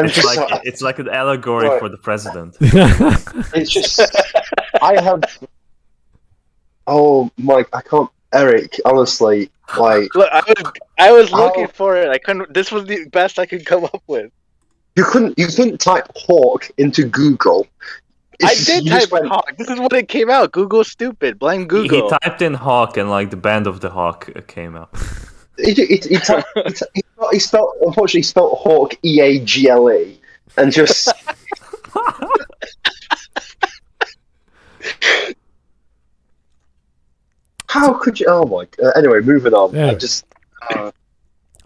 just so- It's like an allegory Right. for the president. It's just, I have. Oh my, I can't, Eric. Honestly, like Look, I was looking for it. I couldn't. This was the best I could come up with. you couldn't type hawk into Google. I It's- did you type just went- Hawk. This is what it came out. Google's stupid. Blame He Google. typed in hawk and like the band of the hawk came up. He spelled unfortunately spelled hawk EAGLE and just. How could you? Oh my! Anyway, moving on. Yeah. I just.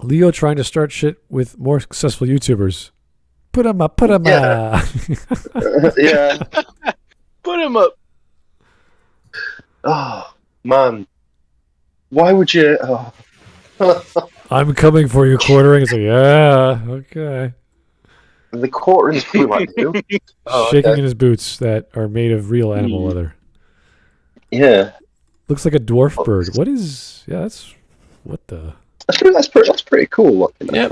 Leo trying to start shit with more successful YouTubers. Put him up. Put him Yeah. up. Yeah. Put him up. Oh man, why would you? Oh. I'm coming for you, quartering. It's like, yeah, okay. The quartering's pretty like you. Oh, Shaking okay. in his boots that are made of real animal leather. Yeah, Looks like a dwarf bird. What is? Yeah, that's what the. that's pretty cool looking. Yeah.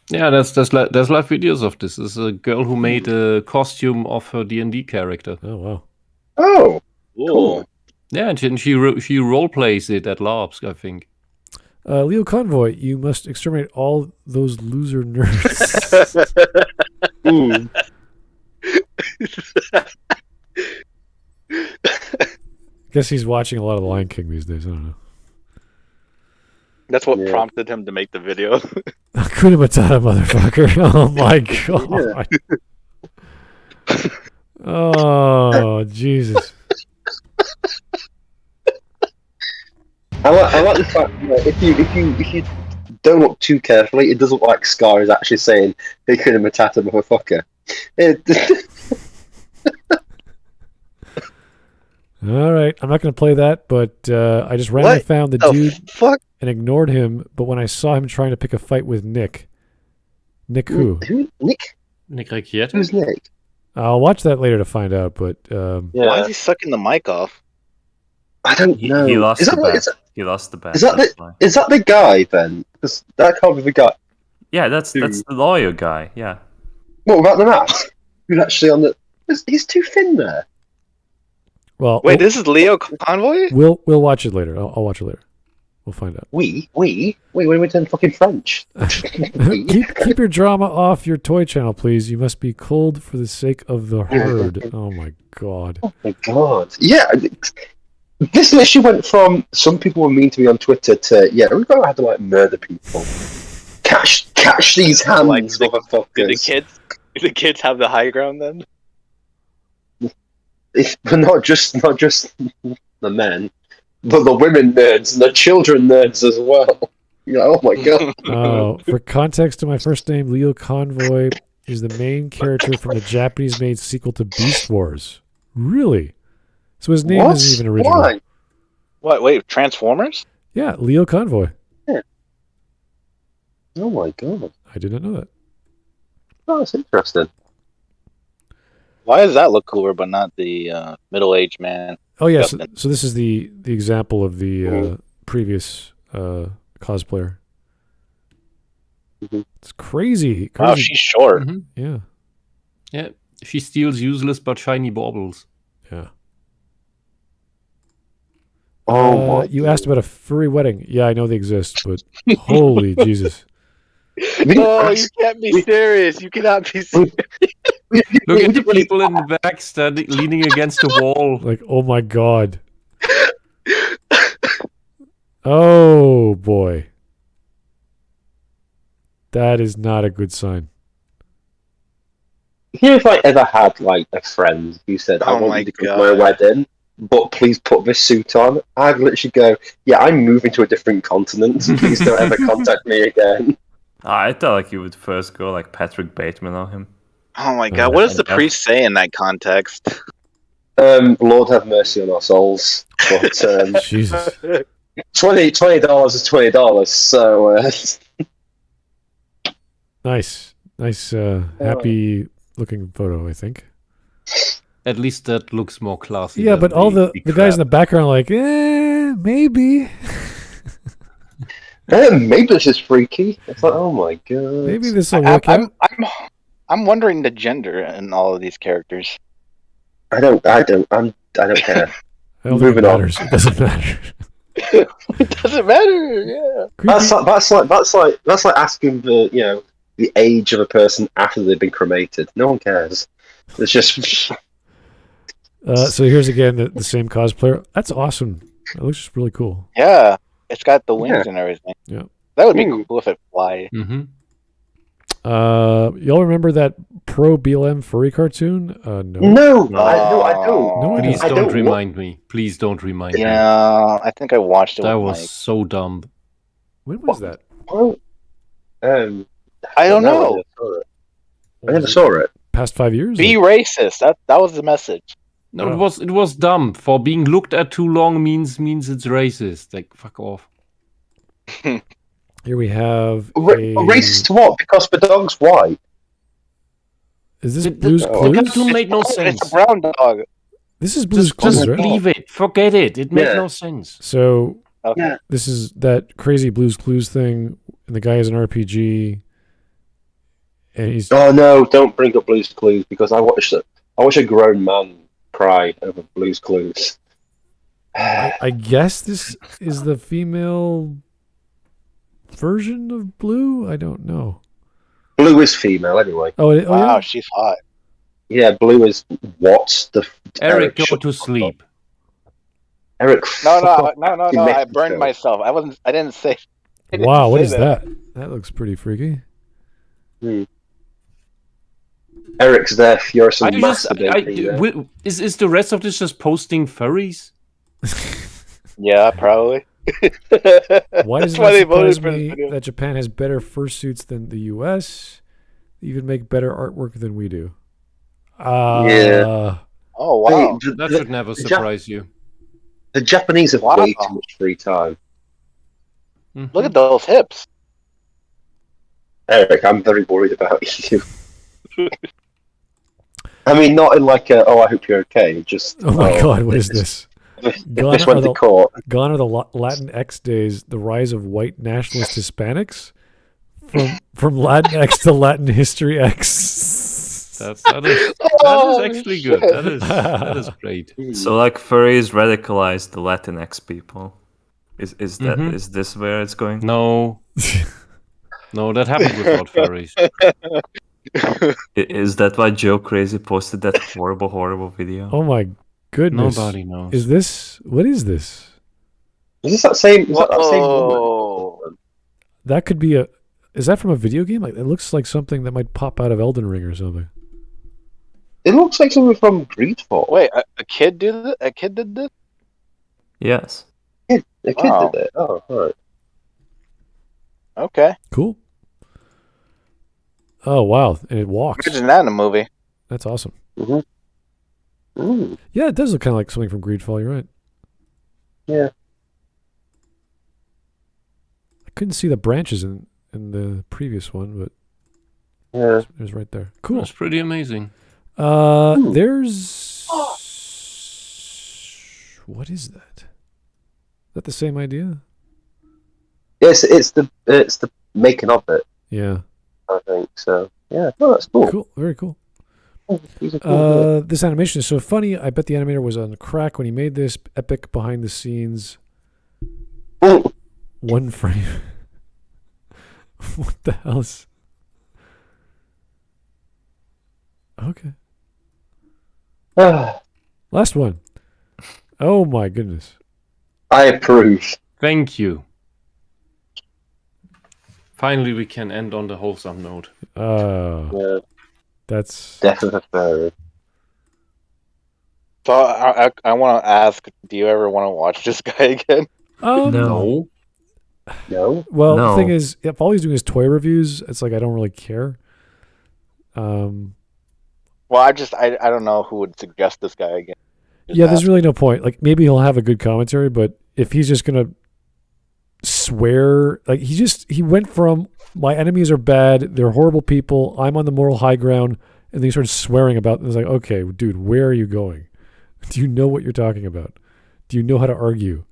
Yeah, there's live videos of this. There's a girl who made a costume of her D&D character. Oh wow. Oh, Cool. Yeah, and she role plays it at LARPs, I think. LioConvoy, you must exterminate all those loser nerds. Mm. Guess he's watching a lot of The Lion King these days. I don't know. That's what Yeah. prompted him to make the video. Hakuna Matata, motherfucker. Oh my god. Oh, Jesus. I like the fact that if you don't look too carefully, it doesn't look like Scar is actually saying "Hakuna Matata, motherfucker." All right. I'm not going to play that, but I just randomly What found the the dude fuck? and ignored him. But when I saw him trying to pick a fight with Nick who? Who? Nick? Nick Ricciardi? Who's Nick? I'll watch that later to find out. But Yeah, Why is he sucking the mic off? I don't know. He lost is the that, bet. is, that, He lost the bet. is that that's the why. is that the guy then? Because that can't be the guy. Yeah, that's the lawyer guy. Yeah. What about the mask? Who's actually on the? He's too thin there. well, Wait, this is LioConvoy? we'll watch it later. I'll watch it later. We'll find out. Wait, when we turn fucking French. keep your drama off your toy channel, please. You must be cold for the sake of the herd. Oh my god. Oh my god. Yeah. This literally went from some people were mean to me on Twitter to we're gonna have to like murder people. Catch these hands, Like, motherfuckers. Do the kids have the high ground then? But not just the men, but the women nerds and the children nerds as well. Oh my god. Oh, for context to my first name, LioConvoy is the main character from the Japanese-made sequel to Beast Wars. Really? So his name What? isn't even original. Why? What? Wait, Transformers? Yeah, LioConvoy. Oh my god. I did not know that. Oh, that's interesting. Why does that look cooler, but not the middle-aged man? Oh yes. Yep. So this is the example of the previous cosplayer. Mhm. It's crazy. Wow, she's short. Mhm. Yeah. Yeah, she steals useless but shiny baubles. Yeah. Oh my you asked about a furry wedding. Yeah, I know they exist, but holy Jesus. Oh, you can't be serious. You cannot be serious. Look at the people in the back standing, leaning against the wall. Like, oh my god. Oh boy. That is not a good sign. If I ever had like a friend who said, "I Oh want my you to come to my God. wedding, but please put this suit on," I'd literally go, "Yeah, I'm moving to a different continent. Please don't ever contact me again." I thought like you would first go like Patrick Bateman on him. Oh my god, what does the priest say in that context? Lord have mercy on our souls. But Jesus. $20 is $20. So Nice. Nice happy looking photo, I think. At least that looks more classy. Yeah, than but all the guys in the crap. background are like, maybe. maybe this is freaky. It's like, oh my god. Maybe this will work out. I'm wondering the gender in all of these characters. I don't care. I don't think it Moving on. matters. It doesn't matter. It doesn't matter. Yeah. That's like asking the the age of a person after they've been cremated. No one cares. It's just So here's again the same cosplayer. That's awesome. That looks really cool. Yeah. It's got the wings and everything. Yeah. That would be cool if it fly. Mm-hmm. Y'all remember that Pro BLM furry cartoon? No. no, I don't. No, I Please I don't don't remind me. Please don't remind me. Yeah, I think I watched it That with was Mike. so dumb. When was that? Well, I don't know. I never saw it. Past 5 years? Be Or- racist. That was the message. No, Oh. it was dumb. For being looked at too long means it's racist. Like, fuck off. Here we have Racist to what? Because the dog's white. Is this The Blue's oh, Clues? cartoon made no sense. It's a brown dog. This is Blue's Just Clues, right? leave it. Forget it. It made Yeah. no sense. So Okay. Yeah. this is that crazy Blue's Clues thing, and the guy has an RPG, and he's Oh no! Don't bring up Blue's Clues because I watched a grown man cry over Blue's Clues. I guess this is the female version of Blue. I don't know. Blue is female anyway. Oh, oh Wow, yeah. she's hot. Yeah, Blue is what the Eric, go shut to the fuck sleep. up. Eric, No, fuck off. You I made burned the myself. I didn't say. I didn't Wow, what say is that? That looks pretty freaky. Eric's deaf. You're some I just, masturbating there. is the rest of this just posting furries? Yeah, probably. Why does That's it why not they voted surprise for this me video. that Japan has better fursuits than the U.S.? They even make better artwork than we do. Yeah. Oh wow. Hey, That should never surprise you. the Japanese have Wow. way too much free time. Mhm. Look at those hips. Eric, I'm very worried about you. I mean, not in like a, oh, I hope you're okay. Just, Oh my God, what is this? If Gone this are went the- to court. Gone are the Latin X days. The rise of white nationalist Hispanics from Latin X to Latin History X. That is Oh, actually good. shit. That is great. So like furries radicalize the Latinx people. Is that Mhm. is this where it's going? No, no, that happened without furries. Is that why Joe Crazy posted that horrible video? Oh my goodness! Nobody knows. Is this what is this? Is this that same? Is that same Whoa. woman? That could be a. Is that from a video game? Like it looks like something that might pop out of Elden Ring or something. It looks like something from Greedfall. Wait, a kid did it? A kid did this? Yes. A kid Wow. did it. Oh, right. Okay. Cool. Oh wow! And it walks. Imagine that in a movie. That's awesome. Mm. Yeah, it does look kind of like something from Greedfall. You're right. Yeah. I couldn't see the branches in the previous one, but Yeah. it was right there. Cool. That's pretty amazing. There's what is that? Is that the same idea? Yes, it's the making of it. Yeah. I think so. Yeah. Oh, that's cool. Cool. Very cool. These are cool. This animation is so funny. I bet the animator was on crack when he made this. Epic behind the scenes. Oh, One frame. What the hell's? Okay. Last one. Oh my goodness. I approve. Thank you. Finally, we can end on the wholesome note. Yeah. That's Death of a furry. So I want to ask, do you ever want to watch this guy again? No. No. No. Well, the No. thing is, if all he's doing is toy reviews, it's like I don't really care. Well, I don't know who would suggest this guy again. Just Yeah, there's ask. really no point. Like maybe he'll have a good commentary, but if he's just gonna swear, like he went from my enemies are bad, they're horrible people, I'm on the moral high ground, and then he started swearing about it. It's like, okay, dude, where are you going? Do you know what you're talking about? Do you know how to argue?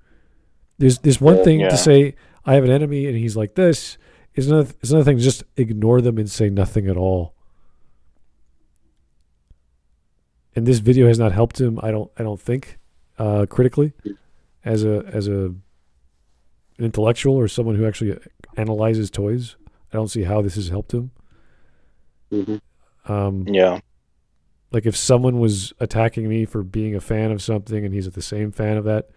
There's one thing Yeah. to say I have an enemy and he's like this. It's another thing to just ignore them and say nothing at all. And this video has not helped him. I don't think critically as an intellectual or someone who actually analyzes toys. I don't see how this has helped him. Mm-hmm. Yeah. Like if someone was attacking me for being a fan of something and he's the same fan of that,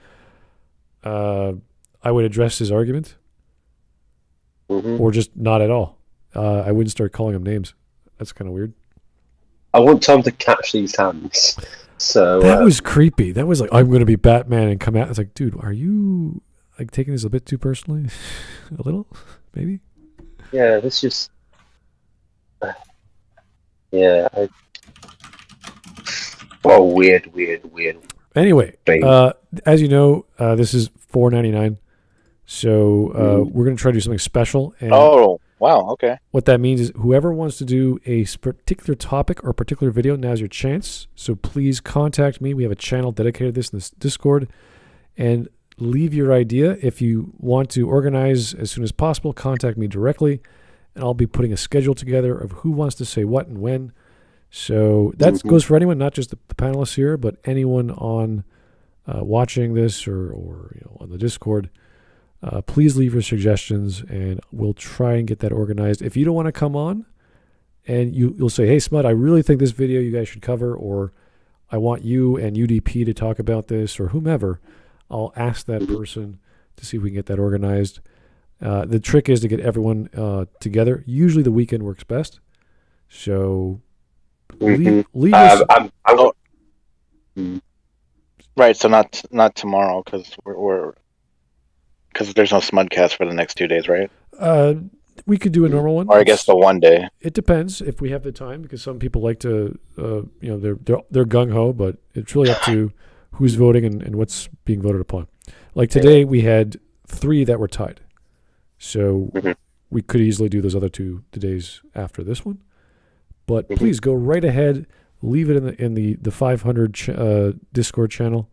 I would address his argument Mm-hmm. or just not at all. I wouldn't start calling him names. That's kind of weird. I want Tom to catch these hands. So That was creepy. That was like, I'm going to be Batman and come out. It's like, dude, are you like taking this a bit too personally? A little, maybe? yeah, this just Yeah. Oh, weird. Anyway, thing. as you know, this is $4.99, so we're going to try to do something special. And Oh, wow. Okay. what that means is whoever wants to do a particular topic or particular video, now's your chance. So please contact me. We have a channel dedicated to this in this Discord, and leave your idea. If you want to organize as soon as possible, contact me directly, and I'll be putting a schedule together of who wants to say what and when. So that goes for anyone, not just the panelists here, but anyone on watching this or on the Discord. Please leave your suggestions, and we'll try and get that organized. If you don't want to come on, and you'll say, "Hey, Smud, I really think this video you guys should cover," or "I want you and UDP to talk about this," or whomever, I'll ask that person to see if we can get that organized. The trick is to get everyone together. Usually the weekend works best. So leave us. Right. So not tomorrow because because there's no Smudcast for the next 2 days, right? We could do a normal one. Or I guess the one day. It depends if we have the time, because some people like to, they're gung ho, but it's really up to who's voting and what's being voted upon. Like today, we had 3 that were tied, so we could easily do those other 2 the days after this one. But please go right ahead, leave it in the 500 Discord channel,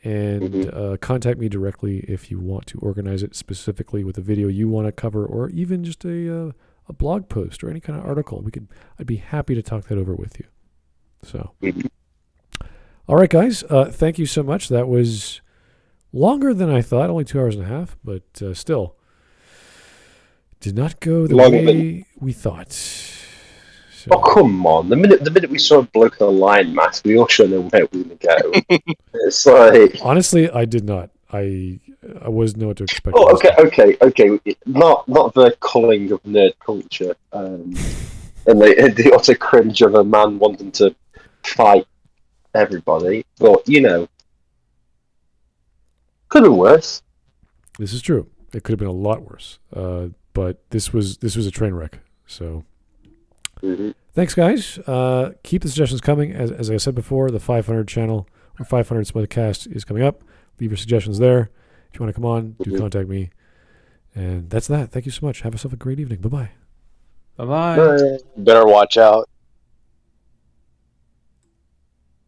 and contact me directly if you want to organize it specifically with a video you want to cover, or even just a blog post or any kind of article. I'd be happy to talk that over with you. So, all right, guys, thank you so much. That was longer than I thought, only 2 hours and a half, but still did not go the way we thought. So, oh, come on. The minute we saw a bloke in a lion mask, we all should know where we were going to go. It's like... Honestly, I did not. I was know what to expect. Oh, okay. Not the culling of nerd culture, and the utter cringe of a man wanting to fight everybody. But, could have been worse. This is true. It could have been a lot worse. But this was a train wreck. So... Thanks, guys. Keep the suggestions coming. As I said before, the 500 channel or 500 Smudcast is coming up. Leave your suggestions there. If you want to come on, do contact me. And that's that. Thank you so much. Have yourself a great evening. Bye-bye. Bye-bye. Better watch out.